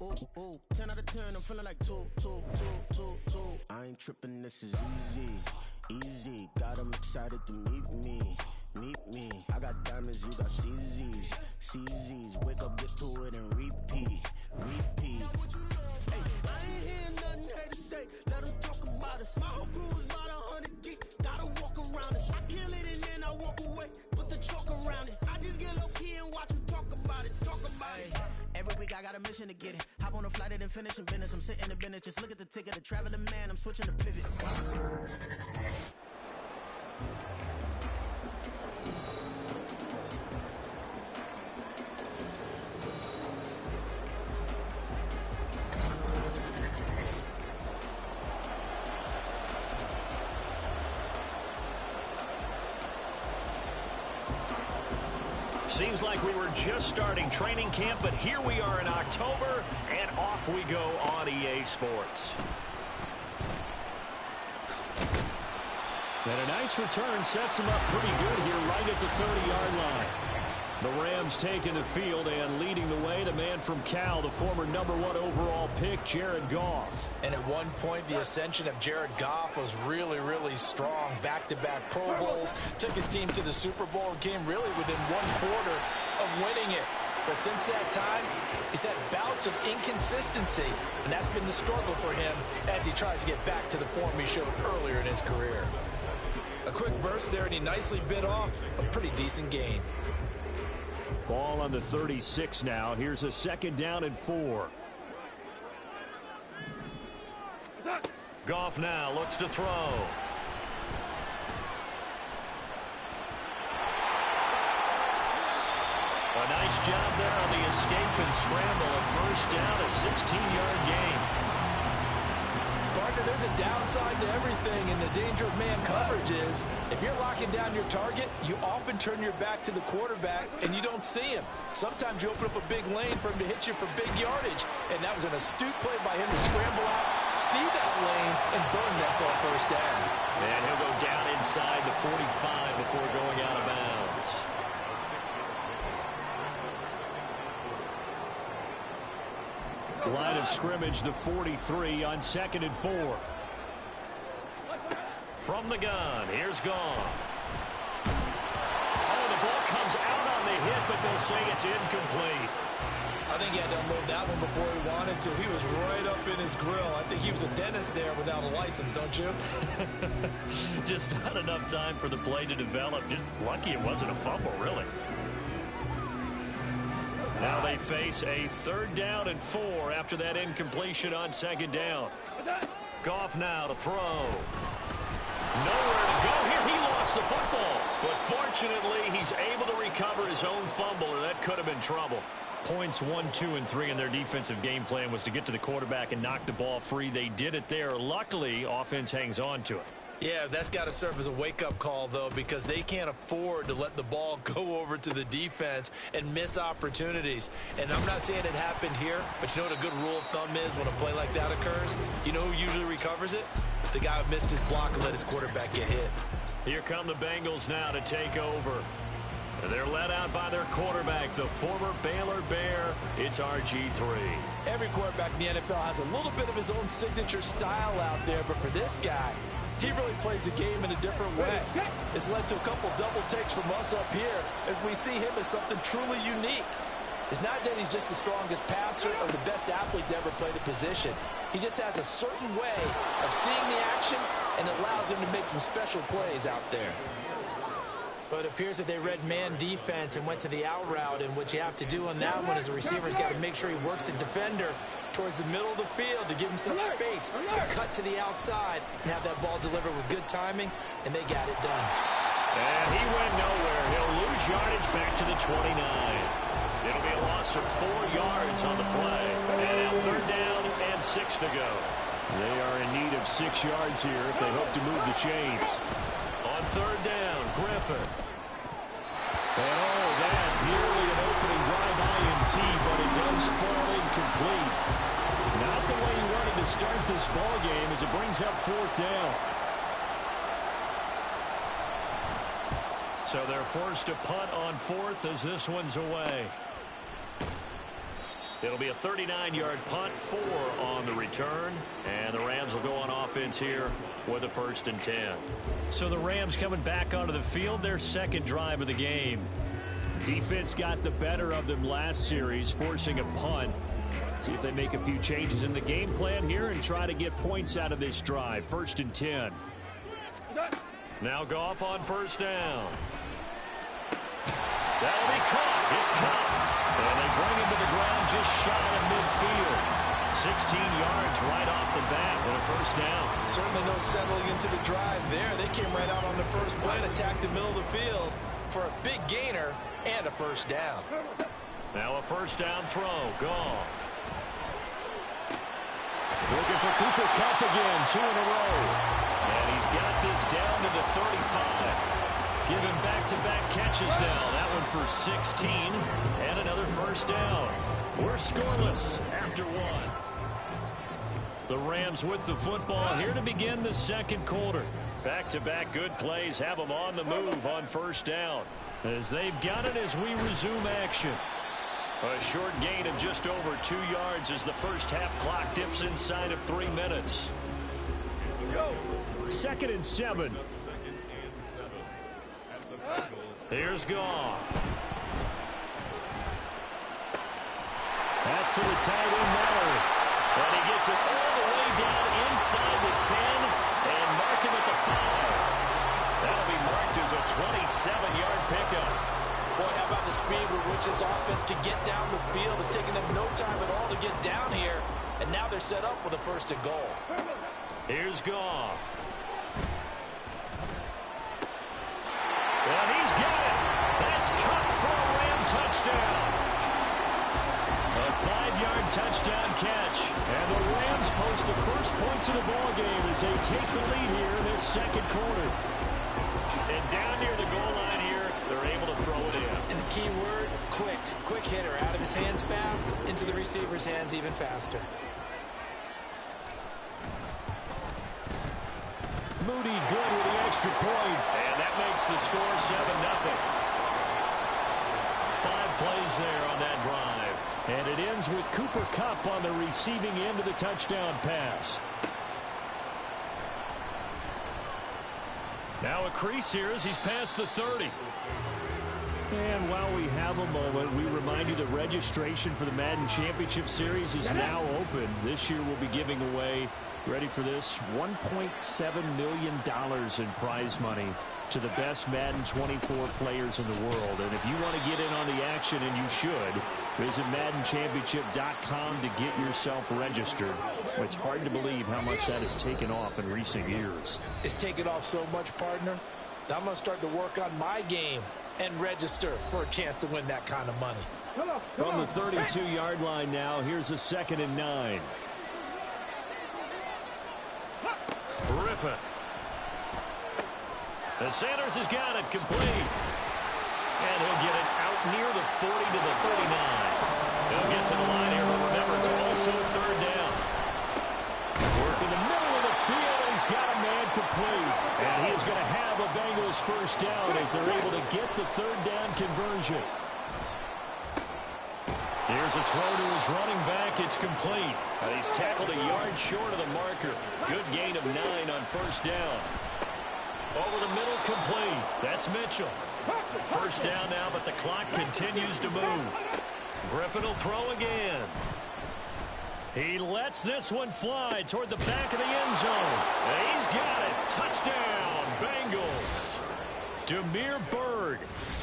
ooh. 10 out of 10, I'm feeling like two. I ain't tripping, this is easy. Got 'em excited to meet me. I got diamonds, you got CZs. Wake up, get to it, and repeat. Hey, I ain't hearing nothing haters say. Let 'em talk about us. My whole crew is about 100 deep. Gotta walk around it. I kill it and then I walk away. Put the chalk around it. I just get low key and watch 'em talk about it. Every week I got a mission to get it. Hop on a flight and then finish in business. I'm sitting in business. Just look at the ticket. The traveling man. I'm switching to pivot. Seems like we were just starting training camp, but here we are in October, and off we go on EA Sports. And a nice return sets him up pretty good here right at the 30-yard line. The Rams taking the field and leading the way, the man from Cal, the former #1 overall pick, Jared Goff. And at one point, the ascension of Jared Goff was really, really strong. Back-to-back Pro Bowls, took his team to the Super Bowl, came really within 1/4 of winning it. But since that time, he's had bouts of inconsistency, and that's been the struggle for him as he tries to get back to the form he showed earlier in his career. A quick burst there, and he nicely bit off a pretty decent gain. Ball on the 36 now. Here's a 2nd down and 4. Goff now looks to throw. A nice job there on the escape and scramble. A 1st down, a 16-yard gain. Partner, there's a downside to everything, and the danger of man coverage is if you're locking down your target, you often turn your back to the quarterback and you don't see him. Sometimes you open up a big lane for him to hit you for big yardage, and that was an astute play by him to scramble out, see that lane, and burn that for a 1st down. And he'll go down inside the 45 before going out of bounds. Line of scrimmage, the 43 on 2nd and 4. From the gun, here's Goff. Oh, the ball comes out on the hit, but they'll say it's incomplete. I think he had to unload that one before he wanted to. He was right up in his grill. I think he was a dentist there without a license, don't you? Just not enough time for the play to develop. Just lucky it wasn't a fumble, really. Now they face a 3rd down and 4 after that incompletion on 2nd down. Goff now to throw. Nowhere to go here. He lost the football. But fortunately, he's able to recover his own fumble, or that could have been trouble. Points 1, 2, and 3 in their defensive game plan was to get to the quarterback and knock the ball free. They did it there. Luckily, offense hangs on to it. Yeah, that's got to serve as a wake-up call, though, because they can't afford to let the ball go over to the defense and miss opportunities. And I'm not saying it happened here, but you know what a good rule of thumb is when a play like that occurs? You know who usually recovers it? The guy who missed his block and let his quarterback get hit. Here come the Bengals now to take over. They're led out by their quarterback, the former Baylor Bear. It's RG3. Every quarterback in the NFL has a little bit of his own signature style out there, but for this guy, he really plays the game in a different way. It's led to a couple double takes from us up here as we see him as something truly unique. It's not that he's just the strongest passer or the best athlete to ever play the position. He just has a certain way of seeing the action, and it allows him to make some special plays out there. But it appears that they read man defense and went to the out route, and what you have to do on that one is the receiver's got to make sure he works the defender towards the middle of the field to give himself space to cut to the outside and have that ball delivered with good timing, and they got it done. And he went nowhere. He'll lose yardage back to the 29. It'll be a loss of 4 yards on the play. And now 3rd down and 6 to go. They are in need of 6 yards here if they hope to move the chains. On 3rd down, Griffin. And oh, that nearly an opening drive INT, but it does fall incomplete. Not the way he wanted to start this ball game as it brings up 4th down. So they're forced to punt on 4th as this one's away. It'll be a 39-yard punt, 4 on the return, and the Rams will go on offense here with a 1st and 10. So the Rams coming back onto the field, their second drive of the game. Defense got the better of them last series, forcing a punt. See if they make a few changes in the game plan here and try to get points out of this drive. 1st and 10. Now Goff on 1st down. That'll be caught. It's caught. And they bring him to the ground just shy of midfield. 16 yards right off the bat with a 1st down. Certainly no settling into the drive there. They came right out on the first play and attacked the middle of the field for a big gainer and a 1st down. Now a 1st down throw. Goff. Looking for Cooper Kupp again. 2 in a row. And he's got this down to the 35. Giving back-to-back catches now. That one for 16. And another 1st down. We're scoreless after 1. The Rams with the football here to begin the second quarter. Back-to-back good plays have them on the move on 1st down. As they've got it as we resume action. A short gain of just over 2 yards as the first half clock dips inside of 3 minutes. 2nd and 7. Here's Goff. That's to the tight end Miller. And he gets it all the way down inside the 10 and mark him at the 5. That'll be marked as a 27-yard pickup. Boy, how about the speed with which this offense can get down the field. It's taken them no time at all to get down here. And now they're set up with a 1st and goal. Here's Goff. And he's got it. That's cut for a Ram touchdown. A 5-yard touchdown catch. And the Rams post the first points of the ballgame as they take the lead here in this second quarter. And down near the goal line here, they're able to throw it in. And the key word, quick. Quick hitter. Out of his hands fast, into the receiver's hands even faster. Moody good with the extra point. And that makes the score 7-0. 5 plays there on that drive. And it ends with Cooper Kupp on the receiving end of the touchdown pass. Now a crease here as he's past the 30. And while we have a moment, we remind you that registration for the Madden Championship Series is now open. This year we'll be giving away, ready for this, $1.7 million in prize money to the best Madden 24 players in the world. And if you want to get in on the action, and you should, visit MaddenChampionship.com to get yourself registered. It's hard to believe how much that has taken off in recent years. It's taken off so much, partner. I'm going to start to work on my game and register for a chance to win that kind of money. From the 32-yard line now, here's a 2nd and 9. Griffin. And Sanders has got it complete. And he'll get it out near the 40 to the 39. He'll get to the line here, but remember, it's also 3rd down. Work in the middle of the field, and he's got a man complete. And he is going to have a Bengals 1st down as they're able to get the 3rd down conversion. Here's a throw to his running back. It's complete. And he's tackled a yard short of the marker. Good gain of 9 on 1st down. Over the middle, complete. That's Mitchell. 1st down now, but the clock continues to move. Griffin will throw again. He lets this one fly toward the back of the end zone. And he's got it. Touchdown, Bengals. Demir Bird,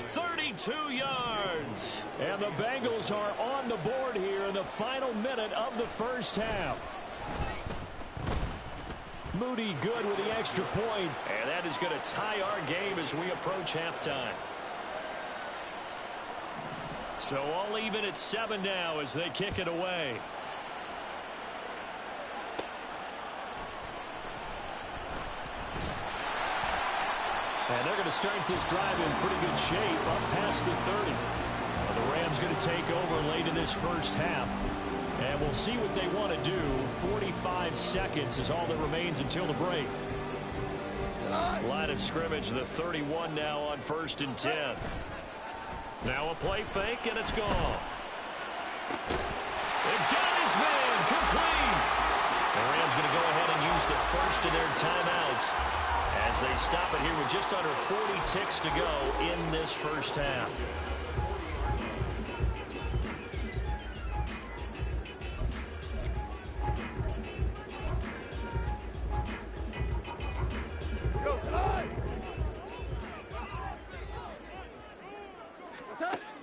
32 yards. And the Bengals are on the board here in the final minute of the first half. Moody good with the extra point. And that is going to tie our game as we approach halftime. So all even at 7 now as they kick it away. And they're going to start this drive in pretty good shape up past the 30. Well, the Rams going to take over late in this first half. And we'll see what they want to do. 45 seconds is all that remains until the break. Line of scrimmage, the 31 now on 1st and 10. Now a play fake, and it's gone. the first of their timeouts as they stop it here with just under 40 ticks to go in this first half.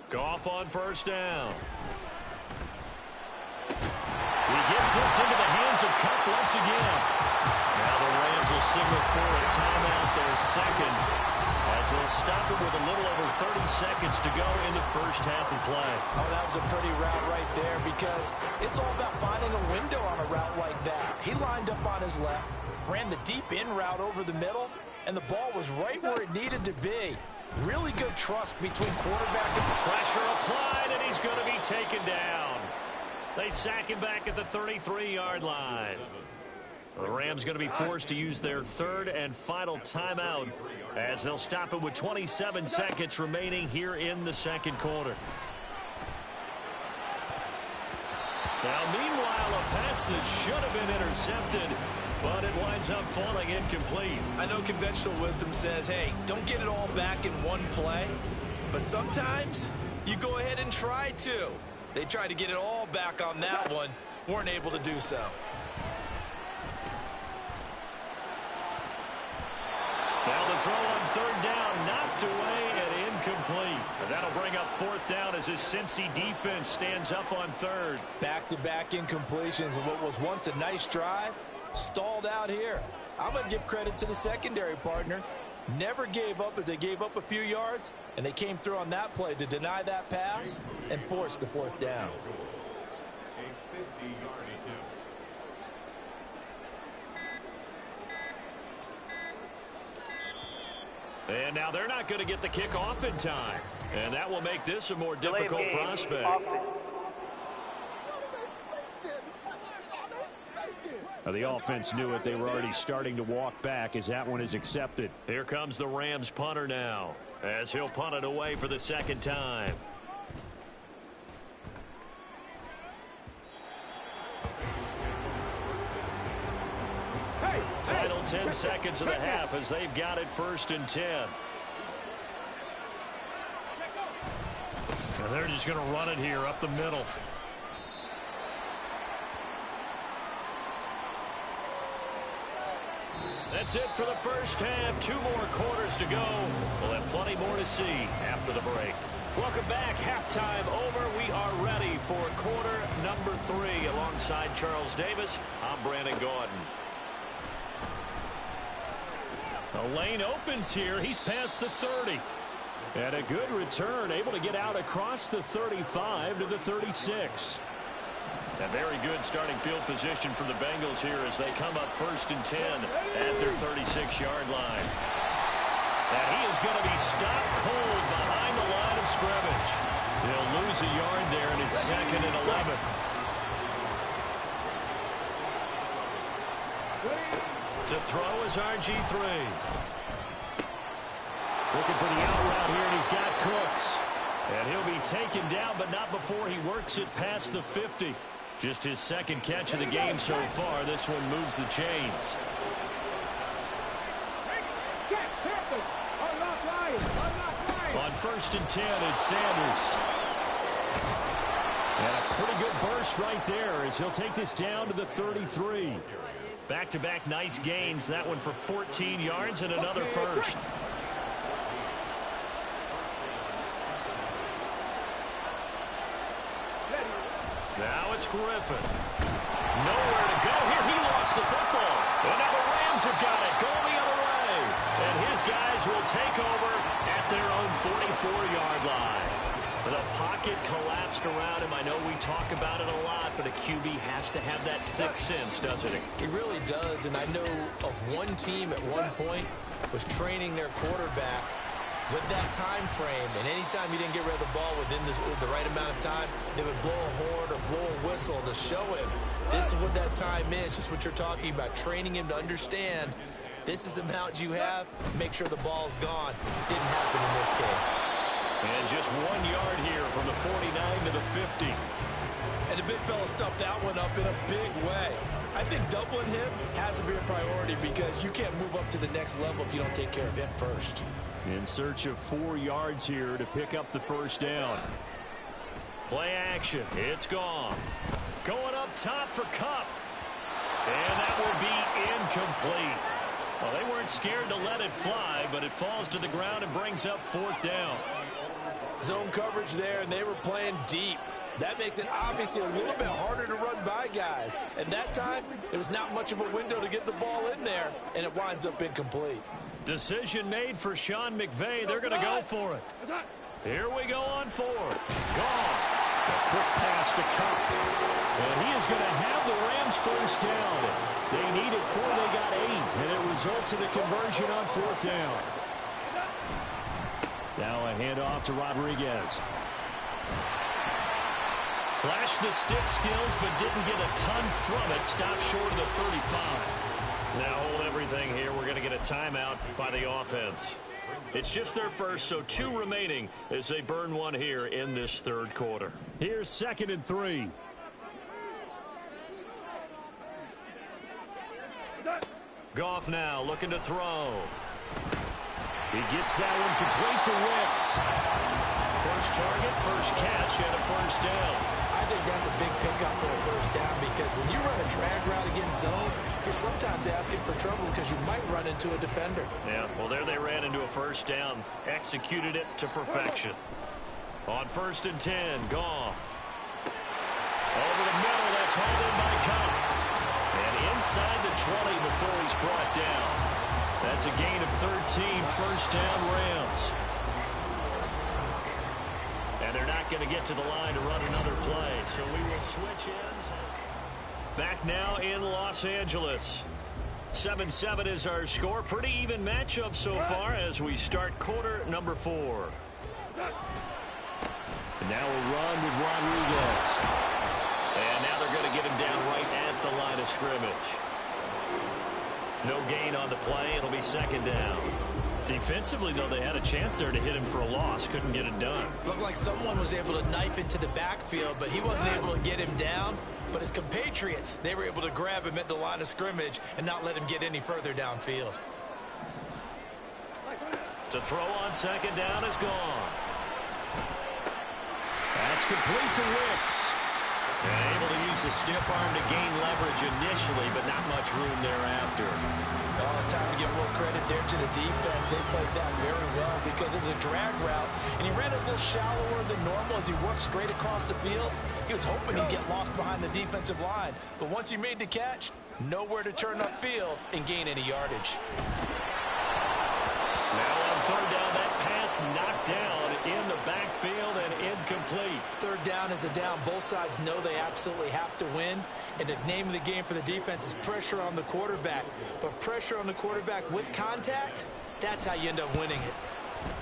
Goff on first down. He gets this into the hands of Cup once again. Now the Rams will signal for a timeout, their second, as they'll stop it with a little over 30 seconds to go in the first half of play. Oh, that was a pretty route right there because it's all about finding a window on a route like that. He lined up on his left, ran the deep in route over the middle, and the ball was right where it needed to be. Really good trust between quarterback and pressure applied, and he's going to be taken down. They sack him back at the 33-yard line. The Rams going to be forced to use their third and final timeout as they'll stop it with 27 seconds remaining here in the second quarter. Now, meanwhile, a pass that should have been intercepted, but it winds up falling incomplete. I know conventional wisdom says, hey, don't get it all back in one play. But sometimes you go ahead and try to. They tried to get it all back on that one. Weren't able to do so. Now the throw on third down, knocked away and incomplete. And that'll bring up fourth down as his Cincy defense stands up on third. Back-to-back incompletions and what was once a nice drive stalled out here. I'm going to give credit to the secondary partner. Never gave up as they gave up a few yards, and they came through on that play to deny that pass and force the fourth down. And now they're not going to get the kickoff in time. And that will make this a more difficult prospect. Now the offense knew it. They were already starting to walk back as that one is accepted. Here comes the Rams punter now as he'll punt it away for the second time. Final 10 seconds of the half as they've got it 1st and 10. And they're just going to run it here up the middle. That's it for the first half. 2 more quarters to go. We'll have plenty more to see after the break. Welcome back. Halftime over. We are ready for quarter number 3. Alongside Charles Davis, I'm Brandon Gordon. The lane opens here. He's past the 30. And a good return, able to get out across the 35 to the 36. A very good starting field position for the Bengals here as they come up 1st and 10 at their 36-yard line. And he is going to be stopped cold behind the line of scrimmage. He'll lose a yard there, and it's 2nd and 11. To throw is RG3. Looking for the out route here, and he's got Cooks. And he'll be taken down, but not before he works it past the 50. Just his 2nd catch of the game so far. This one moves the chains. On 1st and 10, it's Sanders. And a pretty good burst right there as he'll take this down to the 33. Back-to-back nice gains. That one for 14 yards and another first. Now it's Griffin. Nowhere to go here. He lost the football. And now the Rams have got it. Going the other way. And his guys will take over at their own 44-yard line. The pocket collapsed around him. I know we talk about it a lot, but a QB has to have that sixth sense, doesn't he? He really does, and I know of one team at one point was training their quarterback with that time frame, and anytime he didn't get rid of the ball within the right amount of time, they would blow a horn or blow a whistle to show him this is what that time is, just what you're talking about, training him to understand this is the amount you have, make sure the ball's gone. Didn't happen in this case. And just 1 yard here from the 49 to the 50. And the big fella stuffed that one up in a big way. I think doubling him has to be a priority because you can't move up to the next level if you don't take care of him first. In search of 4 yards here to pick up the first down. Play action. It's Goff. Going up top for Kupp. And that will be incomplete. Well, they weren't scared to let it fly, but it falls to the ground and brings up 4th down. Zone coverage there, and they were playing deep. That makes it obviously a little bit harder to run by guys. And that time, there was not much of a window to get the ball in there, and it winds up incomplete. Decision made for Sean McVay. They're going to go for it. Here we go on 4th. Goff. A quick pass to Kupp. And he is going to have the Rams first down. They needed 4, they got 8. And it results in a conversion on 4th down. Now a handoff to Rodriguez. Flashed the stick skills, but didn't get a ton from it. Stopped short of the 35. Now hold everything here. We're going to get a timeout by the offense. It's just their first, so 2 remaining as they burn 1 here in this 3rd quarter. Here's 2nd and 3. Goff now looking to throw. He gets that one complete to Wicks. First target, first catch, and a first down. I think that's a big pickup for a first down because when you run a drag route against zone, you're sometimes asking for trouble because you might run into a defender. Yeah, well, there they ran into a first down. Executed it to perfection. On 1st and 10, Goff. Over the middle, that's hauled in by Kupp. And inside the 20 before he's brought down. That's a gain of 13, first down Rams. And they're not going to get to the line to run another play, so we will switch ends. Back now in Los Angeles. 7-7 is our score. Pretty even matchup so far as we start quarter number 4. And now a run with Rodriguez. And now they're going to get him down right at the line of scrimmage. No gain on the play. It'll be 2nd down. Defensively, though, they had a chance there to hit him for a loss. Couldn't get it done. Looked like someone was able to knife into the backfield, but he wasn't able to get him down. But his compatriots, they were able to grab him at the line of scrimmage and not let him get any further downfield. To throw on 2nd down is gone. That's complete to Wicks. And able to use the stiff arm to gain leverage initially, but not much room thereafter. Oh, it's time to give more credit there to the defense. They played that very well because it was a drag route, and he ran a little shallower than normal as he worked straight across the field. He was hoping he'd get lost behind the defensive line, but once he made the catch, nowhere to turn upfield and gain any yardage. Now on 3rd down, that pass knocked down in the backfield and incomplete. 3rd down is a down. Both sides know they absolutely have to win. And the name of the game for the defense is pressure on the quarterback. But pressure on the quarterback with contact, that's how you end up winning it.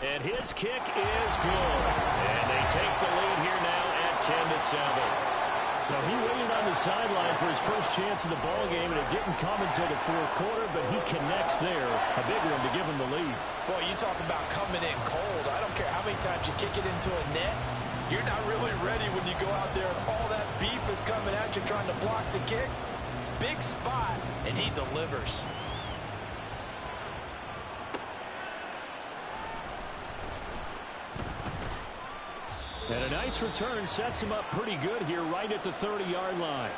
And his kick is good. And they take the lead here now at 10-7. So he waited on the sideline for his first chance in the ballgame, and it didn't come until the 4th quarter, but he connects there. A big one to give him the lead. Boy, you talk about coming in cold. I don't care how many times you kick it into a net. You're not really ready when you go out there and all that beef is coming at you trying to block the kick. Big spot, and he delivers. And a nice return sets him up pretty good here right at the 30-yard line.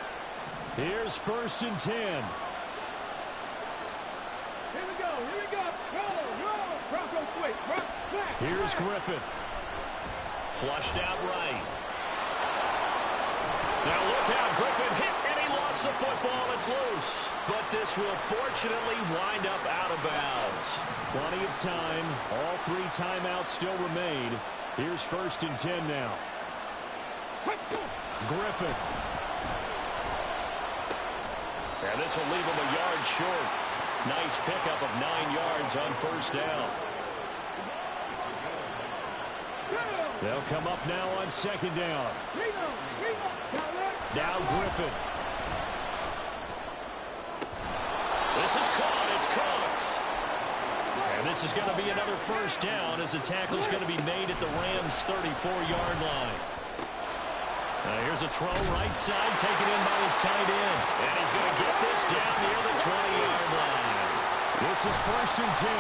Here's 1st and 10. Here we go. Roll. Bronco quick. Here's Griffin. Flushed out right. Now look out. Griffin hit, and he lost the football. It's loose. But this will fortunately wind up out of bounds. Plenty of time. All 3 timeouts still remain. Here's 1st and 10 now. Griffin. And this will leave him a yard short. Nice pickup of 9 yards on 1st down. They'll come up now on 2nd down. Now Griffin. This is caught. It's Cooks. And this is going to be another 1st down as the tackle is going to be made at the Rams' 34-yard line. Here's a throw right side, taken in by his tight end. And he's going to get this This is 1st and 10.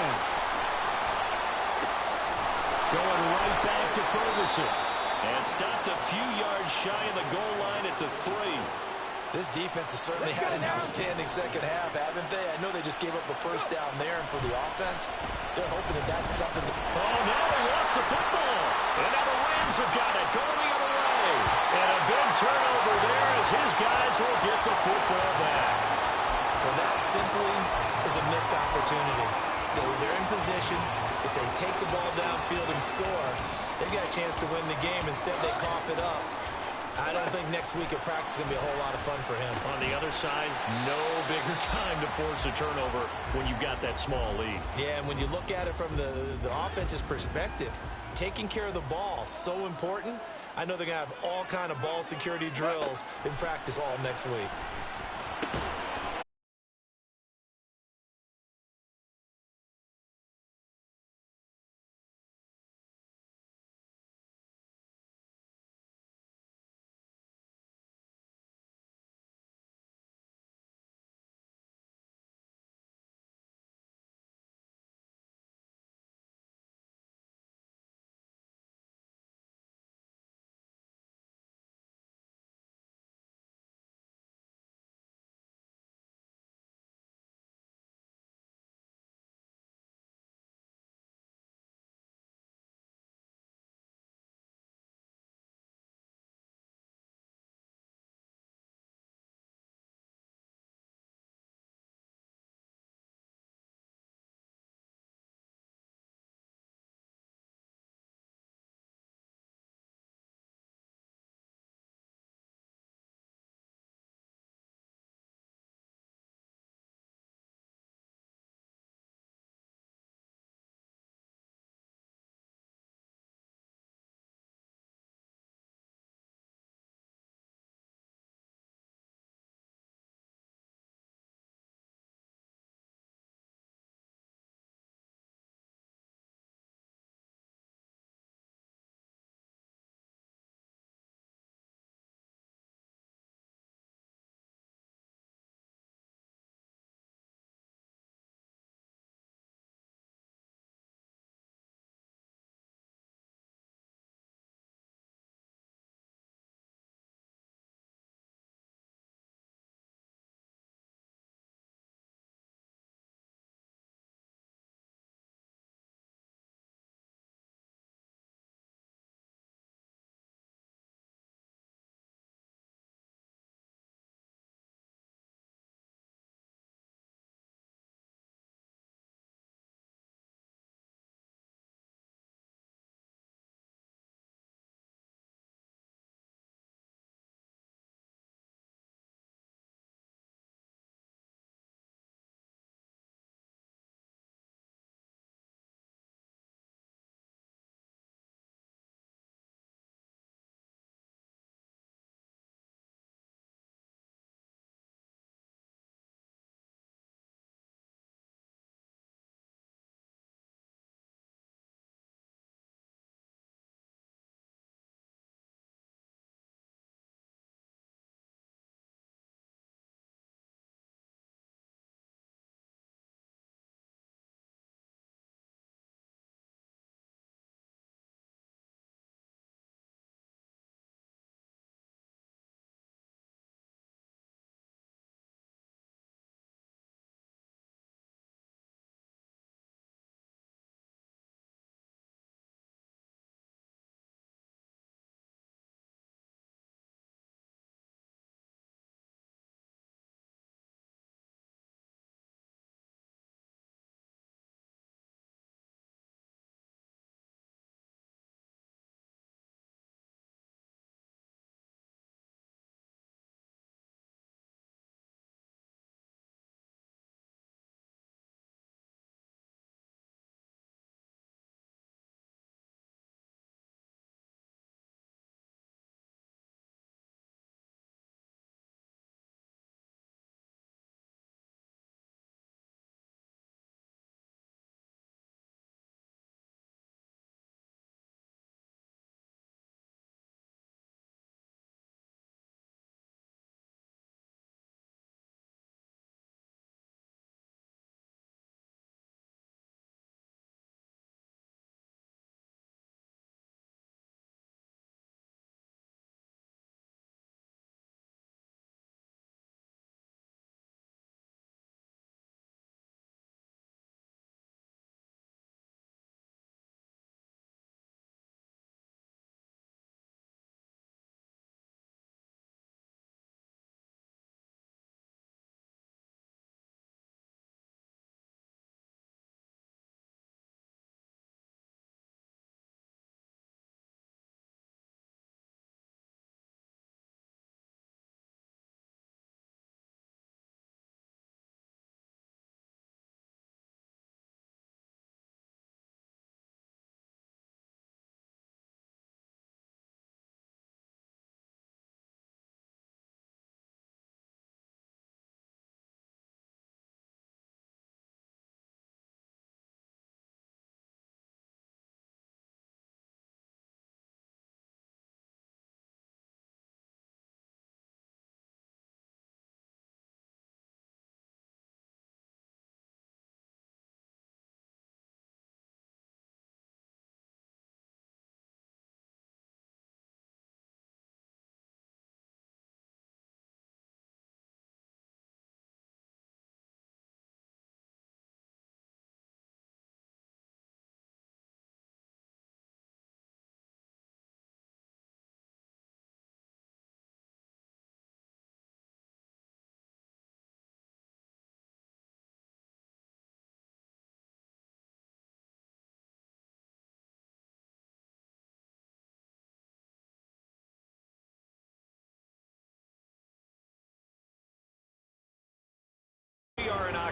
Going right back to Ferguson. And stopped a few yards shy of the goal line at the 3. This defense has certainly had an outstanding second half, haven't they? I know they just gave up a first down there, and for the offense, they're hoping that that's something. Oh, now they lost the football. And now the Rams have got it, going the other way. And a big turnover there as his guys will get the football back. Well, that simply is a missed opportunity. They're in position. If they take the ball downfield and score, they've got a chance to win the game. Instead, they cough it up. I don't think next week at practice is going to be a whole lot of fun for him. On the other side, no bigger time to force a turnover when you've got that small lead. Yeah, and when you look at it from the offense's perspective, taking care of the ball, so important. I know they're going to have all kind of ball security drills in practice all next week.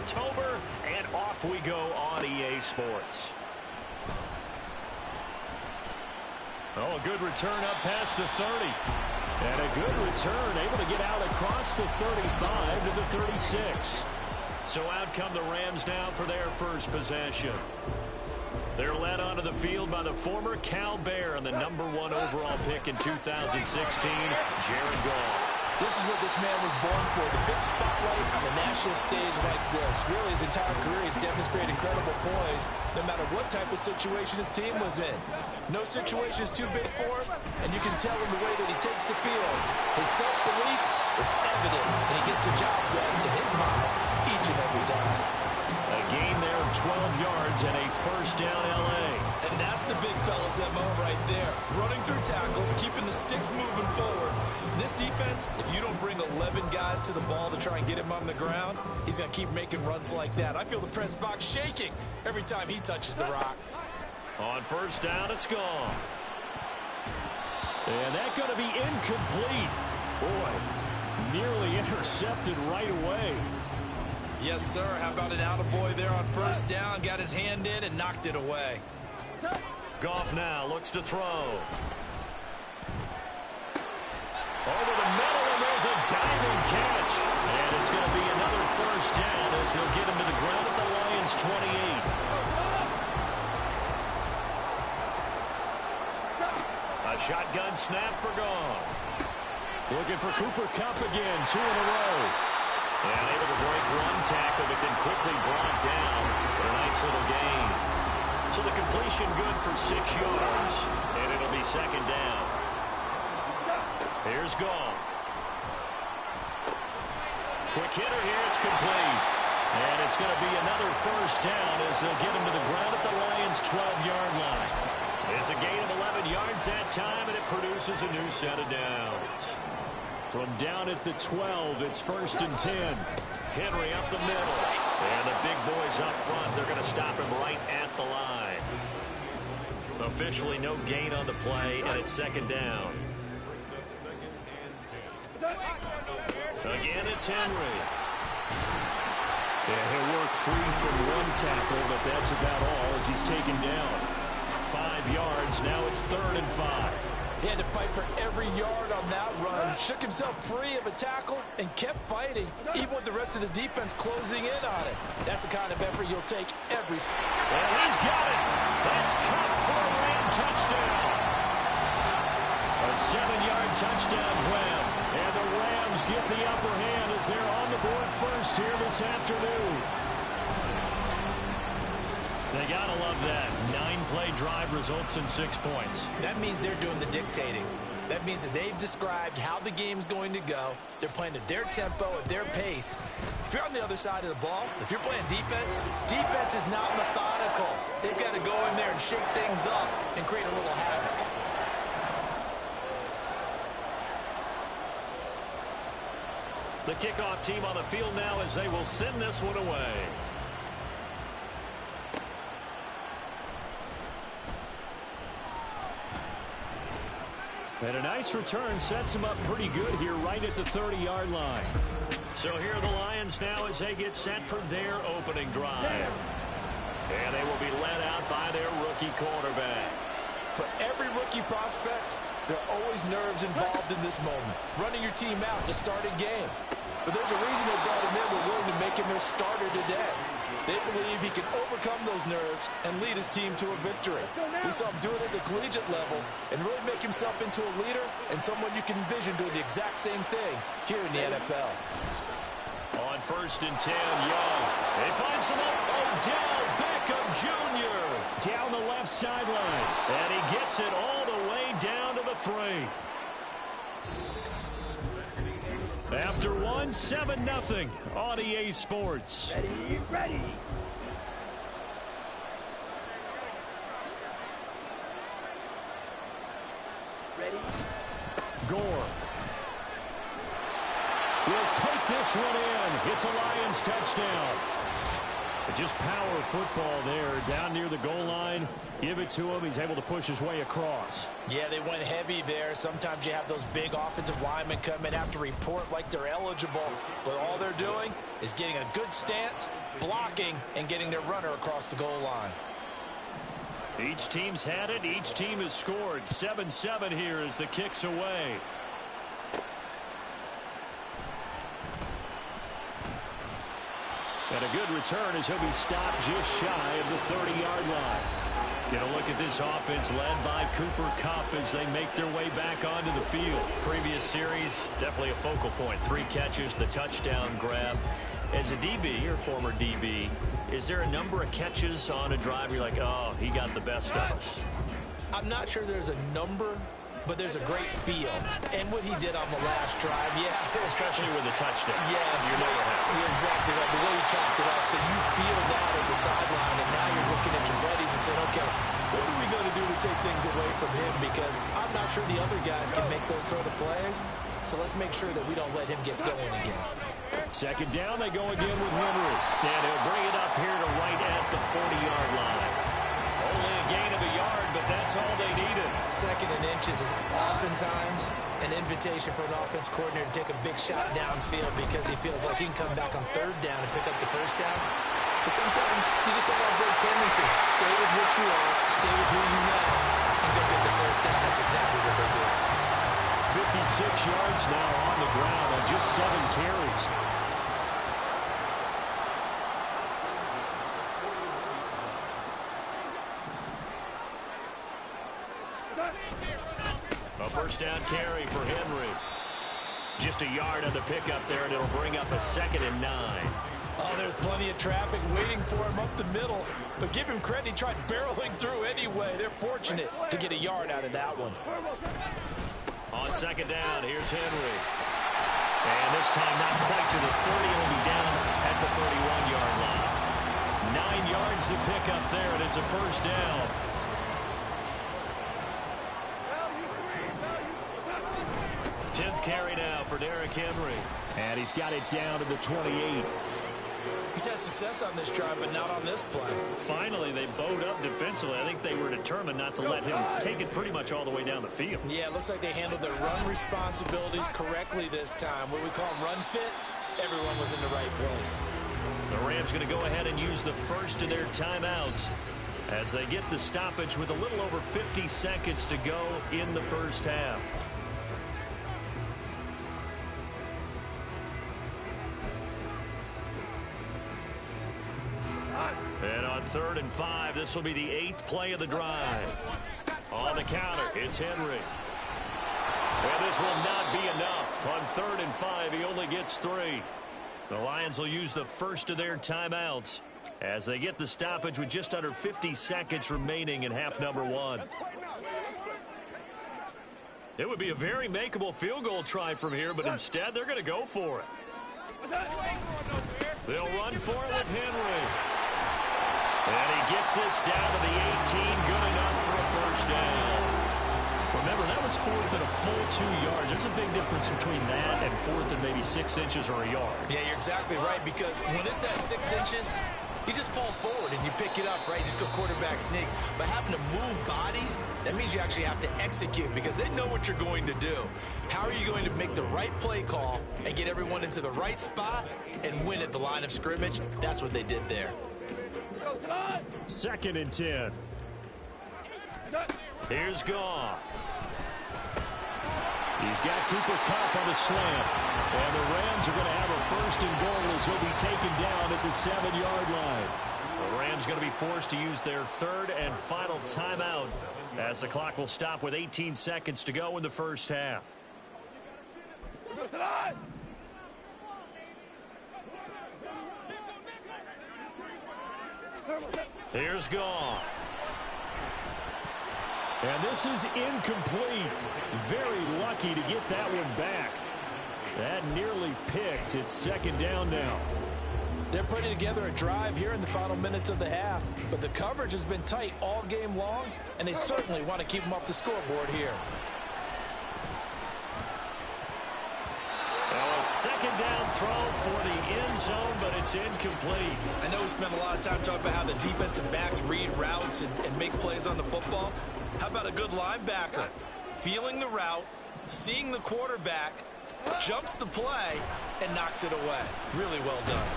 October, and off we go on EA Sports. Oh, a good return up past the 30. And a good return, able to get out across the 35 to the 36. So out come the Rams now for their first possession. They're led onto the field by the former Cal Bear and the #1 overall pick in 2016, Jared Goff. This is what this man was born for, the big spotlight on the national stage like this. Really, his entire career has demonstrated incredible poise, no matter what type of situation his team was in. No situation is too big for him, and you can tell in the way that he takes the field. His self-belief is evident, and he gets the job done in his mind each and every time. A gain there of 12 yards and a first down L.A. And that's the big fella's MO right there. Running through tackles, keeping the sticks moving forward. This defense, if you don't bring 11 guys to the ball to try and get him on the ground, he's going to keep making runs like that. I feel the press box shaking every time he touches the rock. On first down, it's gone. And that's going to be incomplete. Boy, nearly intercepted right away. Yes, sir. How about an attaboy there on first down? Got his hand in and knocked it away. Goff now looks to throw. Over the middle, and there's a diving catch. And it's going to be another first down as they'll get him to the ground at the Lions' 28. A shotgun snap for Goff. Looking for Cooper Kupp again, 2 in a row. And able to break one tackle, but then quickly brought down for a nice little gain. So the completion good for 6 yards, and it'll be second down. Here's Goff. Quick hitter here, it's complete. And it's going to be another first down as they'll get him to the ground at the Lions' 12-yard line. It's a gain of 11 yards that time, and it produces a new set of downs. From down at the 12, it's first and 10. Henry up the middle. And the big boys up front, they're going to stop him right at the line. Officially no gain on the play, and it's second down. Again, it's Henry. Yeah, he'll work free from one tackle, but that's about all as he's taken down. 5 yards, now it's 3rd and 5. He had to fight for every yard on that run. Shook himself free of a tackle and kept fighting, even with the rest of the defense closing in on him. That's the kind of effort you'll take every... And he's got it. That's Kupp for a Ram touchdown. A 7-yard touchdown grab. And the Rams get the upper hand as they're on the board first here this afternoon. They gotta love that. 9-play drive results in 6 points. That means they're doing the dictating. That means that they've described how the game's going to go. They're playing at their tempo, at their pace. If you're on the other side of the ball, if you're playing defense, defense is not methodical. They've got to go in there and shake things up and create a little havoc. The kickoff team on the field now as they will send this one away. And a nice return sets him up pretty good here right at the 30-yard line. So here are the Lions now as they get set for their opening drive. And they will be led out by their rookie quarterback. For every rookie prospect, there are always nerves involved in this moment. Running your team out to start a game. But there's a reason they brought him in. We're willing to make him their starter today. They believe he can overcome those nerves and lead his team to a victory. We saw him do it at the collegiate level and really make himself into a leader and someone you can envision doing the exact same thing here in the NFL. On first and 10, Young. They find some Odell Beckham Jr. down the left sideline. And he gets it all the way down to the 3. After one, 7-0 on EA Sports. Ready, ready. Ready. Gore will take this one in. It's a Lions touchdown. Just power football there down near the goal line. Give it to him. He's able to push his way across. Yeah, they went heavy there. Sometimes you have those big offensive linemen come in, have to report like they're eligible. But all they're doing doing is getting a good stance, blocking, and getting their runner across the goal line. Each team's had it. Each team has scored. 7-7 here as the kick's away. And a good return as he'll be stopped just shy of the 30-yard line. Get a look at this offense led by Cooper Kupp as they make their way back onto the field. Previous series, definitely a focal point. 3 catches, the touchdown grab. As a DB, or former DB, is there a number of catches on a drive where you're like, oh, he got the best of us? I'm not sure there's a number, but there's a great feel. And what he did on the last drive, yeah. Especially with the touchdown. Yes. You're never happy. You're exactly right. The way he capped it off. So you feel that at the sideline, and now you're looking at your buddies and saying, okay, what are we going to do to take things away from him? Because I'm not sure the other guys can make those sort of plays. So let's make sure that we don't let him get going again. Second down, they go again with Henry. And he'll bring it up here to right at the 40-yard line. Only a gain of a yard, but that's all they needed. Second and inches is oftentimes an invitation for an offense coordinator to take a big shot downfield because he feels like he can come back on third down and pick up the first down. But sometimes you just don't have a great tendency. Stay with what you are, stay with who you know, and go get the first down. That's exactly what they do. 56 yards now on the ground on just 7 carries. A first down carry for Henry. Just a yard on the pickup there, and it'll bring up a 2nd and 9. Oh, there's plenty of traffic waiting for him up the middle. But give him credit, he tried barreling through anyway. They're fortunate to get a yard out of that one. On 2nd down, here's Henry. And this time not quite to the 30. He'll be down at the 31-yard line. 9 yards to pick up there, and it's a first down. Carry now for Derrick Henry. And he's got it down to the 28. He's had success on this drive, but not on this play. Finally, they bowed up defensively. I think they were determined not to let him take it pretty much all the way down the field. Yeah, it looks like they handled their run responsibilities correctly this time. What we call them run fits, everyone was in the right place. The Rams going to go ahead and use the first of their timeouts as they get the stoppage with a little over 50 seconds to go in the first half. And on 3rd and 5, this will be the 8th play of the drive. On the counter, it's Henry. And this will not be enough. On 3rd and 5, he only gets 3. The Lions will use the first of their timeouts as they get the stoppage with just under 50 seconds remaining in half number 1. It would be a very makeable field goal try from here, but instead they're going to go for it. They'll run for it with Henry. And he gets this down to the 18, good enough for a first down. Remember, that was 4th and a full 2 yards. There's a big difference between that and 4th and maybe 6 inches or a yard. Yeah, you're exactly right, because when it's that 6 inches, you just fall forward and you pick it up, right? You just go quarterback sneak. But having to move bodies, that means you actually have to execute because they know what you're going to do. How are you going to make the right play call and get everyone into the right spot and win at the line of scrimmage? That's what they did there. 2nd and 10. Here's Goff. He's got Cooper Kupp on the slant. And the Rams are going to have a 1st and goal as he'll be taken down at the 7-yard line. The Rams going to be forced to use their 3rd and final timeout as the clock will stop with 18 seconds to go in the first half. Here's Goff. And this is incomplete. Very lucky to get that one back. That nearly picked. It's 2nd down now. They're putting together a drive here in the final minutes of the half, but the coverage has been tight all game long, and they certainly want to keep them off the scoreboard here. Well, a 2nd down throw for the end zone, but it's incomplete. I know we spent a lot of time talking about how the defensive backs read routes and make plays on the football. How about a good linebacker? Feeling the route, seeing the quarterback, Jumps the play and knocks it away. Really well done.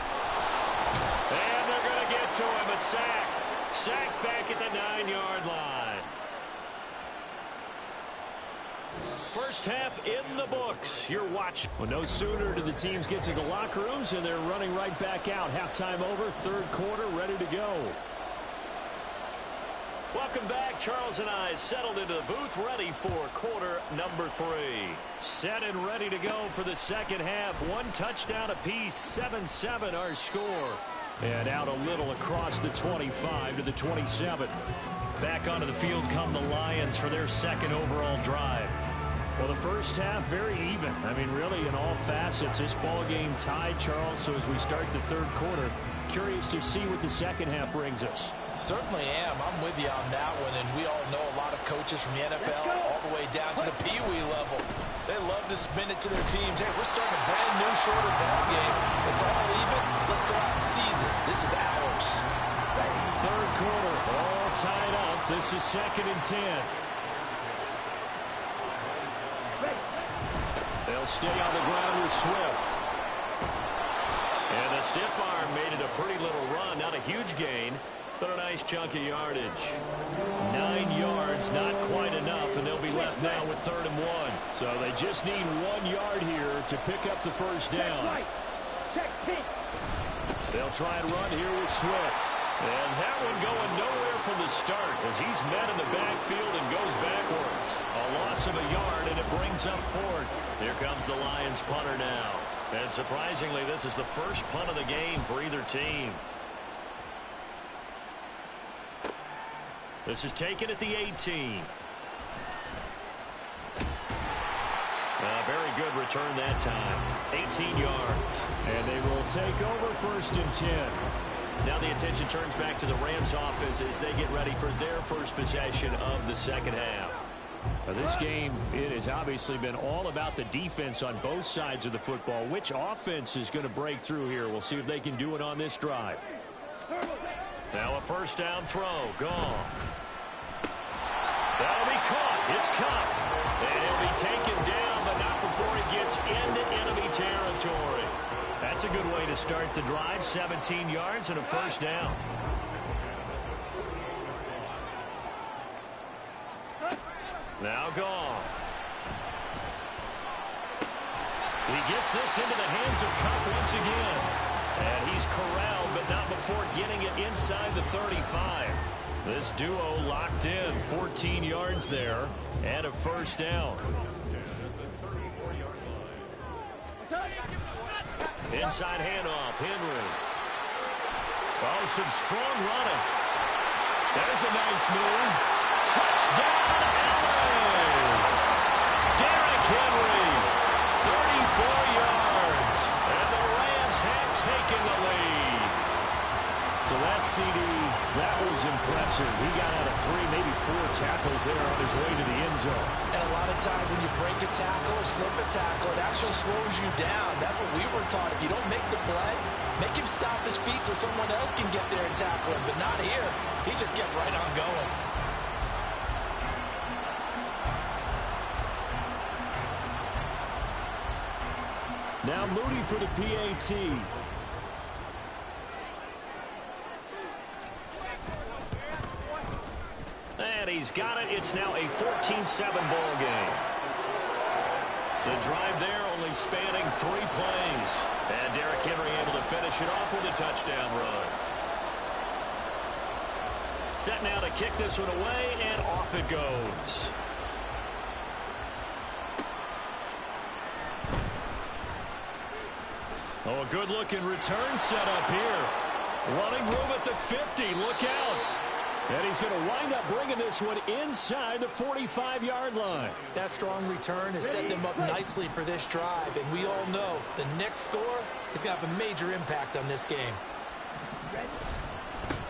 And they're going to get to him. A sack. Sacked back at the 9-yard line. First half in the books. You're watching. Well, no sooner do the teams get to the locker rooms, and they're running right back out. Halftime over, third quarter, ready to go. Welcome back. Charles and I settled into the booth, ready for quarter number 3. Set and ready to go for the second half. One touchdown apiece, 7-7 our score. And out a little across the 25 to the 27. Back onto the field come the Lions for their second overall drive. Well, the first half, very even. I mean, really, in all facets, this ball game tied, Charles. So as we start the third quarter, curious to see what the second half brings us. Certainly am. I'm with you on that one. And we all know a lot of coaches from the NFL all the way down to the Pee-wee level. They love to spin it to their teams. Hey, we're starting a brand new, shorter ball game. It's all even. Let's go out and seize it. This is ours. Third quarter, all tied up. This is 2nd and 10. They'll stay on the ground with Swift. And the stiff arm made it a pretty little run. Not a huge gain, but a nice chunk of yardage. 9 yards, not quite enough, and they'll be left now with 3rd and 1. So they just need 1 yard here to pick up the first down. They'll try and run here with Swift. And that one going nowhere from the start as he's met in the backfield and goes backwards. A loss of a yard, and it brings up 4th. Here comes the Lions punter now. And surprisingly, this is the first punt of the game for either team. This is taken at the 18. Very good return that time. 18 yards. And they will take over 1st and 10. Now the attention turns back to the Rams offense as they get ready for their first possession of the second half. Now this game, it has obviously been all about the defense on both sides of the football. Which offense is going to break through here? We'll see if they can do it on this drive. Now a first down throw. Gone. That'll be caught. It's caught. And he'll be taken down, but not before he gets into enemy territory. That's a good way to start the drive. 17 yards and a first down. Now Goff. He gets this into the hands of Kupp once again. And he's corralled, but not before getting it inside the 35. This duo locked in. 14 yards there and a first down. Inside handoff, Henry. Oh, some strong running. That is a nice move. Touchdown, LA! Derrick Henry, 34 yards. And the Rams have taken the lead. So that CD, that was impressive. He got out of 3, maybe 4 tackles there on his way to the end zone. And a lot of times when you break a tackle or slip a tackle, it actually slows you down. That's what we were taught. If you don't make the play, make him stop his feet so someone else can get there and tackle him. But not here. He just kept right on going. Now Moody for the PAT. And he's got it. It's now a 14-7 ball game. The drive there only spanning 3 plays. And Derrick Henry able to finish it off with a touchdown run. Set now to kick this one away, and off it goes. Oh, a good-looking return set up here. Running room at the 50. Look out. And he's going to wind up bringing this one inside the 45-yard line. That strong return has set them up nicely for this drive. And we all know the next score is going to have a major impact on this game.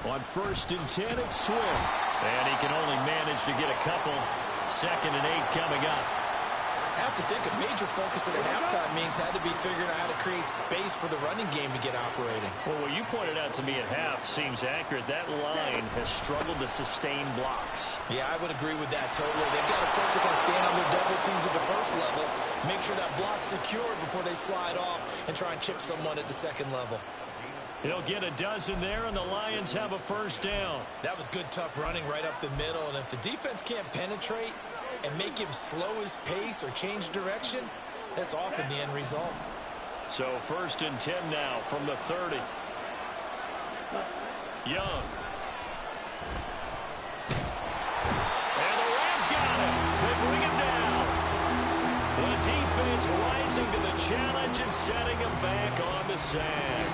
On 1st and 10, it's Swift. And he can only manage to get a couple. 2nd and 8 coming up. I have to think a major focus of the halftime meetings had to be figuring out how to create space for the running game to get operating. Well, what you pointed out to me at half seems accurate. That line has struggled to sustain blocks. Yeah, I would agree with that totally. They've got to focus on staying on their double teams at the first level. Make sure that block's secure before they slide off and try and chip someone at the second level. He'll get a dozen there, and the Lions have a first down. That was good, tough running right up the middle, and if the defense can't penetrate and make him slow his pace or change direction, that's often the end result. So 1st and 10 now from the 30. Young. And the Rams got him. They bring him down. The defense rising to the challenge and setting him back on the sack.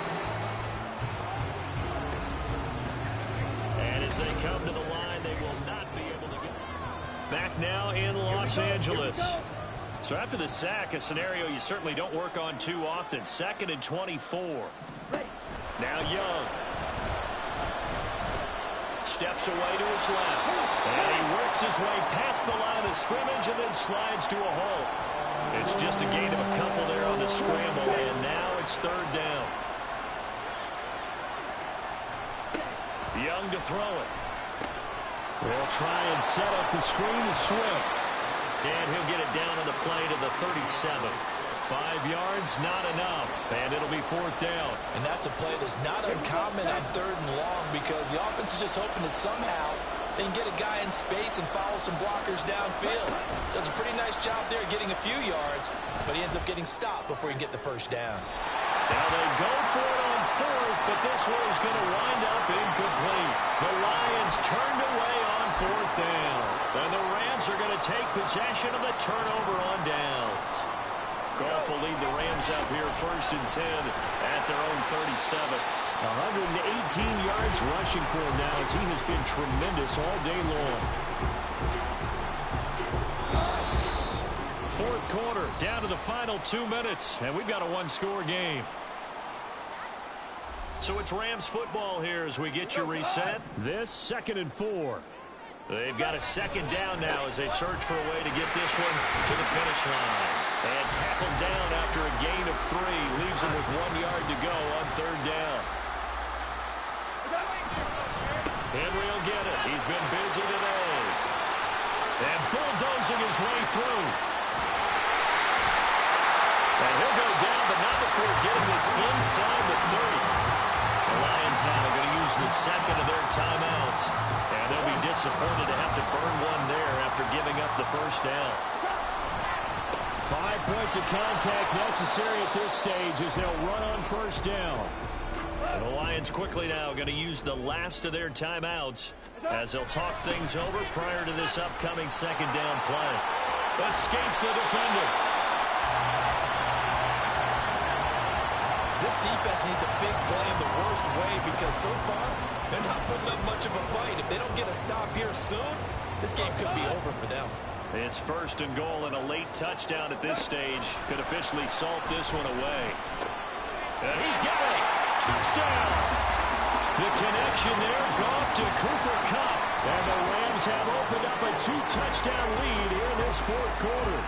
And as they come to the line, they will not be able to get back now in Los Angeles. So after the sack, a scenario you certainly don't work on too often. 2nd and 24. Now Young. Steps away to his left. And he works his way past the line of scrimmage and then slides to a hole. It's just a gain of a couple there on the scramble, and now it's 3rd down. Young to throw it. They'll try and set up the screen to Swift. And he'll get it down on the play to the 37. 5 yards, not enough, and it'll be 4th down. And that's a play that's not uncommon on 3rd and long because the offense is just hoping that somehow they can get a guy in space and follow some blockers downfield. Does a pretty nice job there getting a few yards, but he ends up getting stopped before he can get the first down. Now they go for it on 4th, but this one is going to wind up incomplete. The Lions turned away on 4th down. And the Rams are going to take possession of the turnover on downs. Goff will lead the Rams up here 1st and 10 at their own 37. 118 yards rushing for him now as he has been tremendous all day long. 4th quarter, down to the final 2 minutes, and we've got a one-score game. So it's Rams football here as we get you reset. This 2nd and 4. They've got a 2nd down now as they search for a way to get this one to the finish line. And tackled down after a gain of 3. Leaves him with 1 yard to go on 3rd down. Henry will get it. He's been busy today. And bulldozing his way through. And he'll go down, but not before getting this inside the 30. The Lions now are going to use the 2nd of their timeouts. And they'll be disappointed to have to burn one there after giving up the first down. 5 points of contact necessary at this stage as they'll run on 1st down. And the Lions quickly now going to use the last of their timeouts as they'll talk things over prior to this upcoming 2nd down play. Escapes the defender. This defense needs a big play in the worst way because so far they're not putting up much of a fight. If they don't get a stop here soon, this game could be over for them. It's 1st and goal, and a late touchdown at this stage could officially salt this one away. And he's got it. Touchdown. The connection there, Goff to Cooper Kupp. And the Rams have opened up a 2-touchdown lead here in this 4th quarter.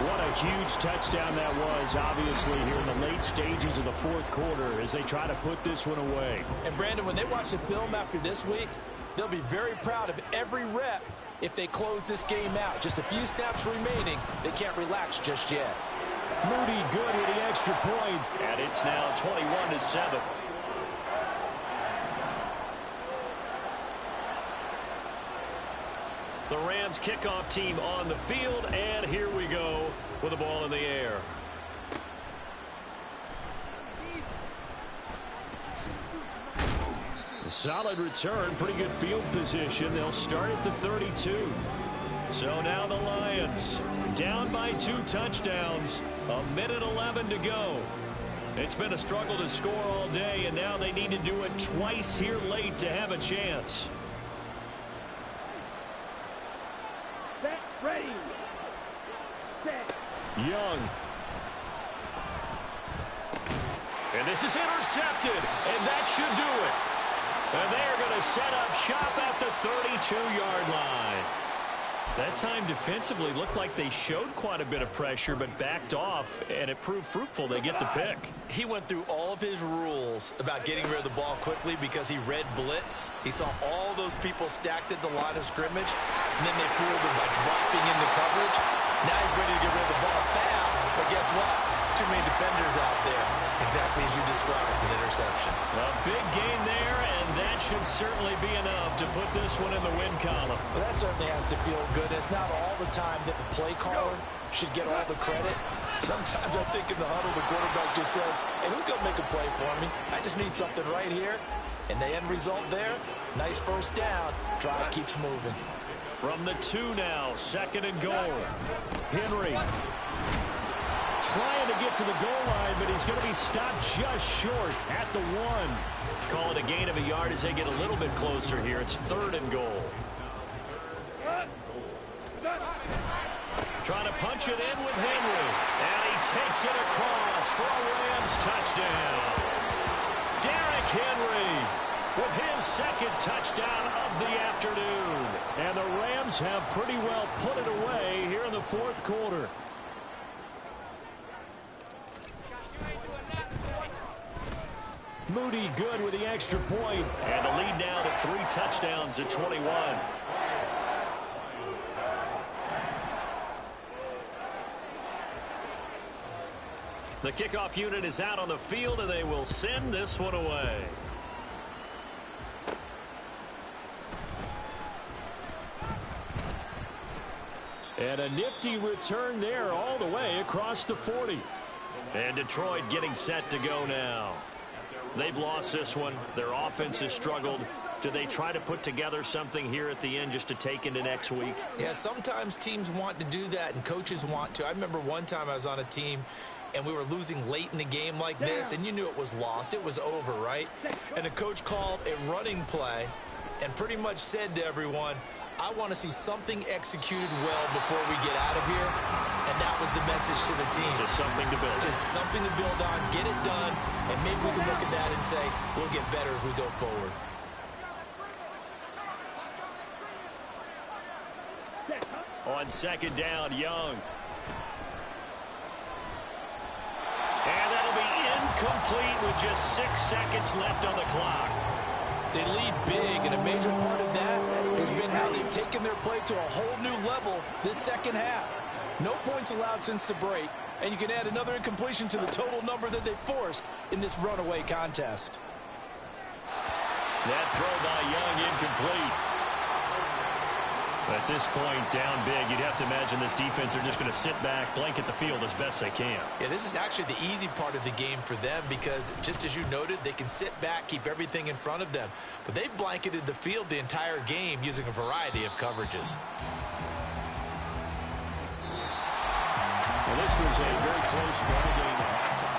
What a huge touchdown that was, obviously, here in the late stages of the 4th quarter as they try to put this one away. And, Brandon, when they watch the film after this week, they'll be very proud of every rep if they close this game out. Just a few snaps remaining. They can't relax just yet. Moody good with the extra point. And it's now 21-7. The Rams kickoff team on the field, and here we go with the ball in the air. A solid return, pretty good field position. They'll start at the 32. So now the Lions down by 2 touchdowns, 1:11 to go. It's been a struggle to score all day, and now they need to do it twice here late to have a chance. Set, ready. Set. Young. And this is intercepted, and that should do it. And they are going to set up shop at the 32-yard line. That time defensively looked like they showed quite a bit of pressure but backed off, and it proved fruitful. They get the pick. He went through all of his rules about getting rid of the ball quickly because he read blitz. He saw all those people stacked at the line of scrimmage, and then they fooled him by dropping into coverage. Now he's ready to get rid of the ball fast, but guess what? Too many defenders out there. Exactly as you described, an interception. A big gain there, and that should certainly be enough to put this one in the win column. Well, that certainly has to feel good. It's not all the time that the play caller should get all the credit. Sometimes I think in the huddle, the quarterback just says, hey, who's going to make a play for me? I just need something right here. And the end result there, nice first down. Drive keeps moving. From the 2 now, 2nd and goal. Henry trying to get to the goal line, but he's going to be stopped just short at the 1. Call it a gain of a yard as they get a little bit closer here. It's 3rd and goal. Trying to punch it in with Henry. And he takes it across for a Rams touchdown. Derrick Henry with his 2nd touchdown of the afternoon. And the Rams have pretty well put it away here in the 4th quarter. Moody good with the extra point. And the lead now to 3 touchdowns at 21. The kickoff unit is out on the field, and they will send this one away. And a nifty return there all the way across the 40. And Detroit getting set to go now. They've lost this one. Their offense has struggled. Do they try to put together something here at the end just to take into next week? Yeah, sometimes teams want to do that and coaches want to. I remember one time I was on a team and we were losing late in the game like this, and you knew it was lost. It was over, right? And the coach called a running play and pretty much said to everyone, I want to see something executed well before we get out of here. And that was the message to the team. Just something to build. Just something to build on, get it done, and maybe we can look at that and say, we'll get better as we go forward. On 2nd down, Young. And that'll be incomplete with just 6 seconds left on the clock. They lead big, and a major part of that has been how they've taken their play to a whole new level this second half. No points allowed since the break, and you can add another incompletion to the total number that they forced in this runaway contest. That throw by Young incomplete. At this point, down big, you'd have to imagine this defense are just going to sit back, blanket the field as best they can. Yeah, this is actually the easy part of the game for them because, just as you noted, they can sit back, keep everything in front of them. But they've blanketed the field the entire game using a variety of coverages. Well, this was a very close ball game at halftime.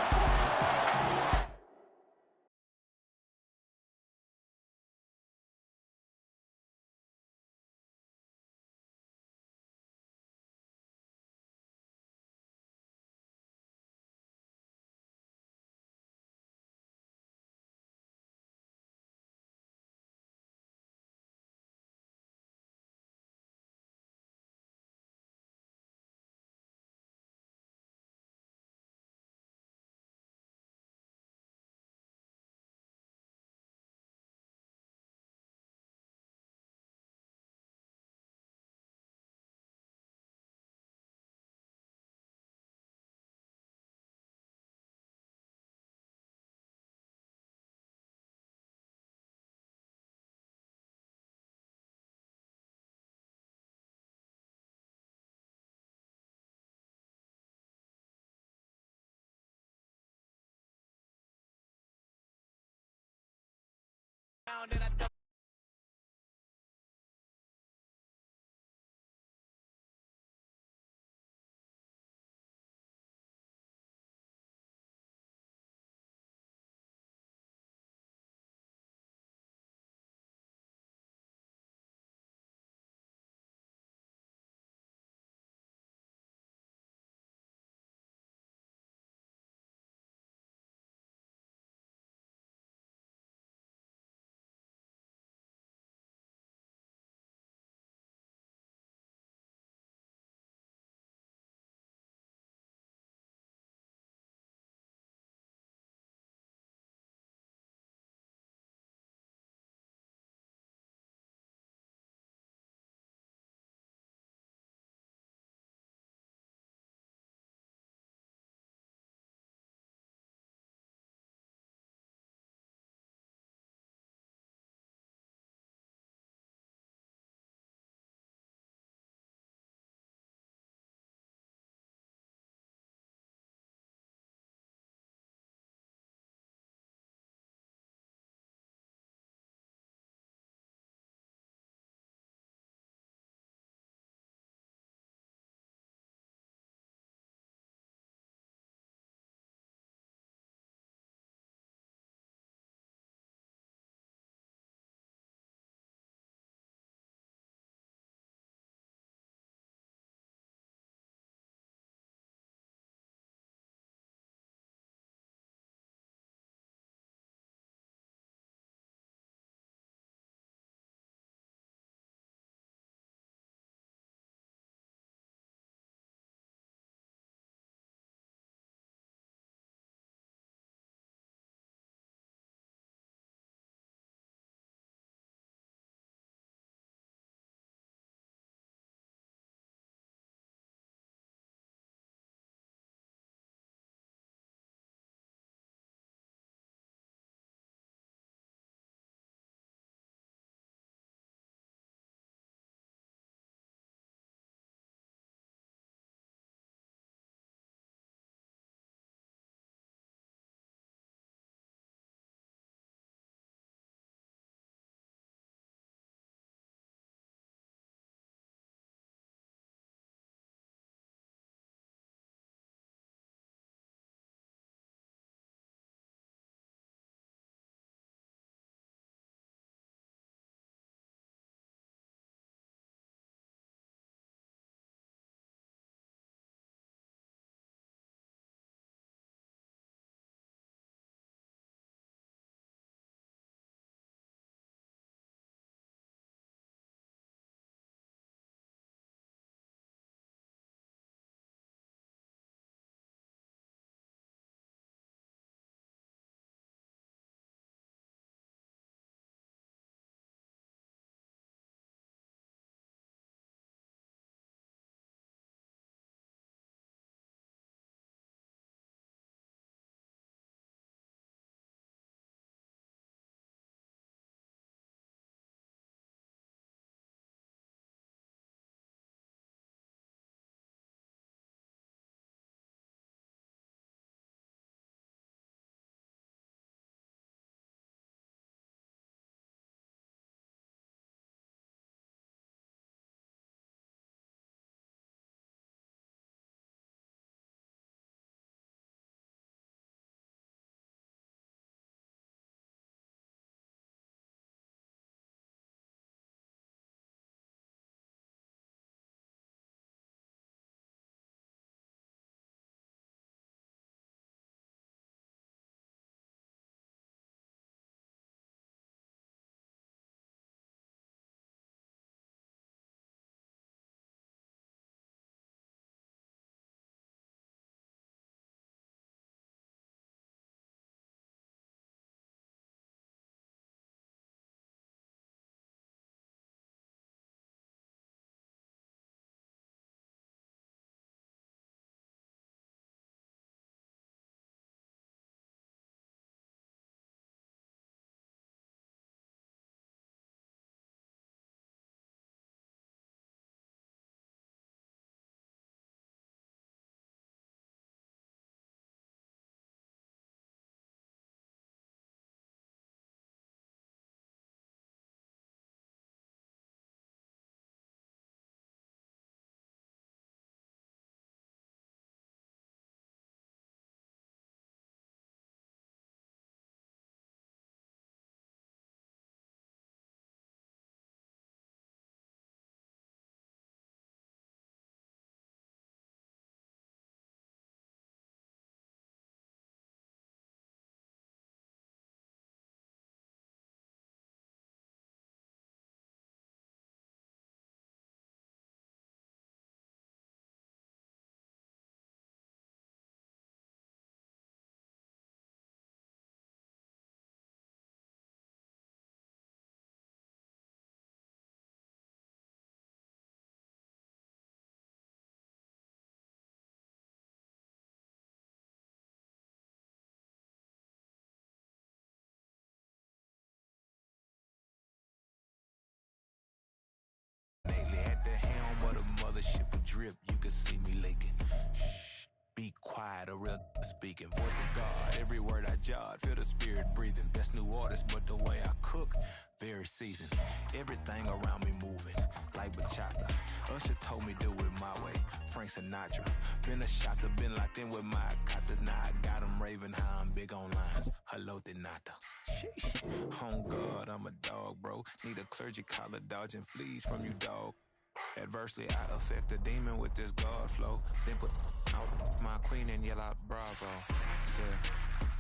quiet, a real speaking. Voice of God, every word I jot. Feel the spirit breathing. Best new artist, but the way I cook, very seasoned. Everything around me moving, like bachata. Usher told me do it my way. Frank Sinatra. Been a shotter, been locked in with my katas. Now I got them raving how I'm big on lines. Hello, Denata. Sheesh. On God, I'm a dog, bro. Need a clergy collar, dodging fleas from you, dog. Adversely, I affect a demon with this God flow. Then put out my queen and yell out bravo. Yeah,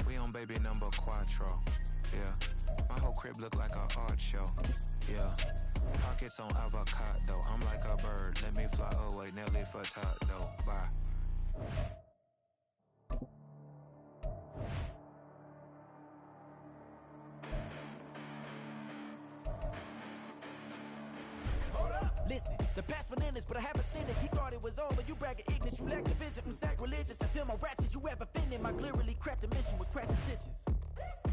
we on baby number quattro. Yeah, my whole crib look like an art show. Yeah, pockets on avocado. I'm like a bird. Let me fly away. Nelly Furtado. Bye. Listen, the past bananas, but I haven't seen it. You thought it was over, you bragging ignorance. You lack the vision from sacrilegious. I feel my ratchets, you have offended my clearly crafted mission with crass intentions.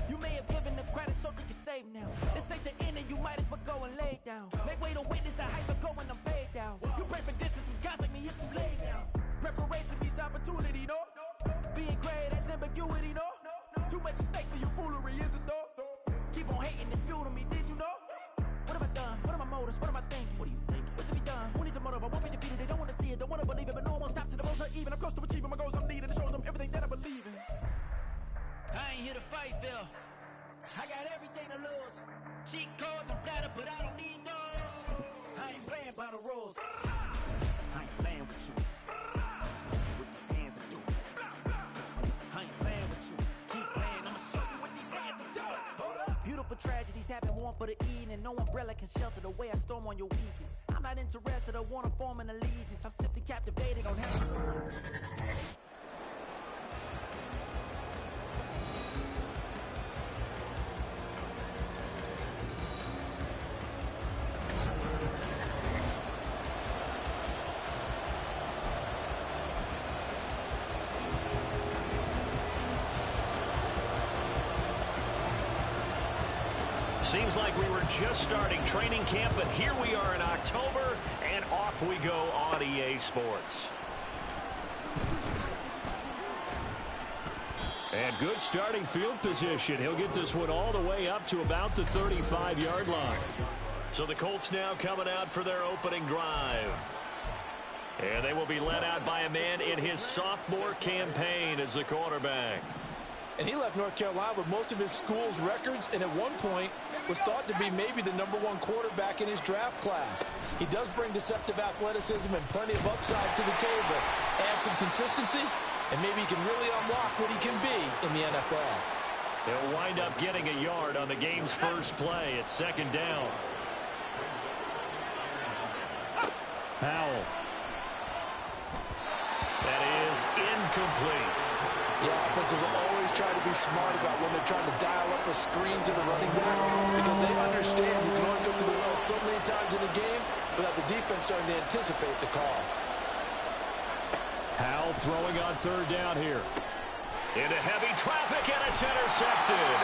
You may have given them credit so you can save now. This ain't the end and you might as well go and lay down. Make way to witness the heights are going, I'm paid down. You pray for distance with guys like me, it's too late now. Preparation beats opportunity, no? Being great, that's ambiguity, no? Too much at stake for you foolery, is it though? Keep on hating, it's fuel to me, did you know? What have I done? What are my motives? What am I thinking? What are you thinking? What's to be done? Who needs a motive? I won't be defeated. They don't want to see it, don't want to believe it, but no one won't stop to the most even. I'm close to achieving my goals. I'm needing to show them everything that I believe in. I ain't here to fight, Phil. I got everything to lose. Cheat codes, I'm flattered, but I don't need those. I ain't playing by the rules. I ain't playing with you. With these hands I do. I ain't playing with you. Keep playing, I'ma show you what these hands are doing. Hold up. Beautiful tragedies happen, one for the evening. No umbrella can shelter the way I storm on your weekends. I'm not interested, I wanna form an allegiance. I'm simply captivated on how you. Seems like we were just starting training camp, but here we are in October, and off we go on EA Sports. And good starting field position. He'll get this one all the way up to about the 35-yard line. So the Colts now coming out for their opening drive. And they will be led out by a man in his sophomore campaign as the quarterback. And he left North Carolina with most of his school's records, and at one point was thought to be maybe the #1 quarterback in his draft class. He does bring deceptive athleticism and plenty of upside to the table. Add some consistency, and maybe he can really unlock what he can be in the NFL. He'll wind up getting a yard on the game's first play at second down. Powell. That is incomplete. Yeah, offenses will always try to be smart about when they're trying to dial up a screen to the running back because they understand you can only go to the well so many times in the game without the defense starting to anticipate the call. Powell throwing on third down here. Into heavy traffic, and it's intercepted.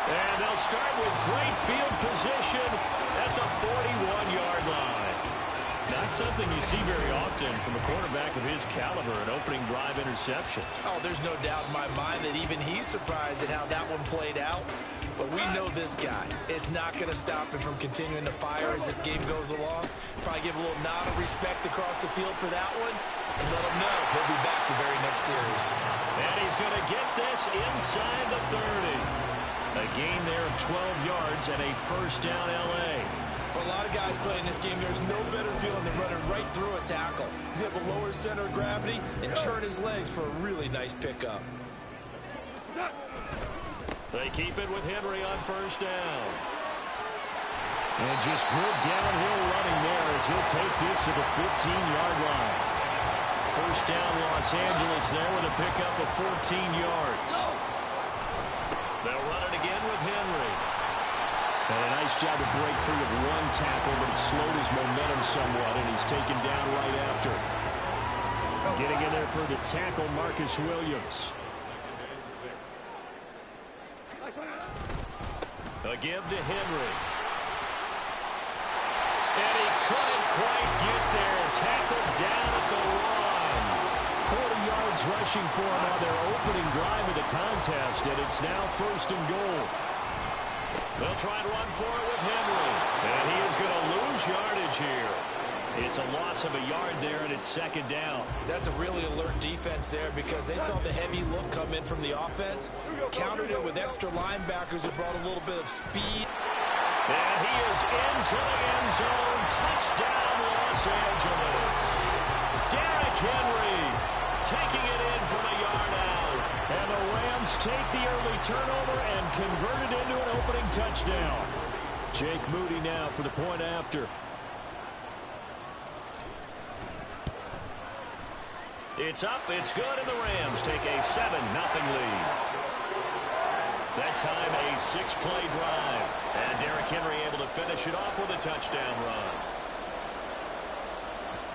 And they'll start with great field position at the 41-yard line. Not something you see very often from a quarterback of his caliber, an opening drive interception. Oh, there's no doubt in my mind that even he's surprised at how that one played out. But we know this guy is not going to stop him from continuing to fire as this game goes along. Probably give a little nod of respect across the field for that one. And let him know he'll be back the very next series. And he's going to get this inside the 30. A gain there of 12 yards and a first down L.A. For a lot of guys playing this game, there's no better feeling than running right through a tackle. He's able to lower center of gravity and churn his legs for a really nice pickup. They keep it with Henry on first down. And just good downhill running there as he'll take this to the 15-yard line. First down Los Angeles there with a pickup of 14 yards. They'll run it again with Henry. And a nice job to break free of one tackle, but it slowed his momentum somewhat, and he's taken down right after. Getting in there for the tackle, Marcus Williams. A give to Henry. And he couldn't quite get there. Tackled down at the line. 40 yards offense rushing for him on their opening drive of the contest, and it's now 1st and goal. They'll try and run for it with Henry. And he is going to lose yardage here. It's a loss of a yard there, and it's 2nd down. That's a really alert defense there because they saw the heavy look come in from the offense, countered it with extra linebackers who brought a little bit of speed. And he is into the end zone. Touchdown, Los Angeles. Derrick Henry taking it in from a yard out. And the Rams take the early turnover and convert it into an opening touchdown. Jake Moody now for the point after. It's up, it's good, and the Rams take a 7-0 lead. That time a 6-play drive. And Derrick Henry able to finish it off with a touchdown run.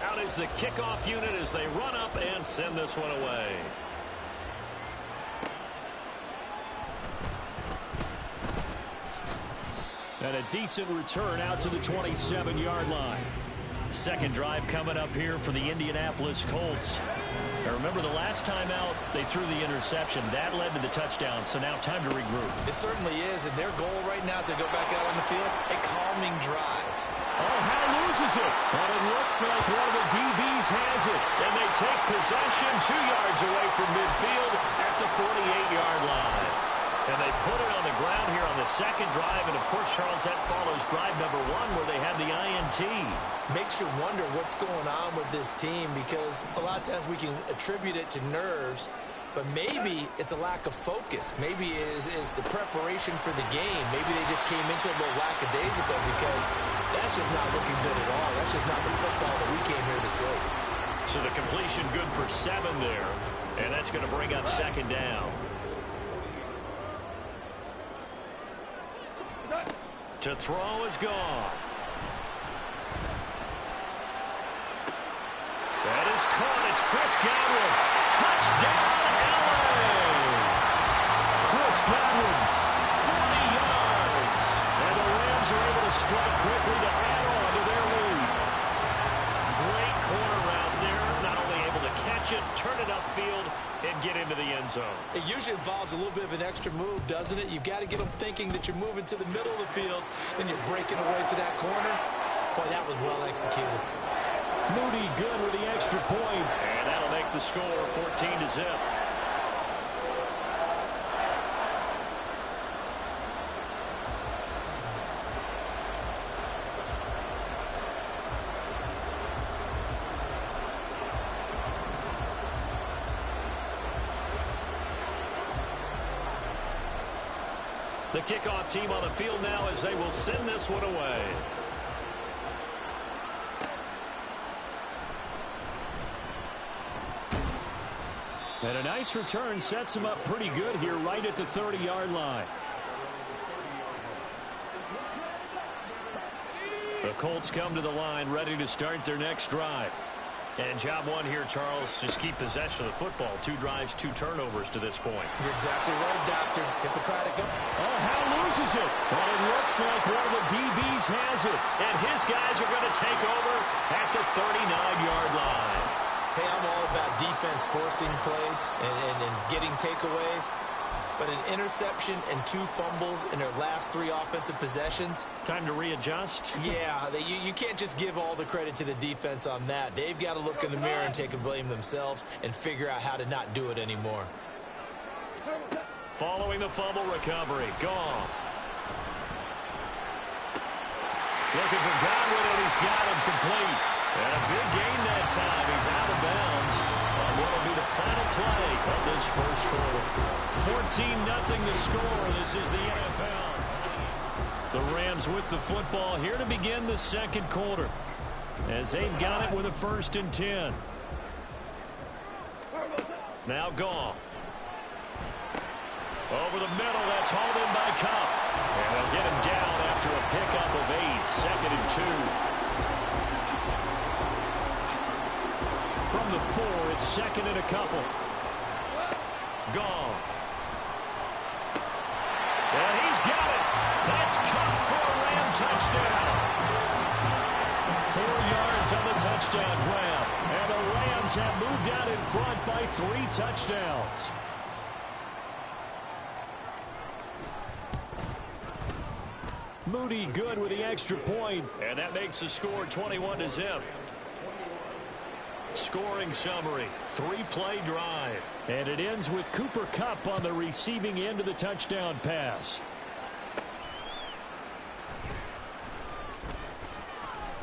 Out is the kickoff unit as they run up and send this one away. And a decent return out to the 27-yard line. Second drive coming up here for the Indianapolis Colts. Now remember, the last time out, they threw the interception. That led to the touchdown, so now time to regroup. It certainly is, and their goal right now as they go back out on the field, a calming drive. Oh, Howe loses it, but it looks like one of the DBs has it. And they take possession 2 yards away from midfield at the 48-yard line. And they put it on the ground here on the second drive. And, of course, Charles, that follows drive number 1 where they had the INT. Makes you wonder what's going on with this team because a lot of times we can attribute it to nerves, but maybe it's a lack of focus. Maybe it is the preparation for the game. Maybe they just came into it a little lackadaisical because that's just not looking good at all. That's just not the football that we came here to see. So the completion good for 7 there, and that's going to bring up 2nd down. To throw is Goff. That is caught. It's Chris Godwin. Touchdown, LA! Chris Godwin, 40 yards. and the Rams are able to strike quickly to add on to their lead. Great corner route there. Not only able to catch it, turn it upfield, and get into the end zone. It usually involves a little bit of an extra move, doesn't it? You've got to get them thinking that you're moving to the middle of the field, and you're breaking away to that corner. Boy, that was well executed. Moody good with the extra point. And that'll make the score 14-0. The kickoff team on the field now as they will send this one away. And a nice return sets him up pretty good here right at the 30-yard line. The Colts come to the line ready to start their next drive. And job 1 here, Charles, just keep possession of the football. 2 drives, 2 turnovers to this point. You're exactly right, Doctor. Hippocratic. Oh, Howe loses it. But it looks like one of the DBs has it. And his guys are going to take over at the 39-yard line. Hey, I'm all about defense forcing plays and getting takeaways. But an interception and 2 fumbles in their last 3 offensive possessions. Time to readjust? Yeah, you can't just give all the credit to the defense on that. They've got to look in the mirror and take a blame themselves and figure out how to not do it anymore. Following the fumble recovery, Goff. Looking for Godwin, and he's got him complete. And a big gain that time. He's out of bounds on what will be the final play of this first quarter. 14-0 the score. This is the NFL. The Rams with the football here to begin the second quarter, as they've got it with a 1st and 10. Now Goff. Over the middle, that's hauled in by Cup. And they'll get him down after a pickup of 8. 2nd and 2. From the 4, it's 2nd and a couple. Goff. And he's got it. That's Cup for a Ram touchdown. 4 yards on the touchdown grab. And the Rams have moved out in front by 3 touchdowns. Moody good with the extra point. And that makes the score 21-0. Scoring summary, 3-play drive. And it ends with Cooper Kupp on the receiving end of the touchdown pass.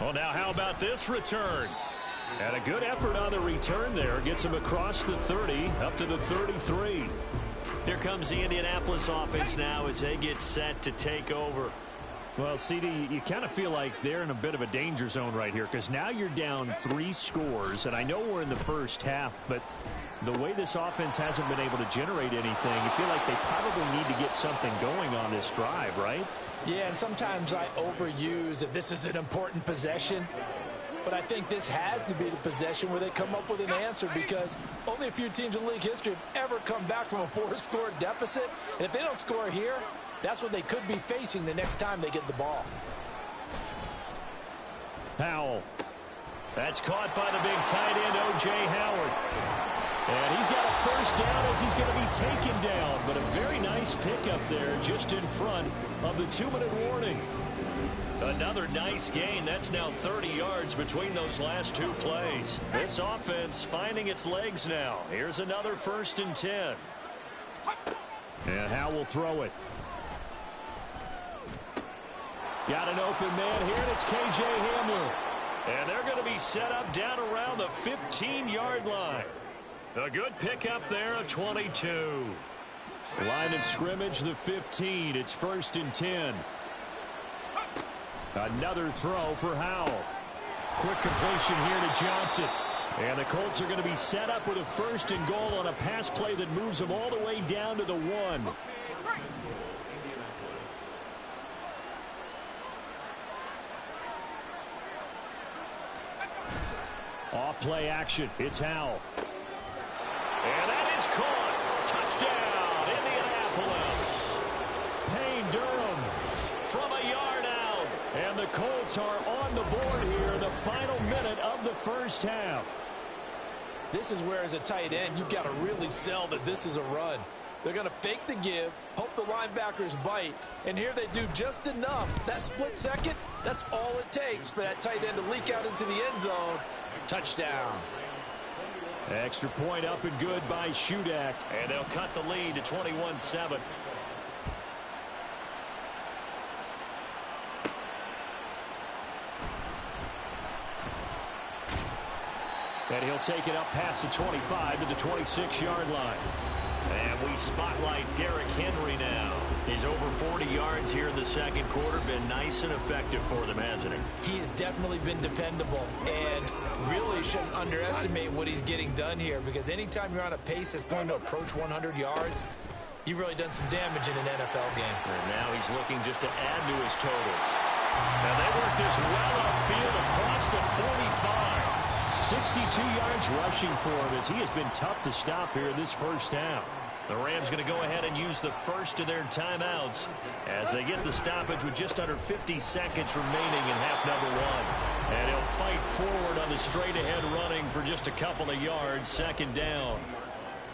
Well, now how about this return? And a good effort on the return there. Gets him across the 30, up to the 33. Here comes the Indianapolis offense now as they get set to take over. Well, CD, you kind of feel like they're in a bit of a danger zone right here because now you're down 3 scores, and I know we're in the first half, but the way this offense hasn't been able to generate anything, you feel like they probably need to get something going on this drive, right? Yeah, and sometimes I overuse that this is an important possession, but I think this has to be the possession where they come up with an answer because only a few teams in league history have ever come back from a 4-score deficit, and if they don't score here, that's what they could be facing the next time they get the ball. Powell. That's caught by the big tight end, O.J. Howard. And he's got a first down as he's going to be taken down. But a very nice pickup there just in front of the 2-minute warning. Another nice gain. That's now 30 yards between those last 2 plays. This offense finding its legs now. Here's another 1st and 10. And Howell will throw it. Got an open man here, and it's K.J. Hamler. And they're going to be set up down around the 15-yard line. A good pickup there, a 22. Line of scrimmage, the 15. It's 1st and 10. Another throw for Howell. Quick completion here to Johnson. And the Colts are going to be set up with a 1st and goal on a pass play that moves them all the way down to the 1. Off play action. It's Howell. And that is caught. Touchdown, Indianapolis. Payne Durham from a yard out. And the Colts are on the board here in the final minute of the first half. This is where, as a tight end, you've got to really sell that this is a run. They're going to fake the give, hope the linebackers bite, and here they do just enough. That split second, that's all it takes for that tight end to leak out into the end zone. Touchdown. Extra point up and good by Shudak. And they'll cut the lead to 21-7. And he'll take it up past the 25 to the 26-yard line. And we spotlight Derrick Henry now. He's over 40 yards here in the second quarter. Been nice and effective for them, hasn't he? He has definitely been dependable and really shouldn't underestimate what he's getting done here because anytime you're on a pace that's going to approach 100 yards, you've really done some damage in an NFL game. And now he's looking just to add to his totals. Now they work this well upfield across the 45. 62 yards rushing for him as he has been tough to stop here in this first half. The Rams going to go ahead and use the first of their timeouts as they get the stoppage with just under 50 seconds remaining in half number 1. And he'll fight forward on the straight-ahead running for just a couple of yards, 2nd down.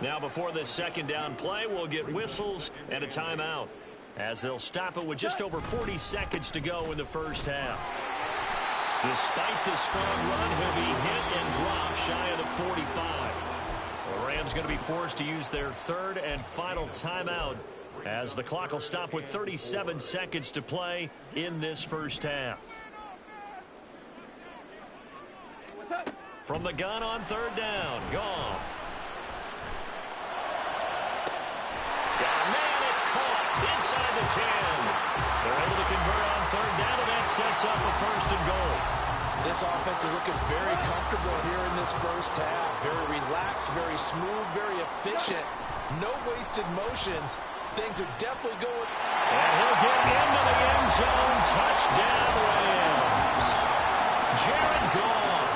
Now before this 2nd down play, we'll get whistles and a timeout as they'll stop it with just over 40 seconds to go in the first half. Despite the strong run, he'll be hit and dropped shy of the 45. The Rams going to be forced to use their 3rd and final timeout as the clock will stop with 37 seconds to play in this first half. From the gun on 3rd down, Goff. Got a man, it's caught inside the 10. They're able to convert on 3rd down, and that sets up a 1st and goal. This offense is looking very comfortable here in this first half. Very relaxed, very smooth, very efficient. No wasted motions. Things are definitely going. And he'll get into the end zone. Touchdown, Rams. Jared Goff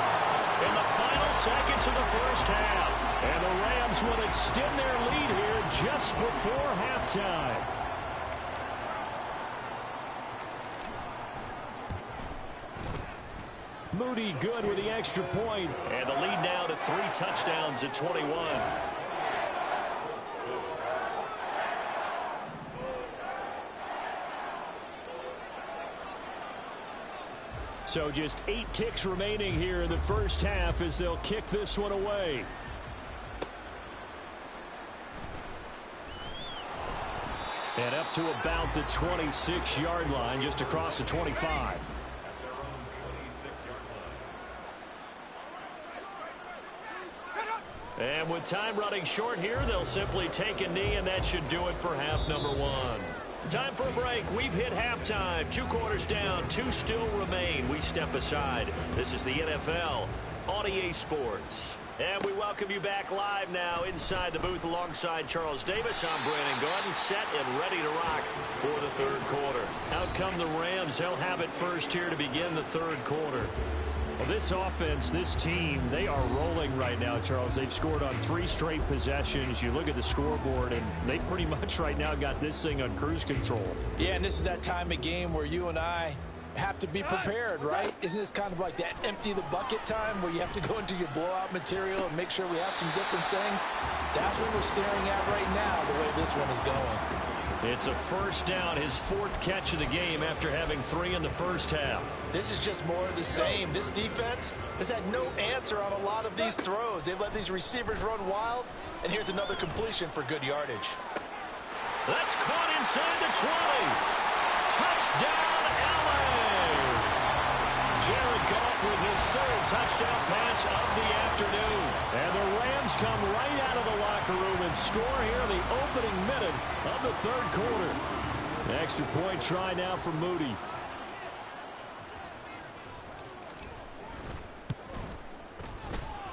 in the final seconds of the first half. And the Rams will extend their lead here just before halftime. Moody good with the extra point. And the lead now to 3 touchdowns at 21. So just 8 ticks remaining here in the first half as they'll kick this one away. And up to about the 26-yard line, just across the 25. And with time running short here, they'll simply take a knee, and that should do it for half number 1. Time for a break. We've hit halftime. 2 quarters down. 2 still remain. We step aside. This is the NFL on EA Sports. And we welcome you back live now inside the booth alongside Charles Davis. I'm Brandon Gaudin, set and ready to rock for the third quarter. Out come the Rams. They'll have it first here to begin the third quarter. Well, this offense, this team, they are rolling right now, Charles. They've scored on 3 straight possessions. You look at the scoreboard, and they pretty much right now got this thing on cruise control. Yeah, and this is that time of game where you and I have to be prepared, right? Isn't this kind of like that empty the bucket time where you have to go into your blowout material and make sure we have some different things? That's what we're staring at right now, the way this one is going. It's a first down, his 4th catch of the game after having 3 in the first half. This is just more of the same. This defense has had no answer on a lot of these throws. They've let these receivers run wild, and here's another completion for good yardage. That's caught inside the 20. Touchdown, LA! Jared Goff with his 3rd touchdown pass of the afternoon. And the Rams come right out of the locker room and score here in the opening minute of the third quarter. The extra point try now for Moody.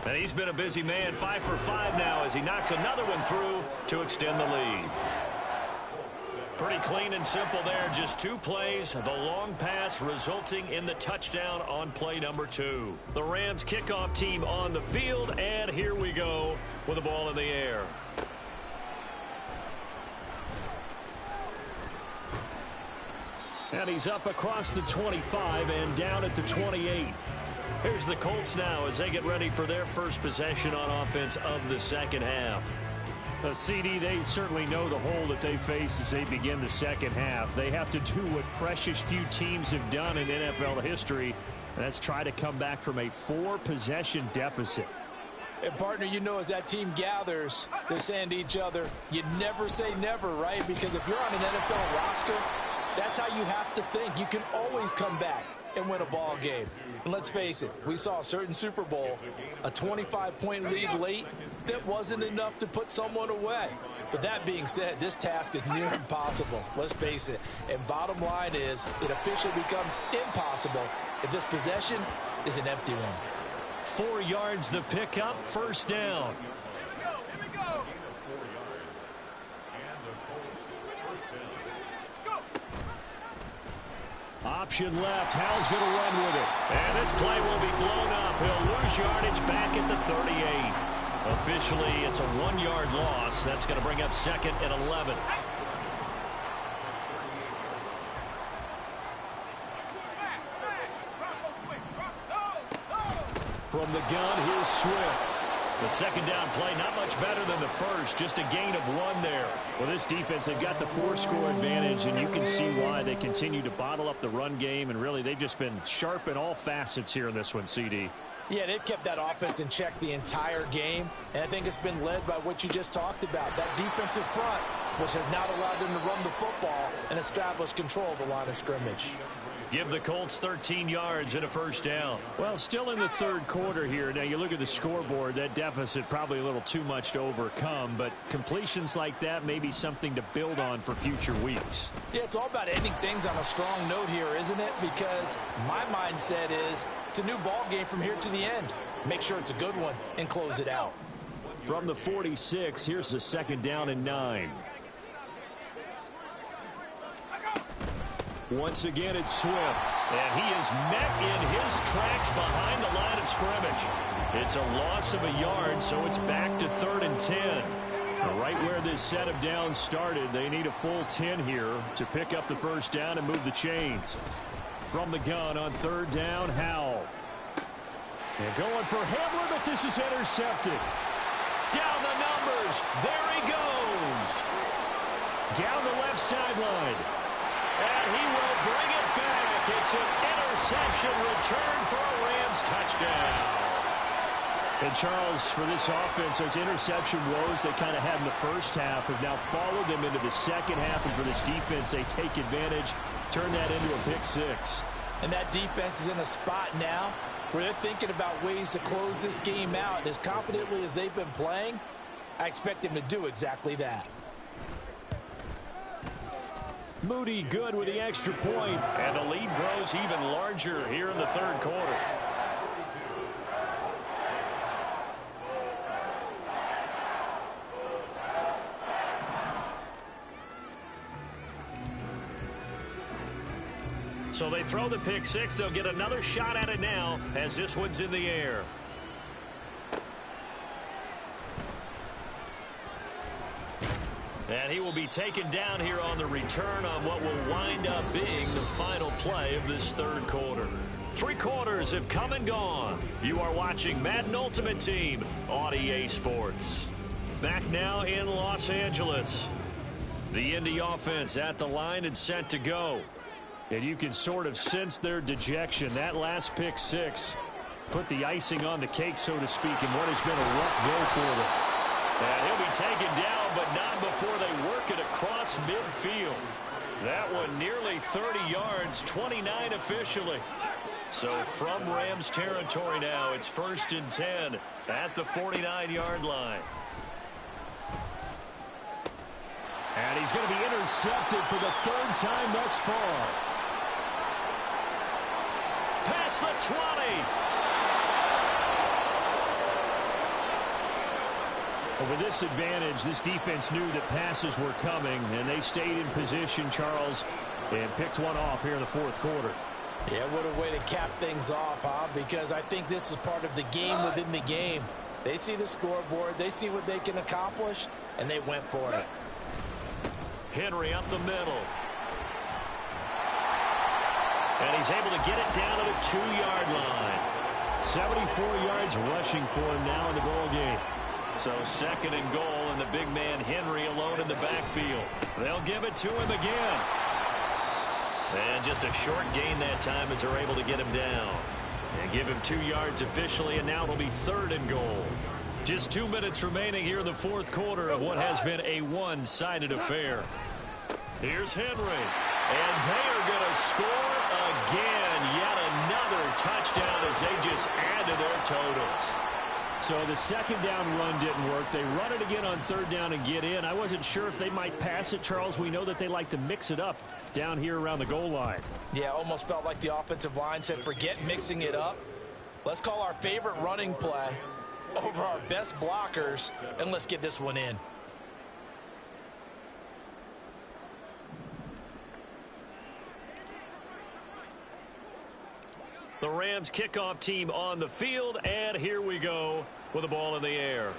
And he's been a busy man, 5 for 5 now as he knocks another one through to extend the lead. Pretty clean and simple there. Just 2 plays. The long pass resulting in the touchdown on play number 2. The Rams kickoff team on the field, and here we go with the ball in the air. And he's up across the 25 and down at the 28. Here's the Colts now as they get ready for their first possession on offense of the second half. CD, they certainly know the hole that they face as they begin the second half. They have to do what precious few teams have done in NFL history, and that's try to come back from a 4-possession deficit. And, partner, you know, as that team gathers, they're saying to each other, you never say never, right? Because if you're on an NFL roster, that's how you have to think. You can always come back and win a ball game. And let's face it, we saw a certain Super Bowl, a 25-point lead late, that wasn't enough to put someone away. But that being said, this task is near impossible. Let's face it. And bottom line is, it officially becomes impossible if this possession is an empty one. 4 yards the pickup, first down. Here we go. Option left. Hal's going to run with it. And this play will be blown up. He'll lose yardage back at the 38. Officially, it's a 1-yard loss. That's going to bring up 2nd and 11. From the gun, here's Swift. The second down play, not much better than the first. Just a gain of 1 there. Well, this defense, they've got the 4-score advantage, and you can see why they continue to bottle up the run game. And really, they've just been sharp in all facets here in this one, CD. Yeah, they've kept that offense in check the entire game, and I think it's been led by what you just talked about, that defensive front, which has not allowed them to run the football and establish control of the line of scrimmage. Give the Colts 13 yards and a first down. Well, still in the third quarter here. Now, you look at the scoreboard, that deficit probably a little too much to overcome, but completions like that may be something to build on for future weeks. Yeah, it's all about ending things on a strong note here, isn't it? Because my mindset is it's a new ball game from here to the end. Make sure it's a good one and close it out. From the 46, here's the 2nd down and 9. Once again, it's Swift. And he is met in his tracks behind the line of scrimmage. It's a loss of a yard, so it's back to 3rd and 10. Right where this set of downs started, they need a full 10 here to pick up the first down and move the chains. From the gun on 3rd down, Howell. And going for Hamler, but this is intercepted. Down the numbers. There he goes. Down the left sideline. And he will bring it back. It's an interception return for a Rams touchdown. And Charles, for this offense, those interception woes they kind of had in the first half have now followed them into the second half. And for this defense, they take advantage, turn that into a pick six. And that defense is in a spot now where they're thinking about ways to close this game out. And as confidently as they've been playing, I expect them to do exactly that. Moody good with the extra point. And the lead grows even larger here in the third quarter. So they throw the pick six. They'll get another shot at it now as this one's in the air. And he will be taken down here on the return on what will wind up being the final play of this third quarter. 3 quarters have come and gone. You are watching Madden Ultimate Team on EA Sports. Back now in Los Angeles. The Indy offense at the line and set to go. And you can sort of sense their dejection. That last pick six put the icing on the cake, so to speak, in what has been a rough go for them. And he'll be taken down, but not before they work it across midfield. That one nearly 30 yards, 29 officially. So from Rams territory now, it's 1st and 10 at the 49-yard line. And he's going to be intercepted for the 3rd time thus far. Past the 20. Well, with this advantage, this defense knew that passes were coming, and they stayed in position, Charles, and picked one off here in the 4th quarter. Yeah, what a way to cap things off, huh? Because I think this is part of the game within the game. They see the scoreboard, they see what they can accomplish, and they went for it. Henry up the middle. And he's able to get it down to the 2-yard line. 74 yards rushing for him now in the ball game. So 2nd and goal, and the big man Henry alone in the backfield. They'll give it to him again. And just a short gain that time as they're able to get him down. And give him 2 yards officially, and now it'll be 3rd and goal. Just 2 minutes remaining here in the 4th quarter of what has been a one-sided affair. Here's Henry. And they are going to score again. Yet another touchdown as they just add to their totals. So the 2nd down run didn't work. They run it again on 3rd down and get in. I wasn't sure if they might pass it, Charles. We know that they like to mix it up down here around the goal line. Yeah, almost felt like the offensive line said, forget mixing it up. Let's call our favorite running play over our best blockers, and let's get this one in. The Rams kickoff team on the field, and here we go with the ball in the air.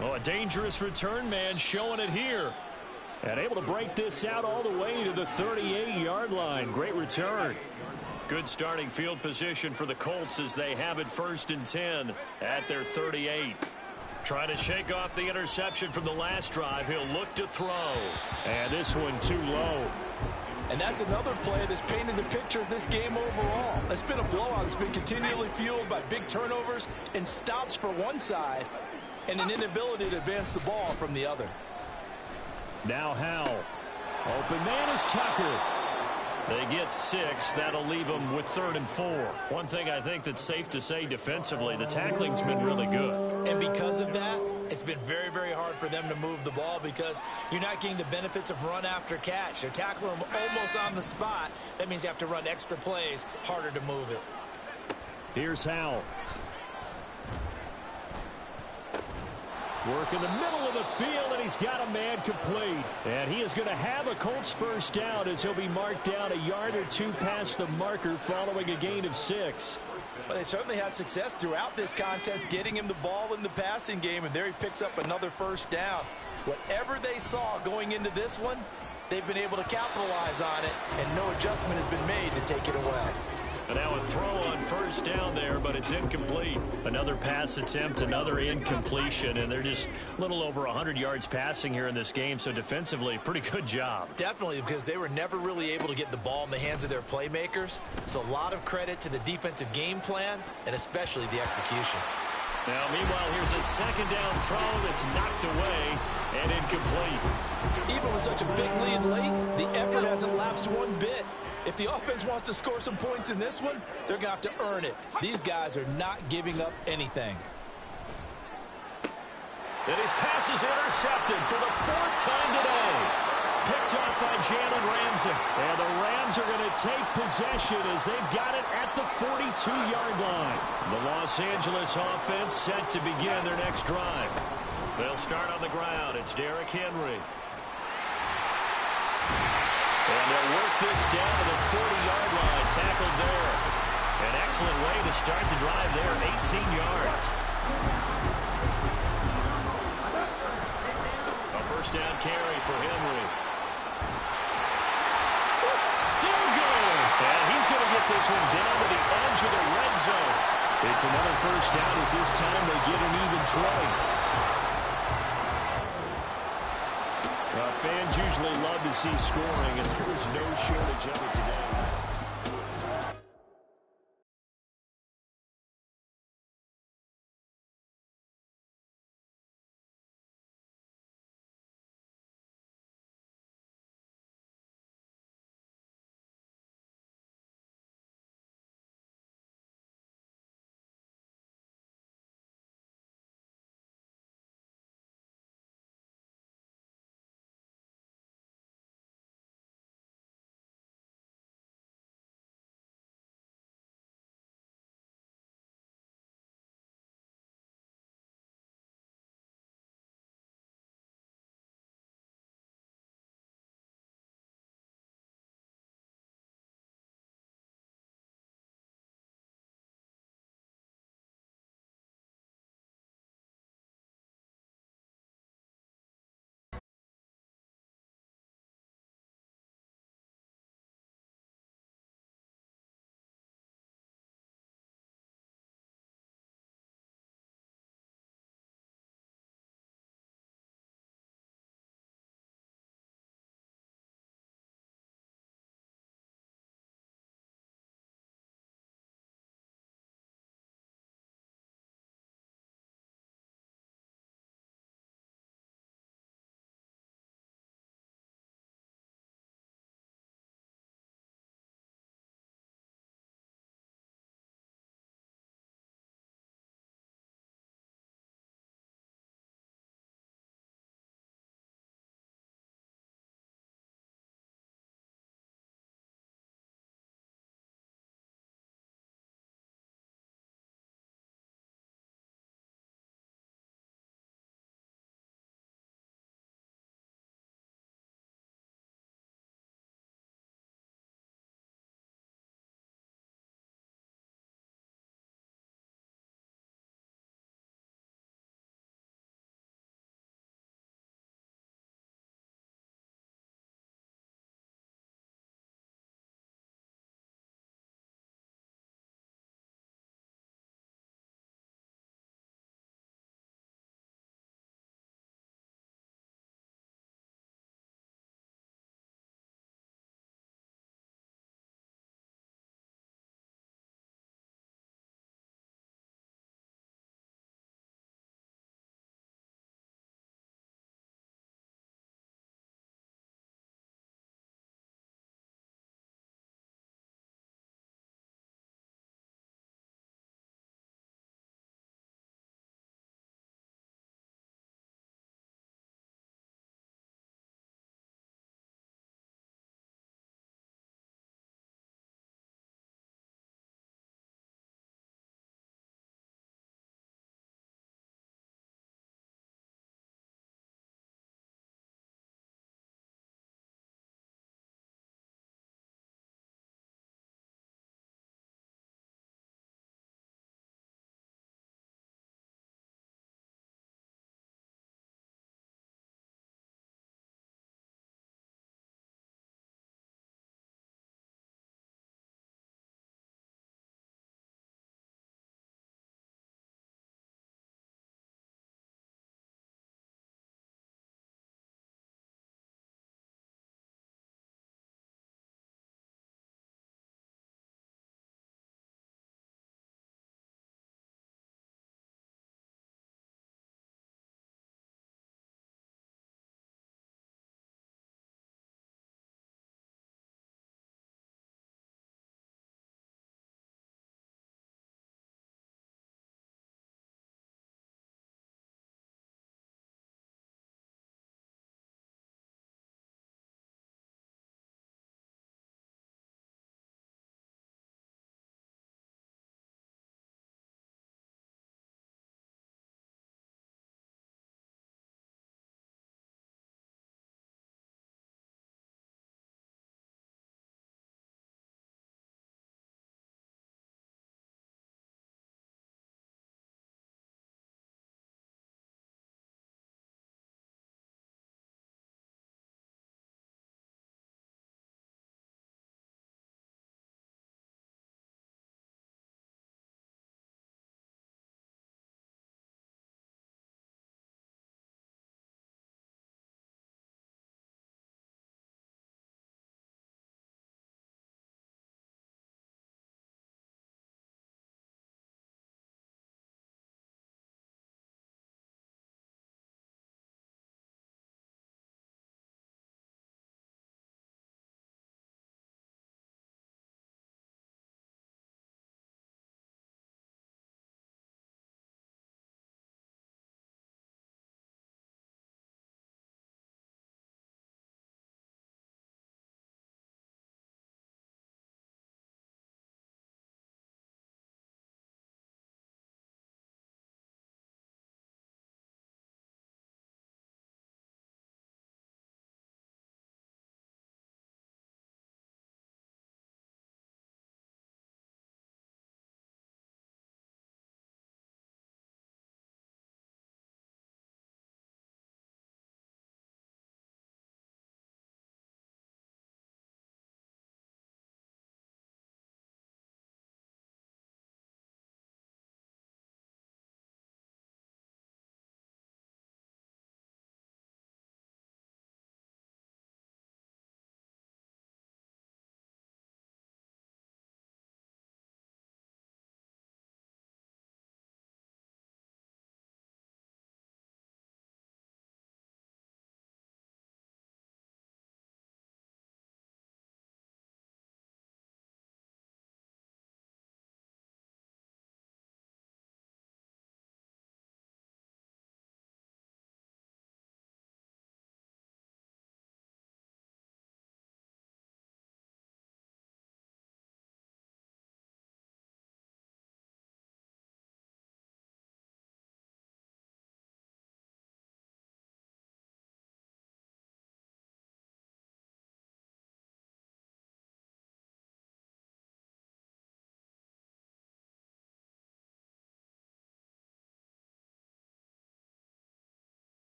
Oh, a dangerous return man showing it here. And able to break this out all the way to the 38-yard line. Great return. Good starting field position for the Colts as they have it 1st and 10 at their 38. Trying to shake off the interception from the last drive. He'll look to throw. And this one too low. And that's another play that's painted the picture of this game overall. It's been a blowout. It's been continually fueled by big turnovers and stops for one side and an inability to advance the ball from the other. Now Howell. Open man is Tucker. They get 6. That'll leave them with 3rd and 4. One thing I think that's safe to say defensively, the tackling's been really good. And because of that, it's been very, very hard for them to move the ball because you're not getting the benefits of run after catch. They're tackling them almost on the spot. That means you have to run extra plays, harder to move it. Here's Howell. Work in the middle of the field, and he's got a man complete. And he is going to have a Colts 1st down as he'll be marked down a yard or 2 past the marker following a gain of 6. Well, they certainly had success throughout this contest getting him the ball in the passing game, and there he picks up another 1st down. Whatever they saw going into this one, They've been able to capitalize on it, and no adjustment has been made to take it away. And now a throw on first down there, but it's incomplete. Another pass attempt, another incompletion, and they're just a little over 100 yards passing here in this game, so defensively, pretty good job. Definitely, because they were never really able to get the ball in the hands of their playmakers, so a lot of credit to the defensive game plan, and especially the execution. Now, meanwhile, here's a second down throw that's knocked away and incomplete. Even with such a big lead late, the effort hasn't lapsed one bit. If the offense wants to score some points in this one, they're going to have to earn it. These guys are not giving up anything. And his pass is intercepted for the fourth time today. Picked up by Jalen Ramsey. And the Rams are going to take possession as they've got it at the 42-yard line. The Los Angeles offense set to begin their next drive. They'll start on the ground. It's Derrick Henry. And they'll work this down to the 40-yard line. Tackled there. An excellent way to start the drive there. 18 yards. A first down carry for Henry. Still good. And he's going to get this one down to the edge of the red zone. It's another first down as this time they get an even 20. Fans usually love to see scoring, and there's no shortage of it today.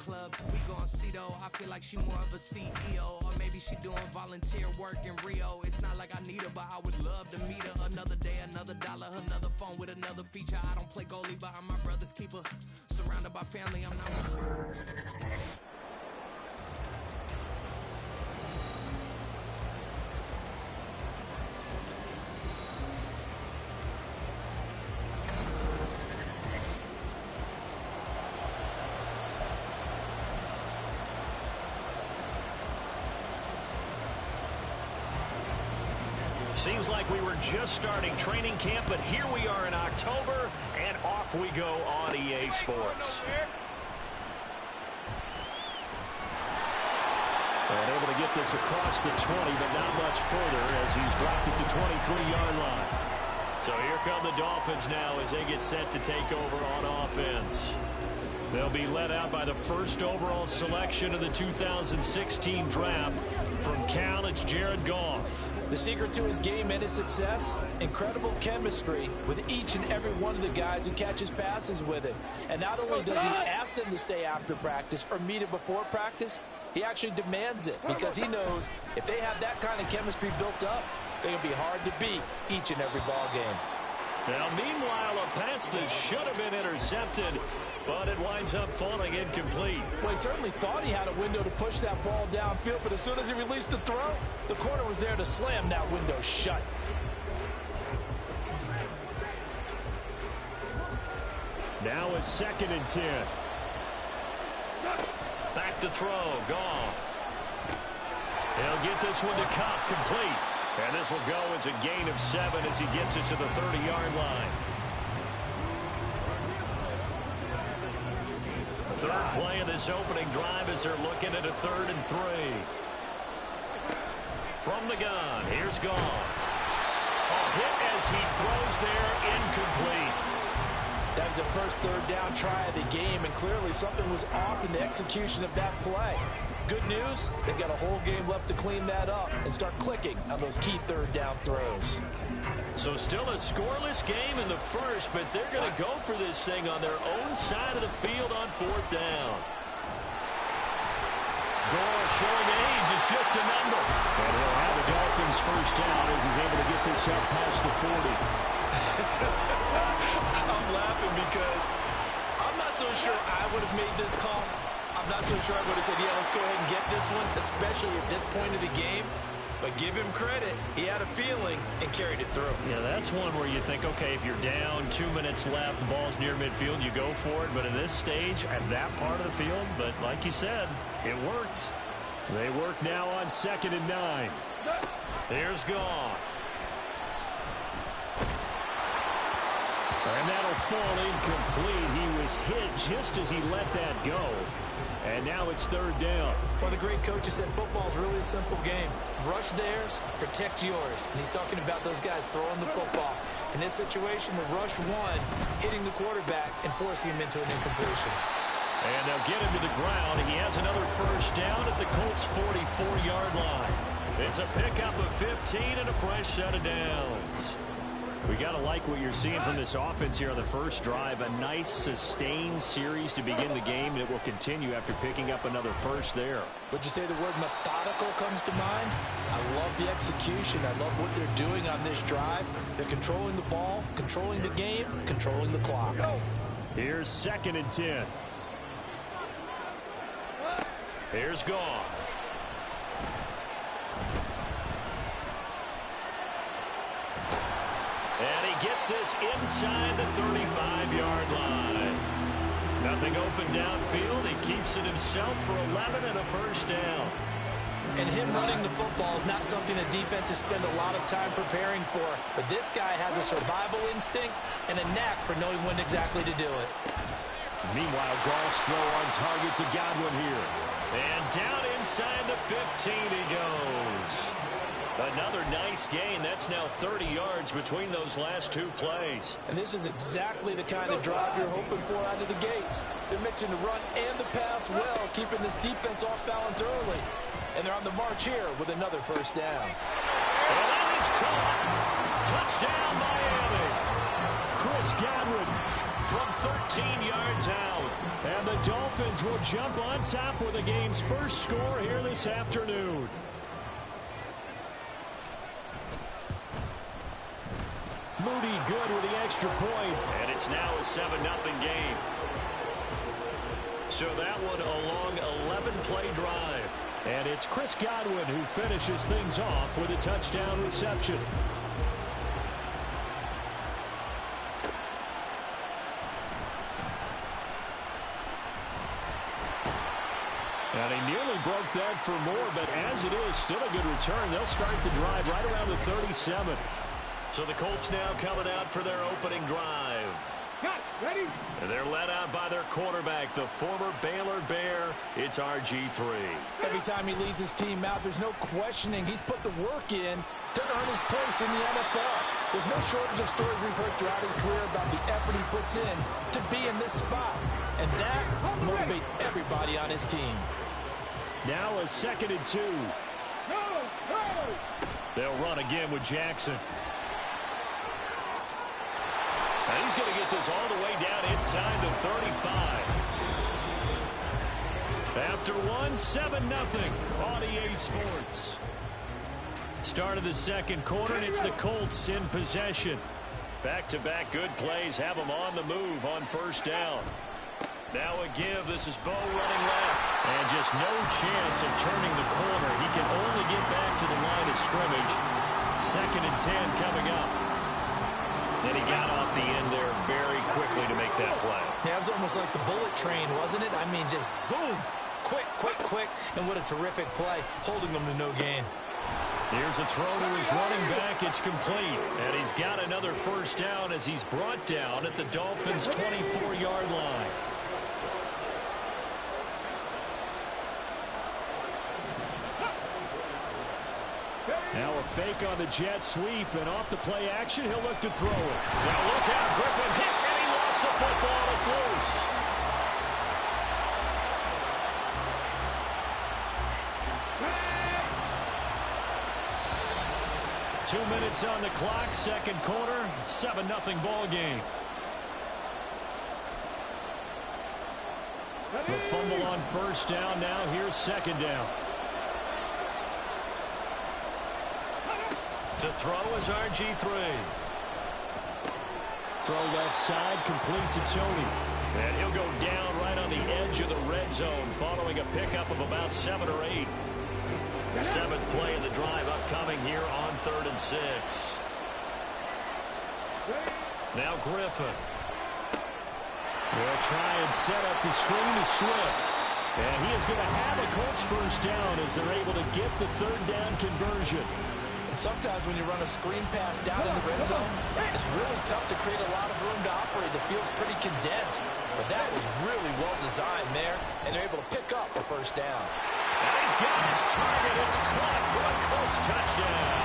club. We gon' see though, I feel like she more of a CEO. Or maybe she doing volunteer work in Rio. It's not like I need her, but I would love to meet her. Another day, another dollar, another phone with another feature. I don't play goalie, but I'm my brother's keeper. Surrounded by family, I'm not... Seems like we were just starting training camp, but here we are in October, and off we go on EA Sports. And able to get this across the 20, but not much further as he's dropped it to 23-yard line. So here come the Dolphins now as they get set to take over on offense. They'll be led out by the first overall selection of the 2016 draft. From Cal, it's Jared Goff. The secret to his game and his success, incredible chemistry with each and every one of the guys who catches passes with him. And not only does he ask them to stay after practice or meet him before practice, he actually demands it because he knows if they have that kind of chemistry built up, they're going to be hard to beat each and every ball game. Now, meanwhile, a pass that should have been intercepted, but it winds up falling incomplete. Well, he certainly thought he had a window to push that ball downfield, but as soon as he released the throw, the corner was there to slam that window shut. Now it's 2nd and 10. Back to throw, Goff. He'll get this one to Cup, complete. And this will go as a gain of 7 as he gets it to the 30-yard line. Third play of this opening drive as they're looking at a 3rd and 3. From the gun, here's Goff. A hit as he throws there, incomplete. That was the first 3rd down try of the game, and clearly something was off in the execution of that play. Good news, they've got a whole game left to clean that up and start clicking on those key 3rd down throws. So still a scoreless game in the first, but they're going to go for this thing on their own side of the field on 4th down. Gore showing age is just a number. And he'll have the Dolphins first down as he's able to get this up past the 40. I'm laughing because I'm not so sure I would have made this call. I'm not so sure I would have said, yeah, let's go ahead and get this one, especially at this point of the game. But give him credit. He had a feeling and carried it through. Yeah, that's one where you think, okay, if you're down, 2 minutes left, the ball's near midfield, you go for it. But in this stage, at that part of the field, but like you said, it worked. They work now on 2nd and 9. Here's Goff. And that'll fall incomplete. He was hit just as he let that go. And now it's 3rd down. Well, the great coaches said football is really a simple game. Rush theirs, protect yours. And he's talking about those guys throwing the football. In this situation, the rush one, hitting the quarterback and forcing him into an incompletion. And they'll get him to the ground. He has another first down at the Colts' 44-yard line. It's a pickup of 15 and a fresh set of downs. We got to like what you're seeing from this offense here on the first drive. A nice, sustained series to begin the game, and it will continue after picking up another first there. Would you say the word methodical comes to mind? I love the execution. I love what they're doing on this drive. They're controlling the ball, controlling the game, controlling the clock. Here's 2nd and 10. Here's Goff. And he gets this inside the 35-yard line. Nothing open downfield. He keeps it himself for 11 and a first down. And him running the football is not something that defenses spend a lot of time preparing for. But this guy has a survival instinct and a knack for knowing when exactly to do it. Meanwhile, Goff's throw on target to Godwin here. And down inside the 15 he goes. Another nice gain. That's now 30 yards between those last 2 plays. And this is exactly the kind of drive you're hoping for out of the gates. They're mixing the run and the pass well, keeping this defense off balance early. And they're on the march here with another first down. And that is caught. Touchdown, Miami. Chris Godwin from 13 yards out. And the Dolphins will jump on top with the game's first score here this afternoon. Moody good with the extra point. And it's now a 7-0 game. So that one a long 11-play drive. And it's Chris Godwin who finishes things off with a touchdown reception. And he nearly broke that for more, but as it is, still a good return. They'll start the drive right around the 37. So the Colts now coming out for their opening drive. Ready? They're led out by their quarterback, the former Baylor Bear. It's RG3. Every time he leads his team out, there's no questioning. He's put the work in to earn his place in the NFL. There's no shortage of stories we've heard throughout his career about the effort he puts in to be in this spot. And that motivates everybody on his team. Now a 2nd and 2. They'll run again with Jackson. And he's going to get this all the way down inside the 35. After one, 7-0 on EA Sports. Start of the second quarter, and it's the Colts in possession. Back-to-back good plays have them on the move on first down. Now a give. This is Bo running left. And just no chance of turning the corner. He can only get back to the line of scrimmage. 2nd and 10 coming up. And he got off the end there very quickly to make that play. Yeah, it was almost like the bullet train, wasn't it? I mean, just zoom. Quick, quick, quick. And what a terrific play, holding them to no gain. Here's a throw to his running back. It's complete. And he's got another first down as he's brought down at the Dolphins' 24-yard line. Now a fake on the jet sweep, and off the play action, he'll look to throw it. Now look out, Griffin hit, and he lost the football. It's loose. Two minutes on the clock, second quarter, 7-0 ball game. The fumble on first down. Now here's second down. To throw is RG3. Throw left side, complete to Tony. And he'll go down right on the edge of the red zone following a pickup of about 7 or 8. The 7th play of the drive upcoming here on 3rd and 6. Now Griffin. They'll try and set up the screen to Swift. And he is going to have a Colts first down as they're able to get the 3rd down conversion. And sometimes when you run a screen pass down in the red zone, it's really tough to create a lot of room to operate. The field's pretty condensed. But that was really well designed there, and they're able to pick up the first down. And he's got his target. It's caught for a Colts touchdown.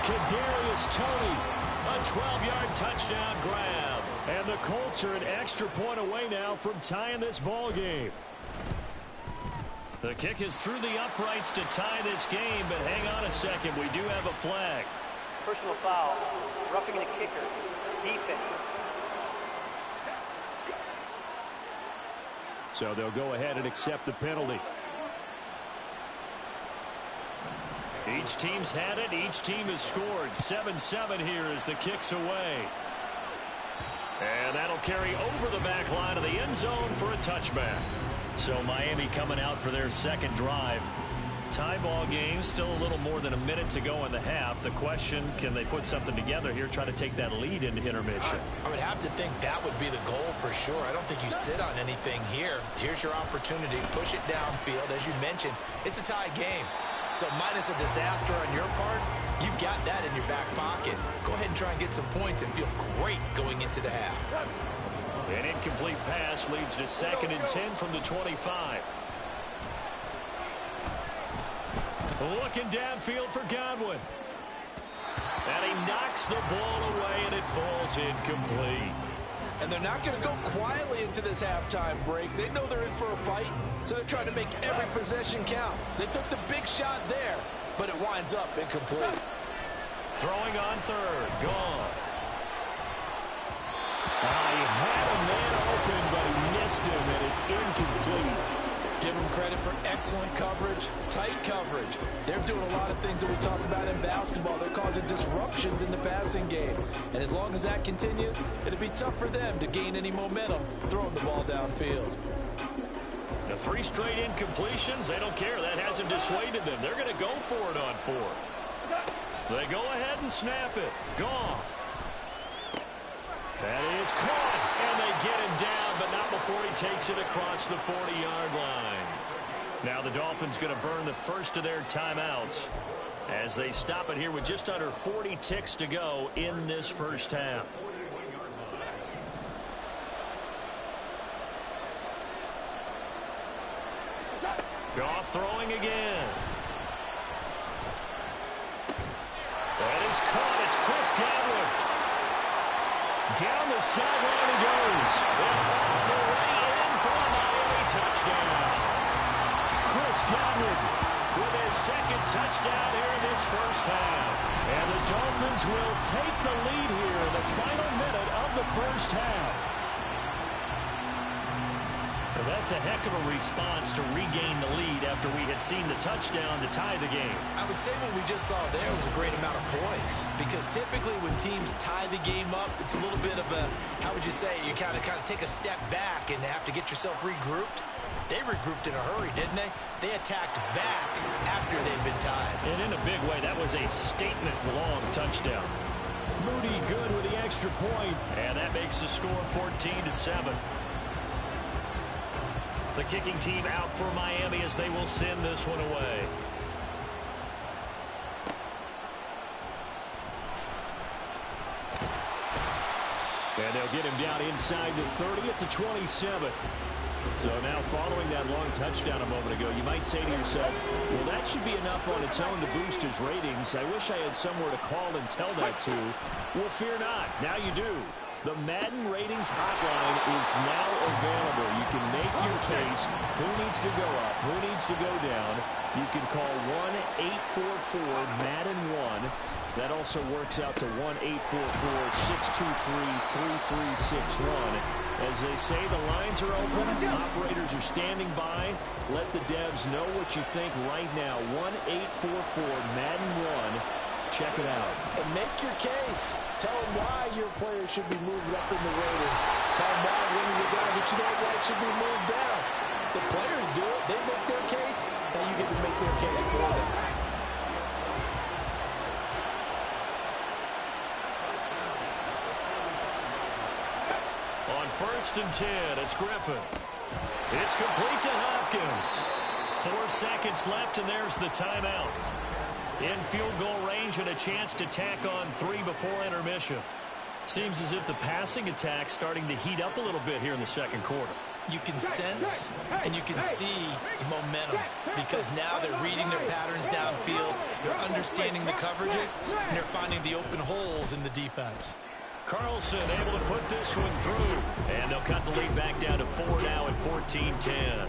Kadarius Toney, a 12-yard touchdown grab. And the Colts are an extra point away now from tying this ball game. The kick is through the uprights to tie this game, but hang on a second. We do have a flag. Personal foul. Roughing the kicker. Defense. So they'll go ahead and accept the penalty. Each team's had it. Each team has scored. 7-7 here as the kick's away. And that'll carry over the back line of the end zone for a touchback. So Miami coming out for their second drive. Tie ball game, still a little more than a minute to go in the half. The question, can they put something together here, try to take that lead into intermission? I would have to think that would be the goal for sure. I don't think you sit on anything here. Here's your opportunity. Push it downfield. As you mentioned, it's a tie game. So minus a disaster on your part, you've got that in your back pocket. Go ahead and try and get some points and feel great going into the half. An incomplete pass leads to 2nd and 10 from the 25. Looking downfield for Godwin. And he knocks the ball away, and it falls incomplete. And they're not going to go quietly into this halftime break. They know they're in for a fight, so they're trying to make every possession count. They took the big shot there, but it winds up incomplete. Throwing on third, Goff. He had a man open, but he missed him, and it's incomplete. Give them credit for excellent coverage, tight coverage. They're doing a lot of things that we talk about in basketball. They're causing disruptions in the passing game. And as long as that continues, it'll be tough for them to gain any momentum throwing the ball downfield. The 3 straight incompletions, they don't care. That hasn't dissuaded them. They're going to go for it on 4th. They go ahead and snap it. Gone. That is caught, and they get him down, but not before he takes it across the 40-yard line. Now the Dolphins going to burn the first of their timeouts as they stop it here with just under 40 ticks to go in this first half. Goff throwing again. That is caught. It's Chris Godwin. Down the sideline he goes. And all the way in for a Miami touchdown. Chris Godwin with his second touchdown here in this first half. And the Dolphins will take the lead here in the final minute of the first half. That's a heck of a response to regain the lead after we had seen the touchdown to tie the game. I would say what we just saw there was a great amount of poise, because typically when teams tie the game up, it's a little bit of a, how would you say, you kind of take a step back and have to get yourself regrouped. They regrouped in a hurry, didn't they? They attacked back after they'd been tied. And in a big way, that was a statement-long touchdown. Moody good with the extra point. And that makes the score 14-7. The kicking team out for Miami as they will send this one away. And they'll get him down inside the 30 at the 27. So now following that long touchdown a moment ago, you might say to yourself, well, that should be enough on its own to boost his ratings. I wish I had somewhere to call and tell that to. Well, fear not. Now you do. The Madden Ratings Hotline is now available. You can make your case. Who needs to go up? Who needs to go down? You can call 1-844-MADDEN-1. That also works out to 1-844-623-3361. As they say, the lines are open. Operators are standing by. Let the devs know what you think right now. 1-844-MADDEN-1. Check it out. And make your case. Tell them why your players should be moved up in the ratings. Tell them why one of the guys that you don't like should be moved down. The players do it. They make their case. Now you get to make their case for them. On 1st and 10, it's Griffin. It's complete to Hopkins. 4 seconds left, and there's the timeout. In field goal range and a chance to tack on 3 before intermission. Seems as if the passing attack's starting to heat up a little bit here in the second quarter. You can sense and you can see the momentum, because now they're reading their patterns downfield, they're understanding the coverages, and they're finding the open holes in the defense. Carlson able to put this one through, and they'll cut the lead back down to 4 now at 14-10.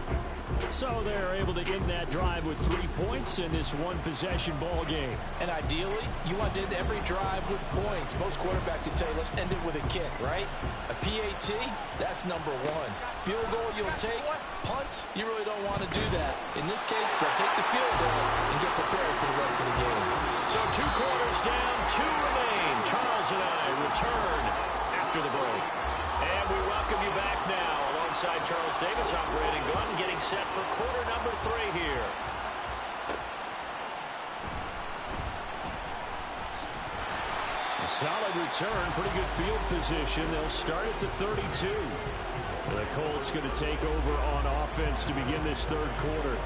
So they're able to end that drive with 3 points in this one-possession ball game. And ideally, you want to end every drive with points. Most quarterbacks would tell you, let's end it with a kick, right? A PAT, that's number 1. Field goal you'll take. Punts, you really don't want to do that. In this case, they'll take the field goal and get prepared for the rest of the game. So 2 quarters down, 2 remain. Charles and I return after the break. And we welcome you back now. Alongside Charles Davis, I'm Brandon Gunn, getting set for quarter number 3 here. A solid return, pretty good field position. They'll start at the 32. The Colts going to take over on offense to begin this third quarter.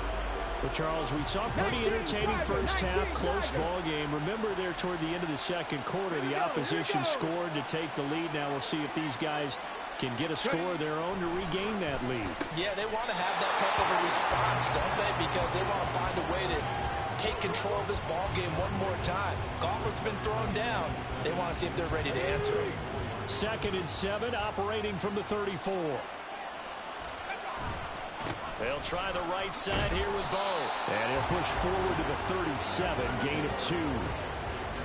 But, Charles, we saw a pretty entertaining first half, close ball game. Remember there toward the end of the second quarter, the opposition scored to take the lead. Now we'll see if these guys can get a score of their own to regain that lead. Yeah, they want to have that type of a response, don't they? Because they want to find a way to take control of this ball game one more time. Gauntlet's been thrown down. They want to see if they're ready to answer it. 2nd and 7, operating from the 34. They'll try the right side here with Bo. And he'll push forward to the 37, gain of 2.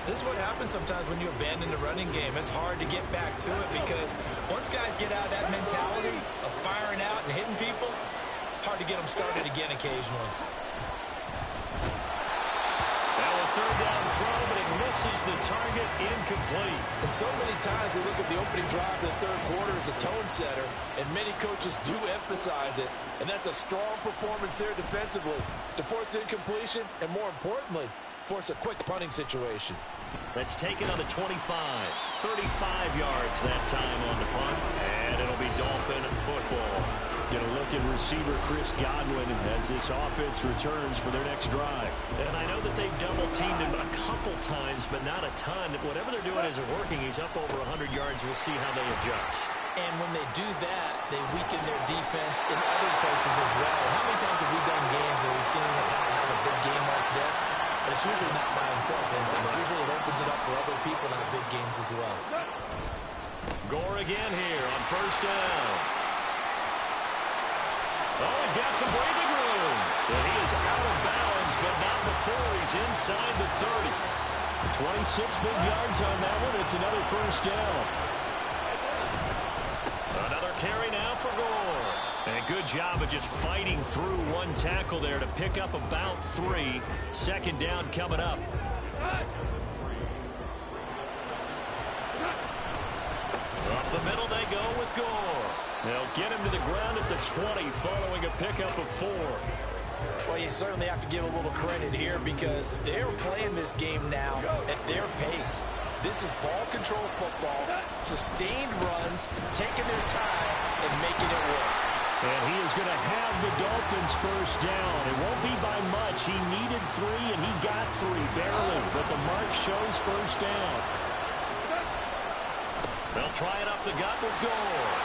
This is what happens sometimes when you abandon the running game. It's hard to get back to it because once guys get out of that mentality of firing out and hitting people, hard to get them started again occasionally. Now a third down throw, but it misses the target, incomplete. And so many times we look at the opening drive of the third quarter as a tone setter, and many coaches do emphasize it, and that's a strong performance there defensively to force incompletion and, more importantly, force a quick punting situation. That's taken on the 25. 35 yards that time on the punt. And it'll be Dolphin football. Going to look at receiver Chris Godwin as this offense returns for their next drive. And I know that they've double-teamed him a couple times, but not a ton. Whatever they're doing isn't working. He's up over 100 yards. We'll see how they adjust. And when they do that, they weaken their defense in other places as well. How many times have we done games where we've seen a guy have a big game like this? But it's usually not by himself, is it? Usually it opens it up for other people to have big games as well. Gore again here on first down. Oh, he's got some breathing room. And he is out of bounds, but not before he's inside the 30. 26 big yards on that one. It's another first down. Another carry now for Gore. And a good job of just fighting through one tackle there to pick up about 3. Second down coming up. Up the middle they go with Gore. They'll get him to the ground at the 20 following a pickup of 4. Well, you certainly have to give a little credit here because they're playing this game now at their pace. This is ball control football, sustained runs, taking their time, and making it work. And he is going to have the Dolphins first down. It won't be by much. He needed 3, and he got 3, barely. But the mark shows first down. They'll try it up the gut with Gore.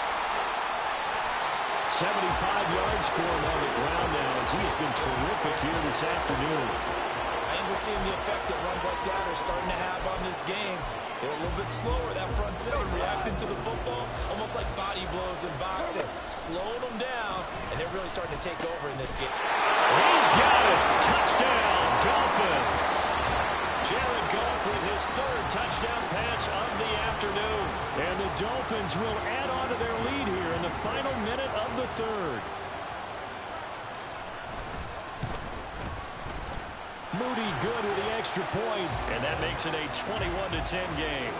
75 yards for him on the ground now as he has been terrific here this afternoon. And we're seeing the effect that runs like that are starting to have on this game. They're a little bit slower, that front seven, reacting to the football, almost like body blows in boxing, slowing them down, and they're really starting to take over in this game. He's got it. Touchdown, Dolphins. Jared Goff with his 3rd touchdown pass of the afternoon. And the Dolphins will add on to their lead here in the final minute of the 3rd. Moody good with the extra point. And that makes it a 21-10 game.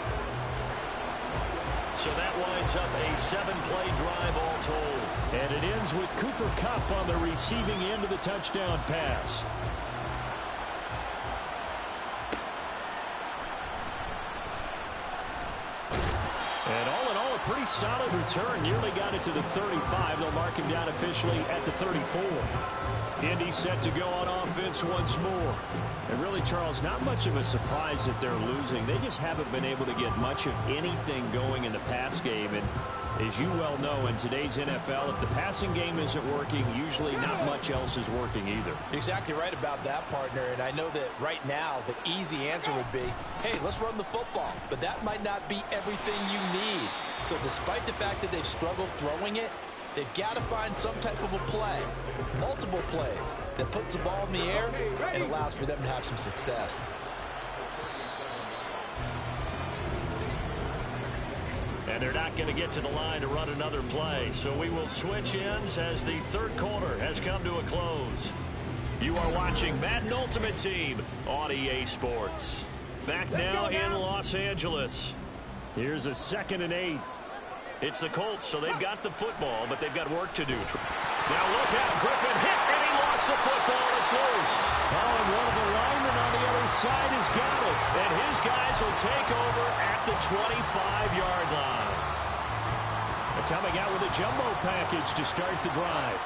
So that winds up a 7-play drive all told. And it ends with Cooper Kupp on the receiving end of the touchdown pass. And all in all, a pretty solid return. Nearly got it to the 35. They'll mark him down officially at the 34. Indy set to go on offense once more. And really, Charles, not much of a surprise that they're losing. They just haven't been able to get much of anything going in the pass game. And as you well know, in today's NFL, if the passing game isn't working, usually not much else is working either. Exactly right about that, partner. And I know that right now the easy answer would be, hey, let's run the football. But that might not be everything you need. So despite the fact that they've struggled throwing it, they've got to find some type of a play, multiple plays, that puts the ball in the air and allows for them to have some success. And they're not going to get to the line to run another play. So we will switch ends as the 3rd quarter has come to a close. You are watching Madden Ultimate Team on EA Sports. Back now in Los Angeles. Here's a 2nd and 8. It's the Colts, so they've got the football, but they've got work to do. Now look out, Griffin hit, and he lost the football. It's loose. Oh, and one of the linemen on the other side has got it. And his guys will take over at the 25-yard line. They're coming out with a jumbo package to start the drive.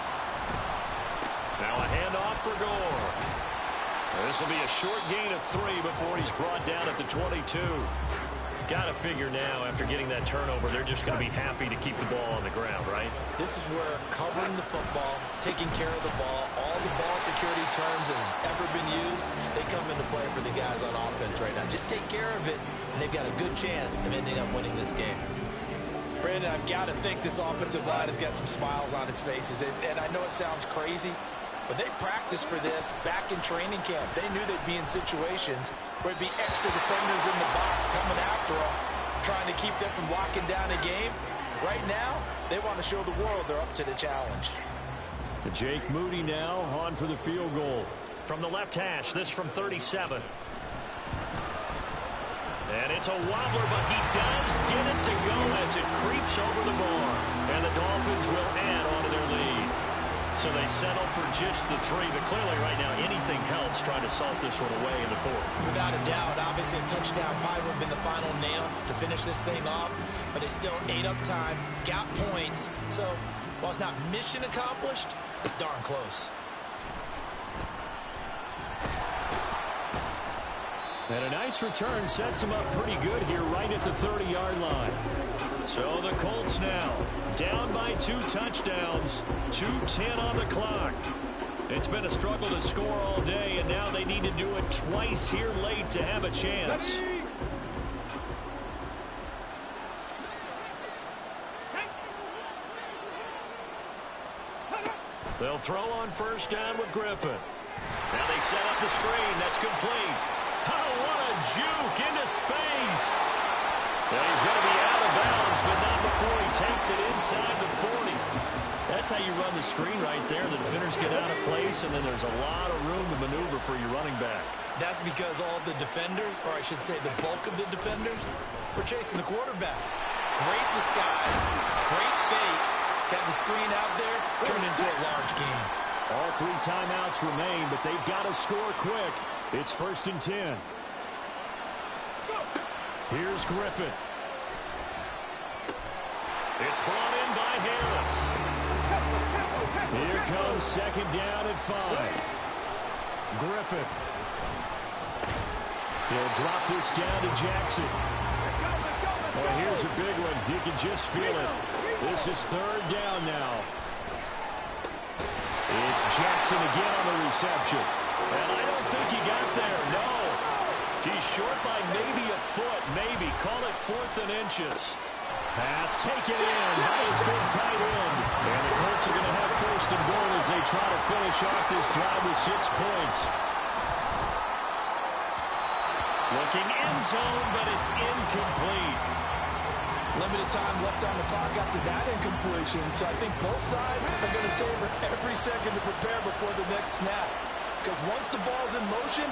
Now a handoff for Gore. This will be a short gain of 3 before he's brought down at the 22. Got to figure now, after getting that turnover, they're just going to be happy to keep the ball on the ground, right? This is where covering the football, taking care of the ball, all the ball security terms that have ever been used, they come into play for the guys on offense right now. Just take care of it, and they've got a good chance of ending up winning this game. Brandon, I've got to think this offensive line has got some smiles on its faces. And I know it sounds crazy, but they practiced for this back in training camp. They knew they'd be in situations There'd be extra defenders in the box coming after them, trying to keep them from locking down a game. Right now, they want to show the world they're up to the challenge. Jake Moody now on for the field goal. From the left hash, this from 37. And it's a wobbler, but he does get it to go as it creeps over the bar. And the Dolphins will add on to their lead. So they settle for just the 3, but clearly right now anything helps trying to salt this one away in the 4th. Without a doubt, obviously a touchdown probably would have been the final nail to finish this thing off, but it still ate up time, got points. So while it's not mission accomplished, it's darn close. And a nice return sets him up pretty good here right at the 30-yard line. So the Colts now down by 2 touchdowns, 2:10 on the clock. It's been a struggle to score all day, and now they need to do it twice here late to have a chance. They'll throw on first down with Griffin. Now they set up the screen. That's complete. Oh, what a juke into space. Now he's going to be out of bounds, but not before he takes it inside the 40. That's how you run the screen right there. The defenders get out of place, and then there's a lot of room to maneuver for your running back. That's because all the defenders, or I should say the bulk of the defenders, were chasing the quarterback. Great disguise, great fake. Got the screen out there, turned into a large game. All 3 timeouts remain, but they've got to score quick. It's 1st and 10. Here's Griffin. It's brought in by Harris. Here comes 2nd down and 5. Griffin. He'll drop this down to Jackson. Oh, here's a big one. You can just feel it. This is 3rd down now. It's Jackson again on the reception. And I don't think he got there, no. He's short by maybe a foot, maybe. Call it 4th and inches. Pass taken in by his big tight end. And the Colts are going to have 1st and goal as they try to finish off this drive with 6 points. Looking end zone, but it's incomplete. Limited time left on the clock after that incompletion, so I think both sides are going to savor every second to prepare before the next snap. Because once the ball's in motion,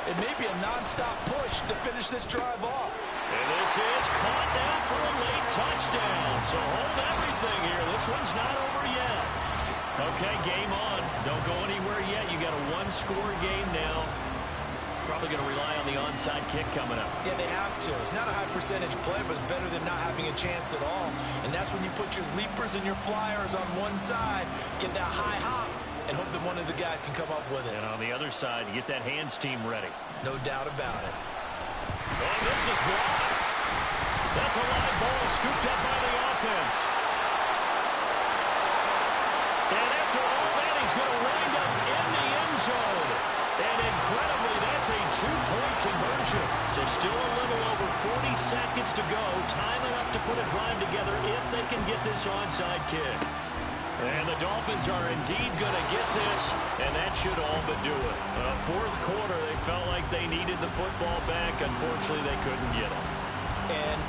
it may be a nonstop push to finish this drive off. And this is caught now for a late touchdown. So hold everything here. This one's not over yet. Okay, game on. Don't go anywhere yet. You got a 1-score game now. Probably going to rely on the onside kick coming up. Yeah, they have to. It's not a high percentage play, but it's better than not having a chance at all. And that's when you put your leapers and your flyers on one side, get that high hop, and hope that one of the guys can come up with it. And on the other side, you get that hands team ready. No doubt about it. Oh, this is blocked. That's a live ball scooped up by the offense. And after all that, he's going to wind up in the end zone. And incredibly, that's a 2-point conversion. So still a little over 40 seconds to go. Time enough to put a drive together if they can get this onside kick. And the Dolphins are indeed going to get this, and that should all but do it. 4th quarter, they felt like they needed the football back. Unfortunately, they couldn't get it. And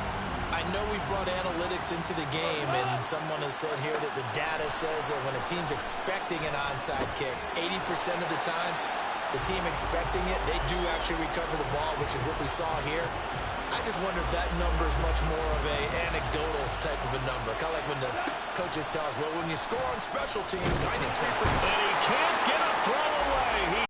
I know we brought analytics into the game, and someone has said here that the data says that when a team's expecting an onside kick, 80% of the time, the team expecting it, they do actually recover the ball, which is what we saw here. I just wonder if that number is much more of a anecdotal type of a number. Kind of like when the coaches tell us, well, when you score on special teams, 93%. And he can't get a throw away.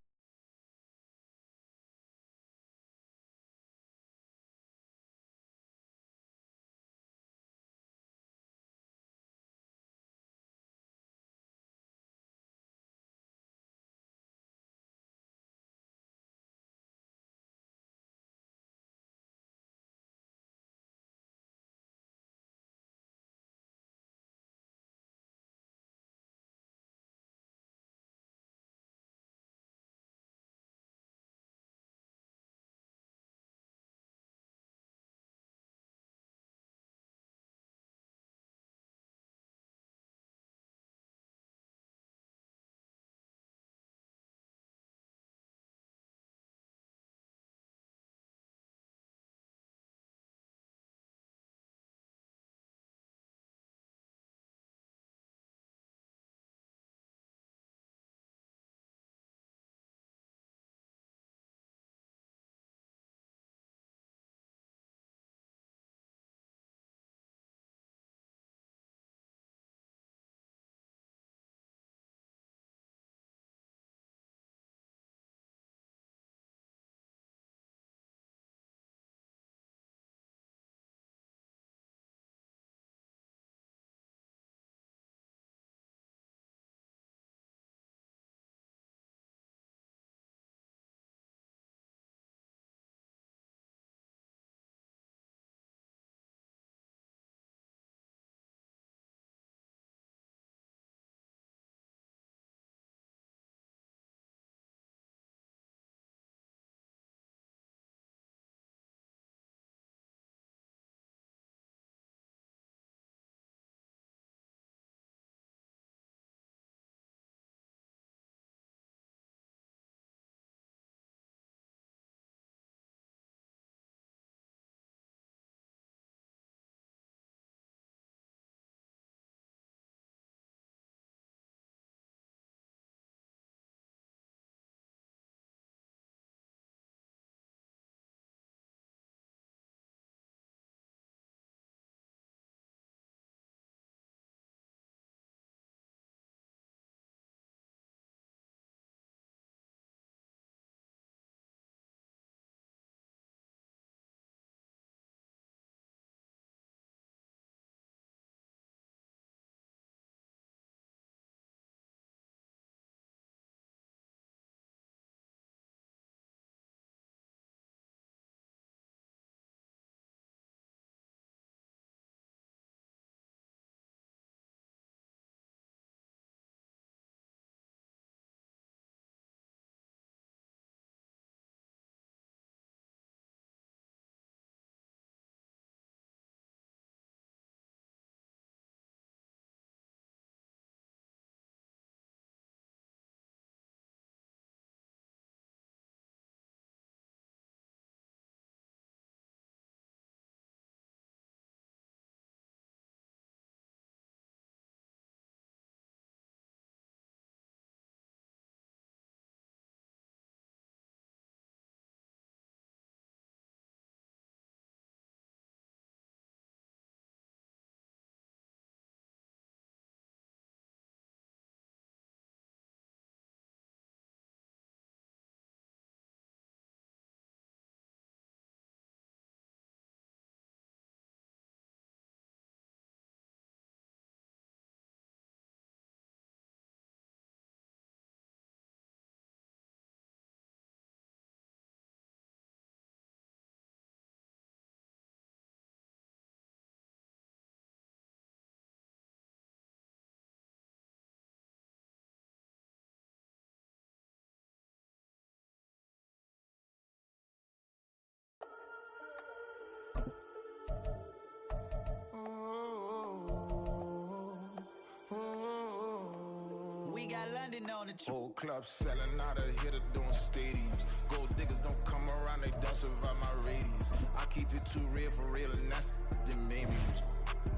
landing on the Whole club selling out of hitter doing stadiums. Gold diggers don't come around, they don't survive my radius. I keep it too real for real, and that's that made me rich.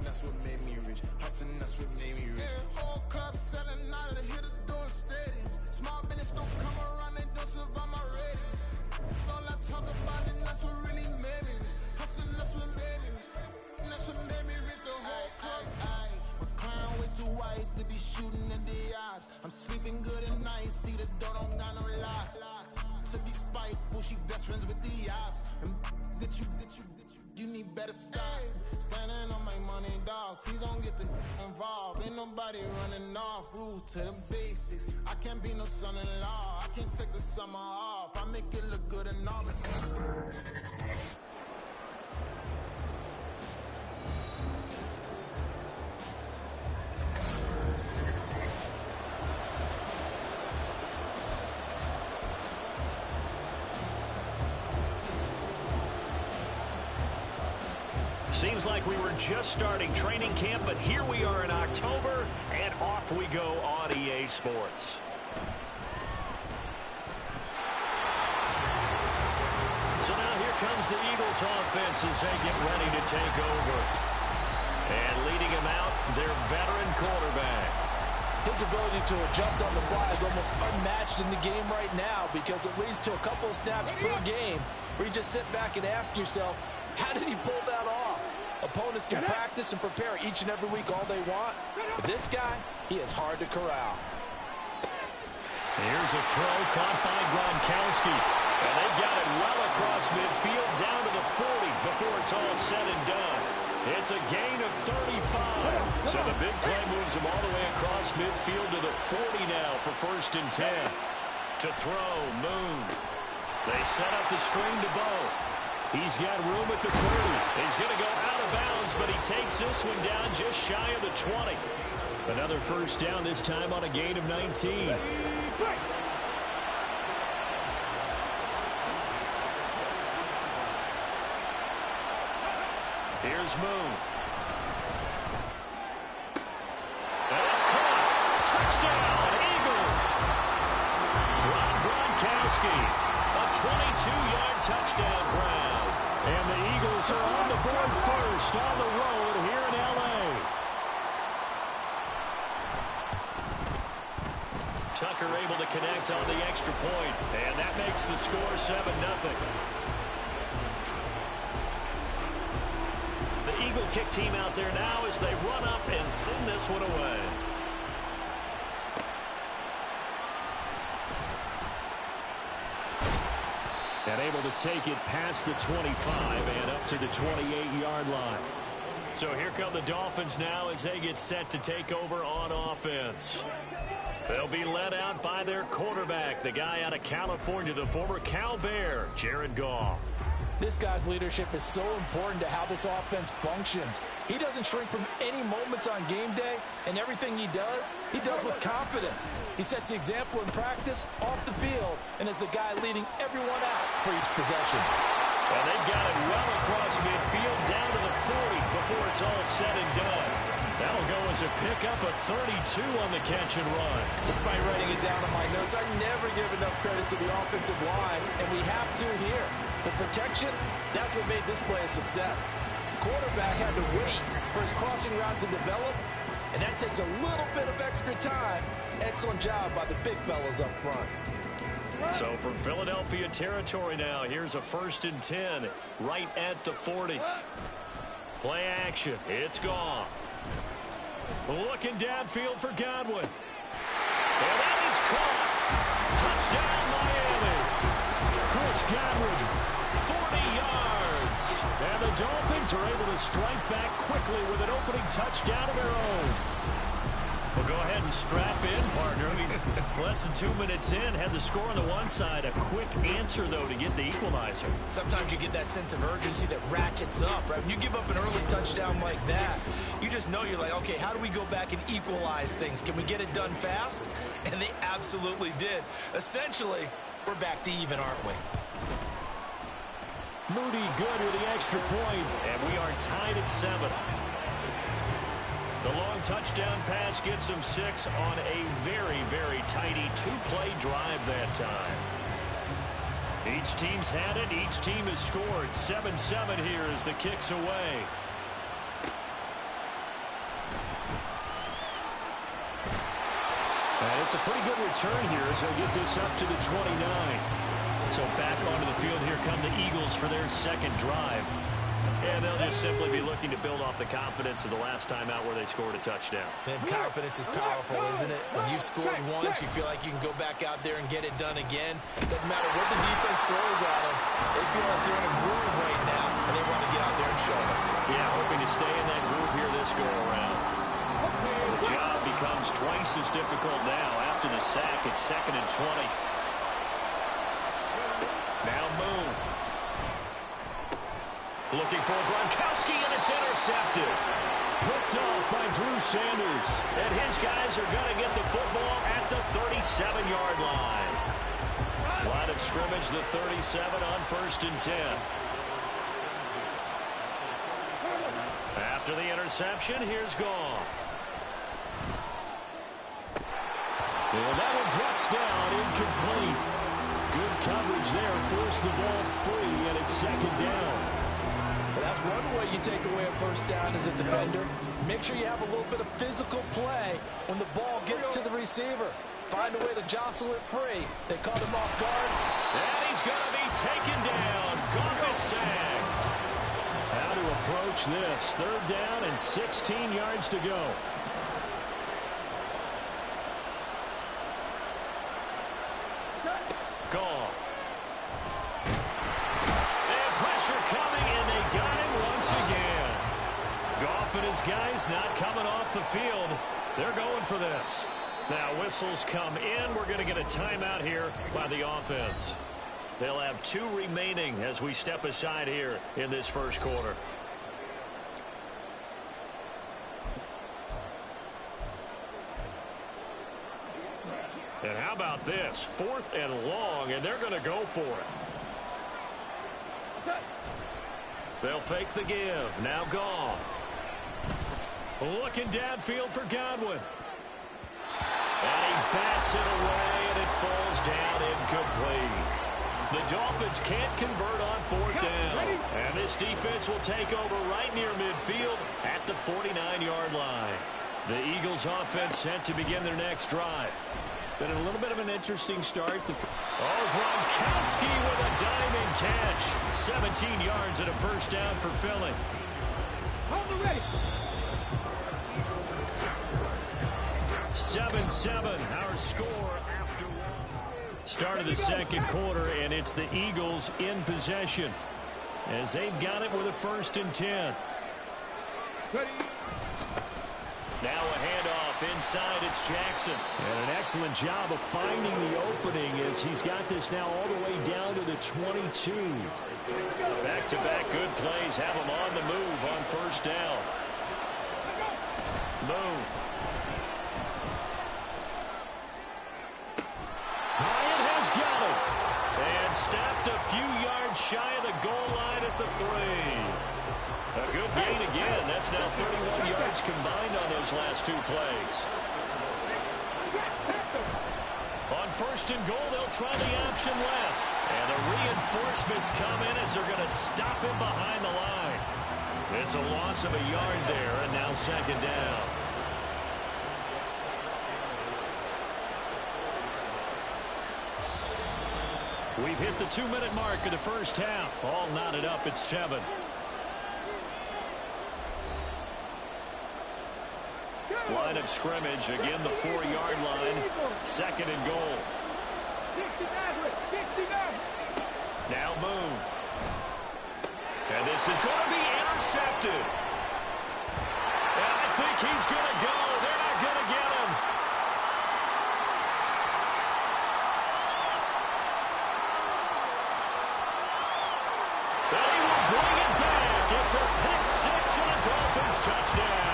That's what made me rich. Hustling, that's what made me rich. Yeah, whole club selling out of hitters doing stadiums. Small business don't come around, they don't survive my radius. All I talk about it, that's what really made me rich. Hustling, that's what made me rich. And that's what made me rich. The whole club. My crown way too white to be shooting in the eyes. I'm sleeping good at night, see the door don't got no locks. To be spiteful, she best friends with the ops. And that you need better stop. Standing on my money, dog. Please don't get the involved. Ain't nobody running off. Rules to the basics. I can't be no son-in-law. I can't take the summer off. I make it look good and all. Seems like we were just starting training camp, but here we are in October, and off we go on EA Sports. So now here comes the Eagles offense as they get ready to take over. And leading him out, their veteran quarterback. His ability to adjust on the fly is almost unmatched in the game right now because it leads to a couple of snaps per game where you just sit back and ask yourself, how did he pull that off? Opponents can practice and prepare each and every week all they want. But this guy, he is hard to corral. Here's a throw caught by Gronkowski. And they've got it well across midfield down to the 40 before it's all said and done. It's a gain of 35. So the big play moves him all the way across midfield to the 40 now for 1st and 10. To throw, Moon. They set up the screen to Bo. He's got room at the 30. He's going to go out of bounds, but he takes this one down just shy of the 20. Another first down, this time on a gain of 19. Here's Moon. And it's caught. Touchdown, Eagles. Rob Gronkowski. A 22-yard touchdown grab. And the Eagles are on the board first on the road here in L.A. Tucker able to connect on the extra point. And that makes the score 7-0. The Eagle kick team out there now as they run up and send this one away. And able to take it past the 25 and up to the 28-yard line. So here come the Dolphins now as they get set to take over on offense. They'll be led out by their quarterback, the guy out of California, the former Cal Bear, Jared Goff. This guy's leadership is so important to how this offense functions. He doesn't shrink from any moments on game day, and everything he does with confidence. He sets the example in practice, off the field, and is the guy leading everyone out for each possession. And they've got it well across midfield, down to the 40 before it's all said and done. That'll go as a pickup of 32 on the catch and run. Despite writing it down on my notes, I never give enough credit to the offensive line, and we have to here. The protection, that's what made this play a success. The quarterback had to wait for his crossing route to develop, and that takes a little bit of extra time. Excellent job by the big fellas up front. So from Philadelphia territory now, here's a 1st and 10 right at the 40. Play action. It's Goff. Looking downfield for Godwin. And that is caught. Touchdown, Miami. Chris Godwin, 40 yards. And the Dolphins are able to strike back quickly with an opening touchdown of their own. Well, go ahead and strap in, partner. I mean, less than 2 minutes in, had the score on the one side. A quick answer, though, to get the equalizer. Sometimes you get that sense of urgency that ratchets up, right? When you give up an early touchdown like that, you just know you're like, okay, how do we go back and equalize things? Can we get it done fast? And they absolutely did. Essentially, we're back to even, aren't we? Moody good with the extra point, and we are tied at 7. The long touchdown pass gets them 6 on a very, very tidy 2-play drive that time. Each team's had it. Each team has scored. 7-7 here as the kick's away. And it's a pretty good return here as they'll get this up to the 29. So back onto the field here come the Eagles for their second drive. And they'll just simply be looking to build off the confidence of the last time out where they scored a touchdown. And confidence is powerful, isn't it? When you've scored once, you feel like you can go back out there and get it done again. Doesn't matter what the defense throws at them. They feel like they're in a groove right now, and they want to get out there and show them. Yeah, hoping to stay in that groove here this go-around. The job becomes twice as difficult now. After the sack, it's 2nd and 20. Now Moon. Looking for Gronkowski, and it's intercepted. Picked off by Drew Sanders. And his guys are going to get the football at the 37-yard line. Line of scrimmage, the 37 on 1st and 10. After the interception, here's Goff. And that one drops down, incomplete. Good coverage there, forced the ball free, and it's 2nd down. Well, that's one way you take away a first down as a defender. Make sure you have a little bit of physical play when the ball gets to the receiver. Find a way to jostle it free. They caught him off guard. And he's going to be taken down. Goff is sacked. How to approach this. 3rd down and 16 yards to go. Goff. And pressure coming, and they got him once again. Goff and his guys not coming off the field. They're going for this. Now whistles come in. We're going to get a timeout here by the offense. They'll have 2 remaining as we step aside here in this first quarter. And how about this? 4th and long, and they're going to go for it. They'll fake the give. Now Goff. Looking downfield for Godwin. And he bats it away, and it falls down incomplete. The Dolphins can't convert on 4th down. And this defense will take over right near midfield at the 49-yard line. The Eagles offense set to begin their next drive. Been a little bit of an interesting start. Gronkowski with a diamond catch. 17 yards and a first down for Philly. 7-7, our score after one. Start of the second quarter, and it's the Eagles in possession as they've got it with a 1st and 10. Now a handoff inside. It's Jackson. And an excellent job of finding the opening as he's got this now all the way down to the 22. Back-to-back good plays have him on the move on 1st down. Moon. Hyatt has got it. And snapped a few yards shy of the goal line at the 3. A good gain again. That's now 31 yards combined on those last 2 plays. On 1st and goal, they'll try the option left. And the reinforcements come in as they're going to stop him behind the line. It's a loss of a yard there, and now 2nd down. We've hit the 2-minute mark of the first half. All knotted up at 7. Line of scrimmage, again the 4-yard line. 2nd and goal. Now Moon. And this is going to be intercepted. And I think he's going to go. They're not going to get him. And he will bring it back. It's a pick 6 and a Dolphins touchdown.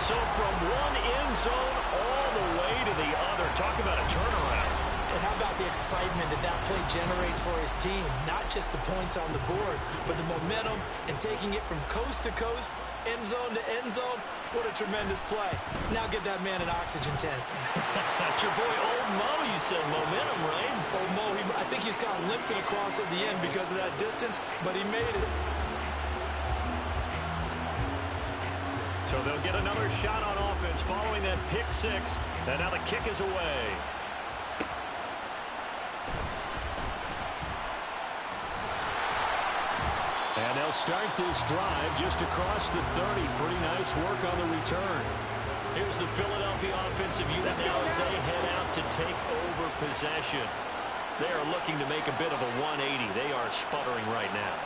So from one end zone all the way to the other. Talk about a turnaround. And how about the excitement that that play generates for his team? Not just the points on the board, but the momentum and taking it from coast to coast, end zone to end zone. What a tremendous play. Now get that man an oxygen tent. That's your boy Old Mo, you said. Momentum, right? Old Mo, I think he's kind of limping across at the end because of that distance, but he made it. So they'll get another shot on offense following that pick six. And now the kick is away. And they'll start this drive just across the 30. Pretty nice work on the return. Here's the Philadelphia offensive unit now as they head out to take over possession. They are looking to make a bit of a 180. They are sputtering right now.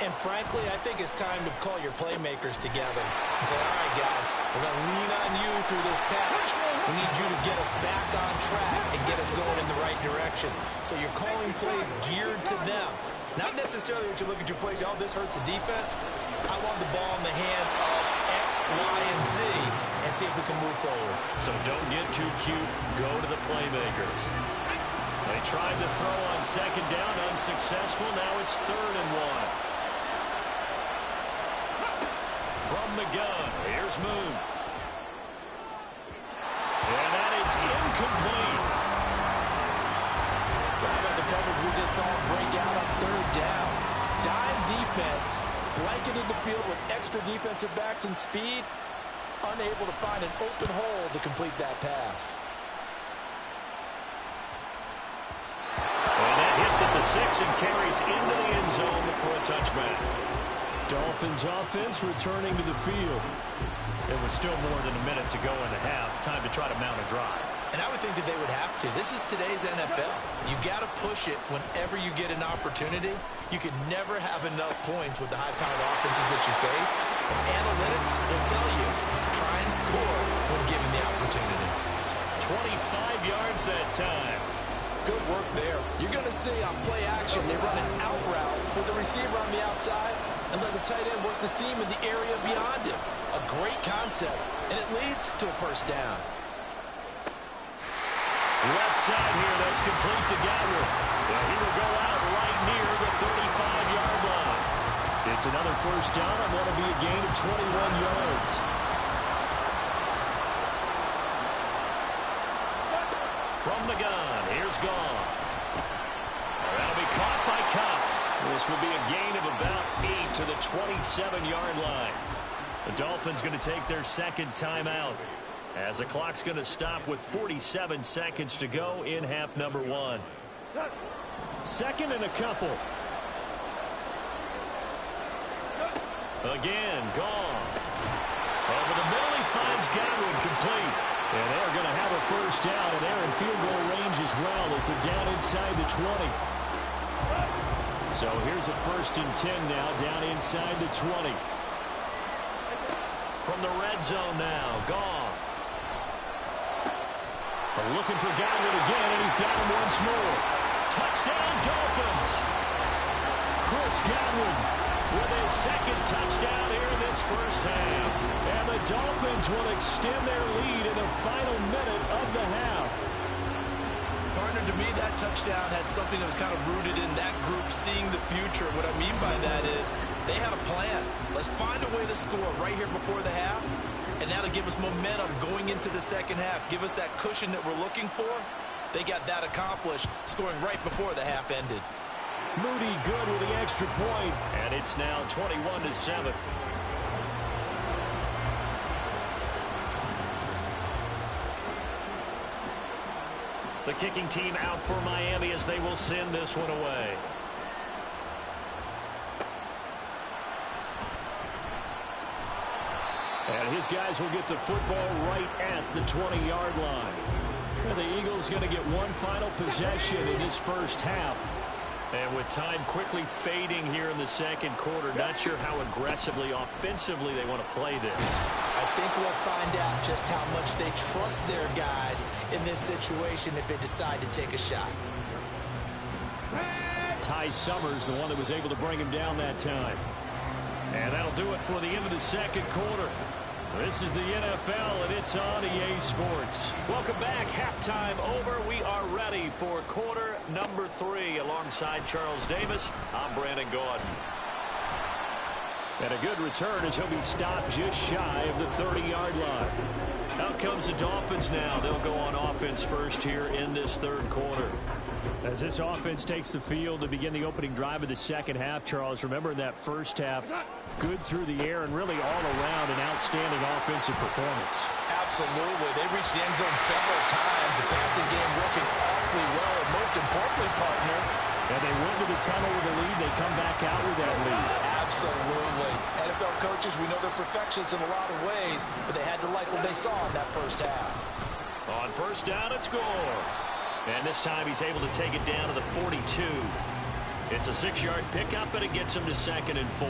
And frankly, I think it's time to call your playmakers together and say, all right, guys, we're going to lean on you through this patch. We need you to get us back on track and get us going in the right direction. So you're calling plays geared to them. Not necessarily what you look at your plays, oh, this hurts the defense. I want the ball in the hands of X, Y, and Z and see if we can move forward. So don't get too cute. Go to the playmakers. They tried to throw on second down, unsuccessful. Now it's 3rd and 1. From the gun, here's Moon. And that is incomplete. How about the coverage we just saw break out on 3rd down? Dime defense, blanketed the field with extra defensive backs and speed, unable to find an open hole to complete that pass. And that hits at the 6 and carries into the end zone for a touchback. Dolphins offense returning to the field. It was still more than a minute to go in the half. Time to try to mount a drive. And I would think that they would have to. This is today's NFL. You got to push it whenever you get an opportunity. You can never have enough points with the high-powered offenses that you face. And analytics will tell you, try and score when given the opportunity. 25 yards that time. Good work there. You're going to see on play action, they run an out route with the receiver on the outside and let the tight end work the seam in the area beyond him. A great concept, and it leads to a first down. Left side here, that's complete to Godwin. Yeah, he will go out right near the 35-yard line. It's another first down on what will be a gain of 21 yards. From the gun, here's Goff. That'll be caught by Cobb. This will be a gain of about 8 to the 27-yard line. The Dolphins going to take their second timeout as the clock's going to stop with 47 seconds to go in half number 1. 2nd and a couple. Again, Goff. Over the middle, he finds Godwin complete. And they're going to have a first down, and they're in field goal range as well as they're down inside the 20. So here's a 1st and 10 now, down inside the 20. From the red zone now, Goff. Looking for Godwin again, and he's got him once more. Touchdown, Dolphins! Chris Godwin with his second touchdown here in this first half. And the Dolphins will extend their lead in the final minute of the half. Partner, to me, that touchdown had something that was kind of rooted in that group seeing the future. What I mean by that is they had a plan. Let's find a way to score right here before the half. And that'll give us momentum going into the second half. Give us that cushion that we're looking for. They got that accomplished, scoring right before the half ended. Moody good with the extra point. And it's now 21-7. The kicking team out for Miami as they will send this one away. And his guys will get the football right at the 20-yard line. And the Eagles going to get one final possession in this first half. And with time quickly fading here in the second quarter, not sure how aggressively, offensively they want to play this. I think we'll find out just how much they trust their guys in this situation if they decide to take a shot. Ty Summers, the one that was able to bring him down that time. And that'll do it for the end of the second quarter. This is the NFL, and it's on EA Sports. Welcome back. Halftime over. We are ready for quarter number 3. Alongside Charles Davis, I'm Brandon Gaudin. And a good return as he'll be stopped just shy of the 30-yard line. Out comes the Dolphins now. They'll go on offense first here in this third quarter. As this offense takes the field to begin the opening drive of the second half, Charles, remember in that first half, good through the air and really all around an outstanding offensive performance. Absolutely. They reached the end zone several times. The passing game working awfully well. And most importantly, partner, and they went to the tunnel with a lead. They come back out with that lead. Absolutely. NFL coaches, we know they're perfectionists in a lot of ways, but they had to like what they saw in that first half. On first down, it's Gore. And this time he's able to take it down to the 42. It's a 6-yard pickup, and it gets him to 2nd and 4.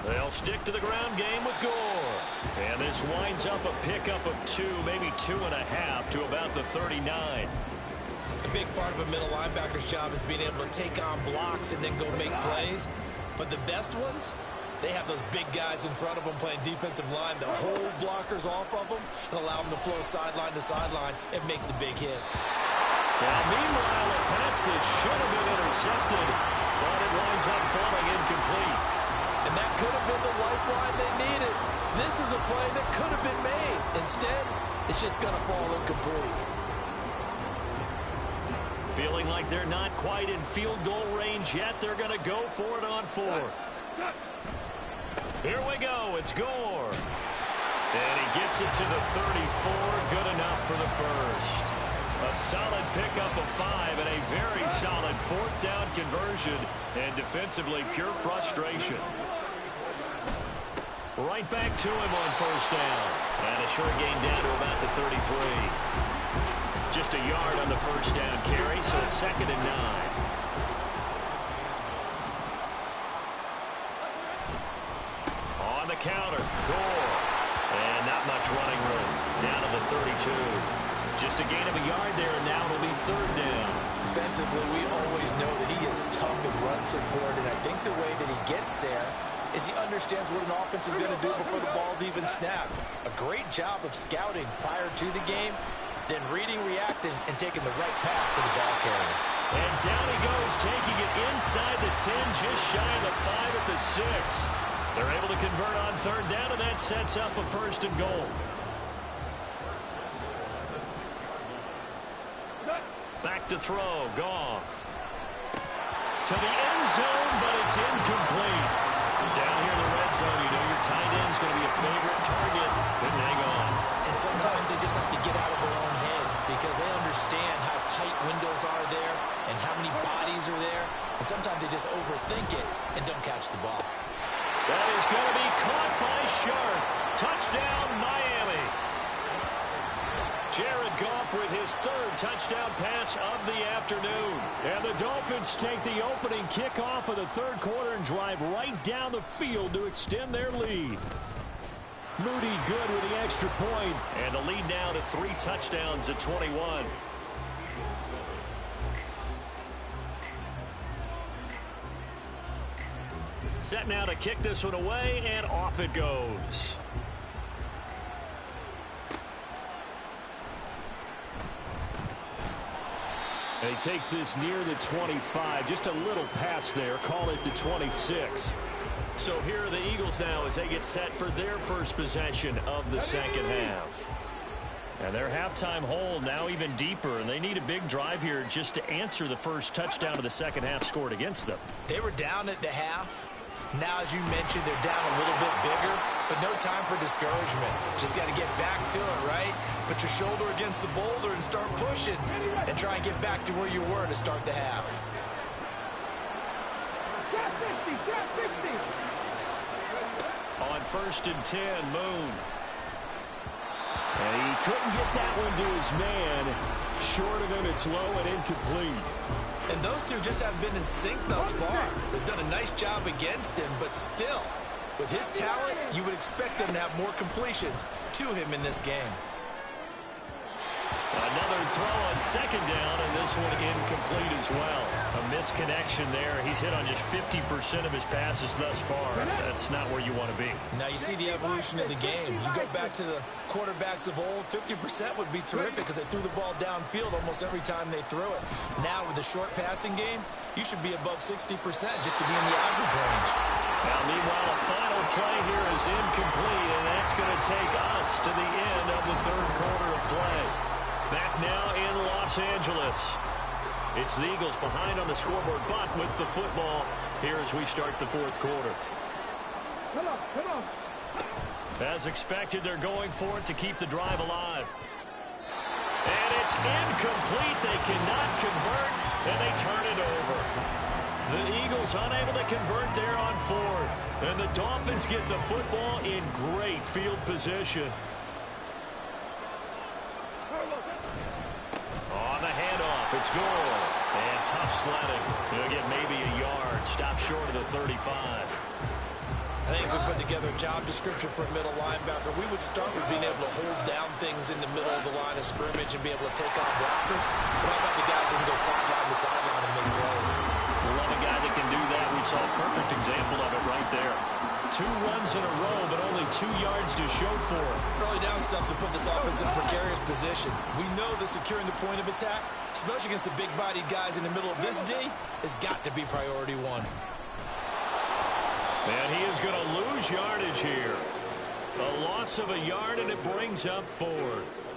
They'll stick to the ground game with Gore. And this winds up a pickup of 2, maybe 2.5 to about the 39. A big part of a middle linebacker's job is being able to take on blocks and then go make plays. But the best ones, they have those big guys in front of them playing defensive line that hold blockers off of them and allow them to flow sideline to sideline and make the big hits. Now, meanwhile, a pass that should have been intercepted, but it winds up falling incomplete. And that could have been the lifeline they needed. This is a play that could have been made. Instead, it's just going to fall incomplete. Feeling like they're not quite in field goal range yet, they're going to go for it on 4th. Here we go. It's Gore. And he gets it to the 34. Good enough for the first. A solid pickup of 5 and a very solid 4th down conversion. And defensively, pure frustration. Right back to him on first down. And a short gain down to about the 33. Just a yard on the first down carry, so it's 2nd and 9. On the counter, Gore. And not much running room. Down to the 32. Just a gain of a yard there, and now it'll be 3rd down. Defensively, we always know that he is tough in run support, and I think the way that he gets there is he understands what an offense is going to do before the ball's even snapped. A great job of scouting prior to the game, then reading, reacting, and taking the right path to the ball carrier. And down he goes, taking it inside the 10, just shy of the 5 at the 6. They're able to convert on 3rd down, and that sets up a 1st and goal. Back to throw, Goff. To the end zone, but it's incomplete. Down here in the red zone, you know your tight end's going to be a favorite target. Couldn't hang on. And sometimes they just have to get out of their own head because they understand how tight windows are there and how many bodies are there. And sometimes they just overthink it and don't catch the ball. That is going to be caught by Sharp. Touchdown, Miami. Jared Goff with his 3rd touchdown pass of the afternoon. And the Dolphins take the opening kickoff of the third quarter and drive right down the field to extend their lead. Moody good with the extra point. And the lead now to 3 touchdowns at 21. Set now to kick this one away, and off it goes. And he takes this near the 25. Just a little pass there. Call it the 26. So here are the Eagles now as they get set for their first possession of the second half. And their halftime hole now even deeper, and they need a big drive here just to answer the first touchdown of the second half scored against them. They were down at the half. Now, as you mentioned, they're down a little bit bigger, but no time for discouragement. Just got to get back to it, right? Put your shoulder against the boulder and start pushing and try and get back to where you were to start the half. On 1st and 10, Moon. And he couldn't get that one to his man. Short of him, it's low and incomplete. And those two just haven't been in sync thus far. They've done a nice job against him, but still, with his talent, you would expect them to have more completions to him in this game. Another throw on second down, and this one incomplete as well. A misconnection there. He's hit on just 50% of his passes thus far. That's not where you want to be. Now you see the evolution of the game. You go back to the quarterbacks of old, 50% would be terrific because they threw the ball downfield almost every time they threw it. Now with the short passing game, you should be above 60% just to be in the average range. Now, meanwhile, a final play here is incomplete, and that's going to take us to the end of the third quarter of play. Back now in Los Angeles. It's the Eagles behind on the scoreboard, but with the football here as we start the fourth quarter. Come on. As expected, they're going for it to keep the drive alive. And it's incomplete. They cannot convert, and they turn it over. The Eagles unable to convert there on fourth. And the Dolphins get the football in great field position. On the handoff, it's good. And tough sledding. He'll get maybe a yard. Stop short of the 35. I think if we put together a job description for a middle linebacker, we would start with being able to hold down things in the middle of the line of scrimmage and be able to take on blockers. But how about the guys that can go sideline to sideline and make plays? We love a guy that can do that. We saw a perfect example of it right there. 2 runs in a row, but only 2 yards to show for it. Early down stuff to put this offense in a precarious position. We know that securing the point of attack, especially against the big-bodied guys in the middle of this D, has got to be priority one. And he is going to lose yardage here. A loss of a yard, and it brings up fourth.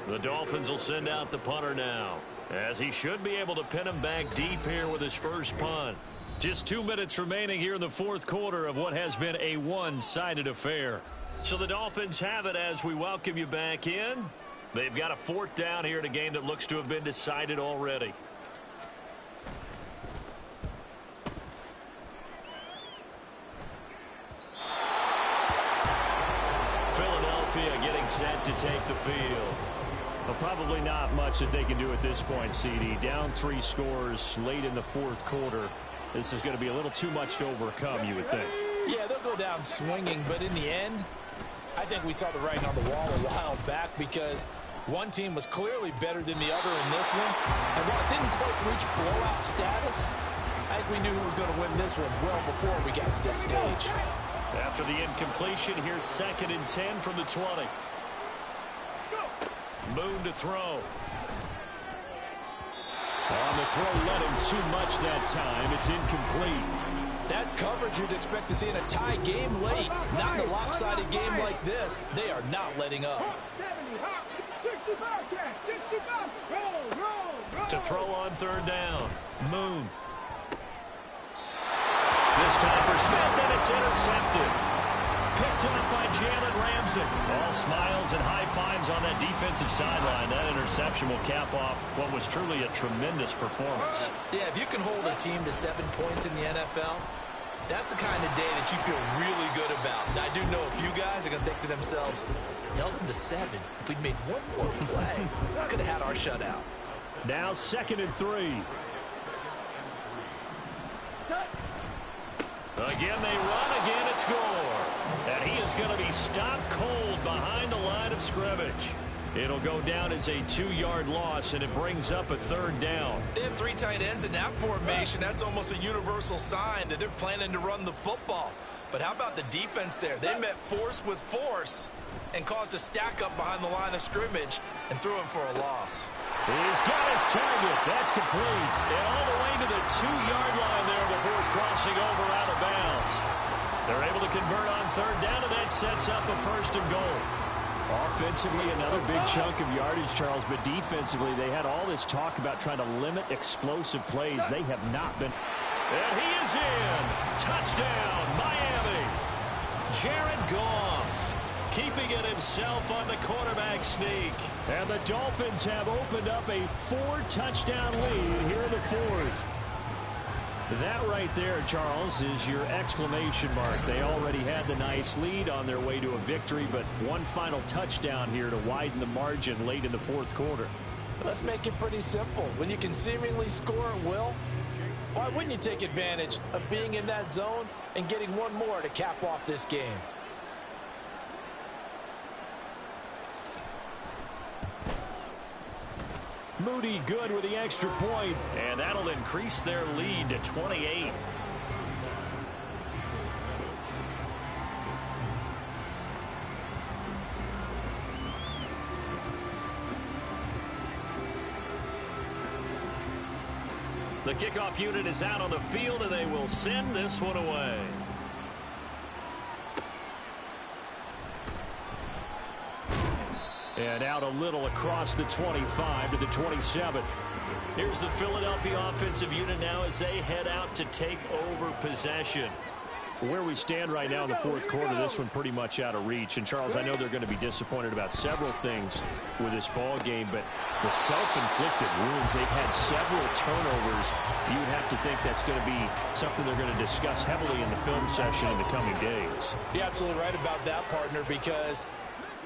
The Dolphins will send out the punter now, as he should be able to pin him back deep here with his first punt. Just 2 minutes remaining here in the fourth quarter of what has been a one-sided affair. So the Dolphins have it as we welcome you back in. They've got a fourth down here in a game that looks to have been decided already. Philadelphia getting set to take the field. Well, probably not much that they can do at this point, CD. Down 3 scores late in the fourth quarter. This is going to be a little too much to overcome, you would think. Yeah, they'll go down swinging, but in the end, I think we saw the writing on the wall a while back because one team was clearly better than the other in this one. And while it didn't quite reach blowout status, I think we knew who was going to win this one well before we got to this stage. After the incompletion, here's 2nd and 10 from the 20. Moon to throw. On the throw, let him too much that time. It's incomplete. That's coverage you'd expect to see in a tie game late. Not in a lopsided game like this. They are not letting up. To throw on 3rd down. Moon. This time for Smith, and it's intercepted. Picked up by Jalen Ramsey. All smiles and high fives on that defensive sideline. That interception will cap off what was truly a tremendous performance. Yeah, if you can hold a team to 7 points in the NFL, that's the kind of day that you feel really good about. And I do know a few guys are going to think to themselves, held them to 7. If we'd made one more play, could have had our shutout. Now 2nd and 3. Again, they run. Again, it's Gore. And he is going to be stopped cold behind the line of scrimmage. It'll go down as a 2-yard loss, and it brings up a 3rd down. They have 3 tight ends in that formation. That's almost a universal sign that they're planning to run the football. But how about the defense there? They met force with force and caused a stack up behind the line of scrimmage and threw him for a loss. He's got his target. That's complete. And all the way to the 2-yard line there before crossing over out of bounds. They're able to convert on 3rd down, and that sets up a 1st and goal. Offensively, another big chunk of yardage, Charles, but defensively, they had all this talk about trying to limit explosive plays. They have not been. And he is in. Touchdown, Miami. Jared Goff keeping it himself on the quarterback sneak. And the Dolphins have opened up a 4-touchdown lead here in the 4th. That right there, Charles, is your exclamation mark. They already had the nice lead on their way to a victory, but one final touchdown here to widen the margin late in the 4th quarter. Let's make it pretty simple. When you can seemingly score at will, why wouldn't you take advantage of being in that zone and getting one more to cap off this game? Moody good with the extra point, and that'll increase their lead to 28. The kickoff unit is out on the field, and they will send this one away. And out a little across the 25 to the 27. Here's the Philadelphia offensive unit now as they head out to take over possession. Where we stand right now in the fourth quarter, this one pretty much out of reach. And, Charles, I know they're going to be disappointed about several things with this ball game, but the self-inflicted wounds, they've had several turnovers. You would have to think that's going to be something they're going to discuss heavily in the film session in the coming days. You're absolutely right about that, partner, because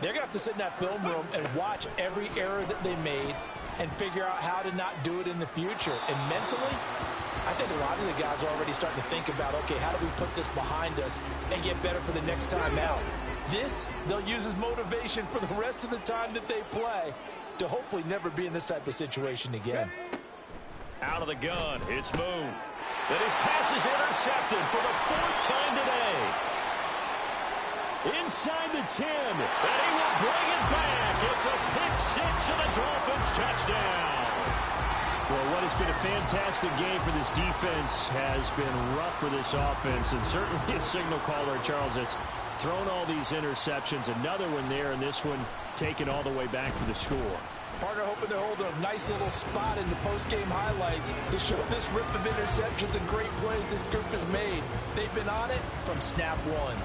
they're going to have to sit in that film room and watch every error that they made and figure out how to not do it in the future. And mentally, I think a lot of the guys are already starting to think about, okay, how do we put this behind us and get better for the next time out? This, they'll use as motivation for the rest of the time that they play to hopefully never be in this type of situation again. Out of the gun, it's Moon. And his pass is intercepted for the fourth time today. Inside the 10, and he will bring it back. It's a pick six and a Dolphins touchdown. Well, what has been a fantastic game for this defense has been rough for this offense, and certainly a signal caller, Charles, that's thrown all these interceptions. Another one there, and this one taken all the way back for the score. Partner hoping they're holding a nice little spot in the post-game highlights to show this rip of interceptions and great plays this group has made. They've been on it from snap one.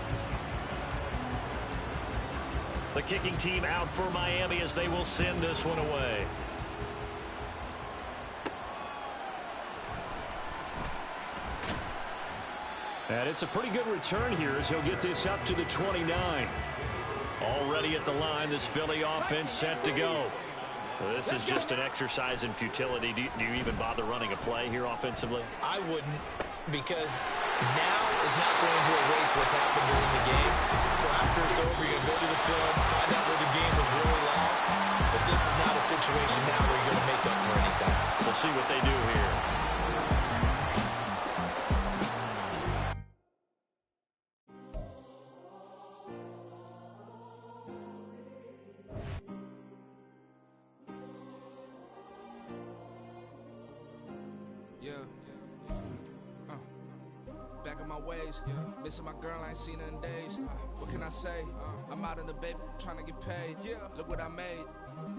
The kicking team out for Miami as they will send this one away. And it's a pretty good return here as he'll get this up to the 29. Already at the line, this Philly offense set to go. This is just an exercise in futility. Do you even bother running a play here offensively? I wouldn't, because now is not going to erase what's happened during the game. So after it's over, you're going to go to the film, find out where the game was really lost. But this is not a situation now where you're going to make up for anything. We'll see what they do here. Back in my ways, missing my girl, I ain't seen her in days. What can I say? I'm out in the baby, trying to get paid. Look what I made.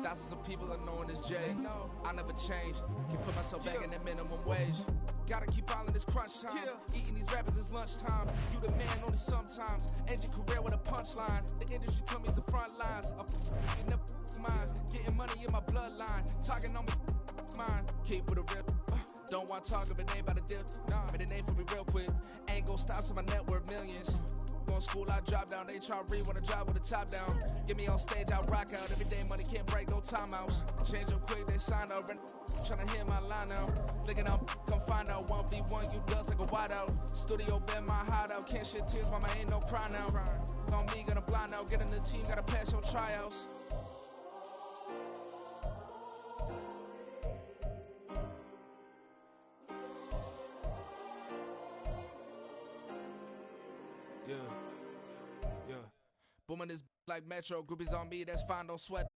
Thousands of people are knowing this Jay. I never change. Can put myself back in that minimum wage. Gotta keep all in this crunch time. Eating these rappers is lunchtime. You the man only sometimes. End your career with a punchline. The industry told me it's the front lines. I'm never mine. Getting money in my bloodline. Talking on me, mine. Keep with a rip. Don't want to talk if it ain't about a dip. But it ain't for me real quick. Ain't gon' stop till my net worth millions. Going school, I drop down. They try to read when I drive with the top down. Get me on stage, I rock out. Every day money can't break, no timeouts. Change up quick, they sign up. Tryna hear my line out. Thinking I'm come find out 1v1, you dust like a wideout. Studio been my hideout. Can't shed tears, mama ain't no cry now. On me, gonna blind out. Get in the team, gotta pass your tryouts. Booming this like Metro, groupies on me, that's fine, don't sweat.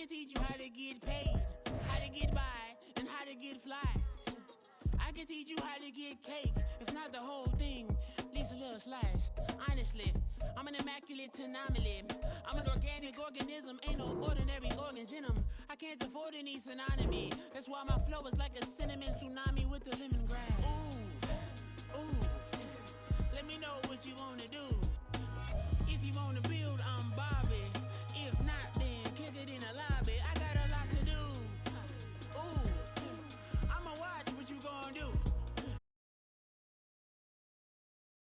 can teach you how to get paid, how to get by, and how to get fly. I can teach you how to get cake, if not the whole thing, at least a little slice. Honestly, I'm an immaculate anomaly. I'm an organic organism, ain't no ordinary organs in them. I can't afford any synonymy. That's why my flow is like a cinnamon tsunami with the lemongrass. Ooh, let me know what you wanna do. If you wanna build, I'm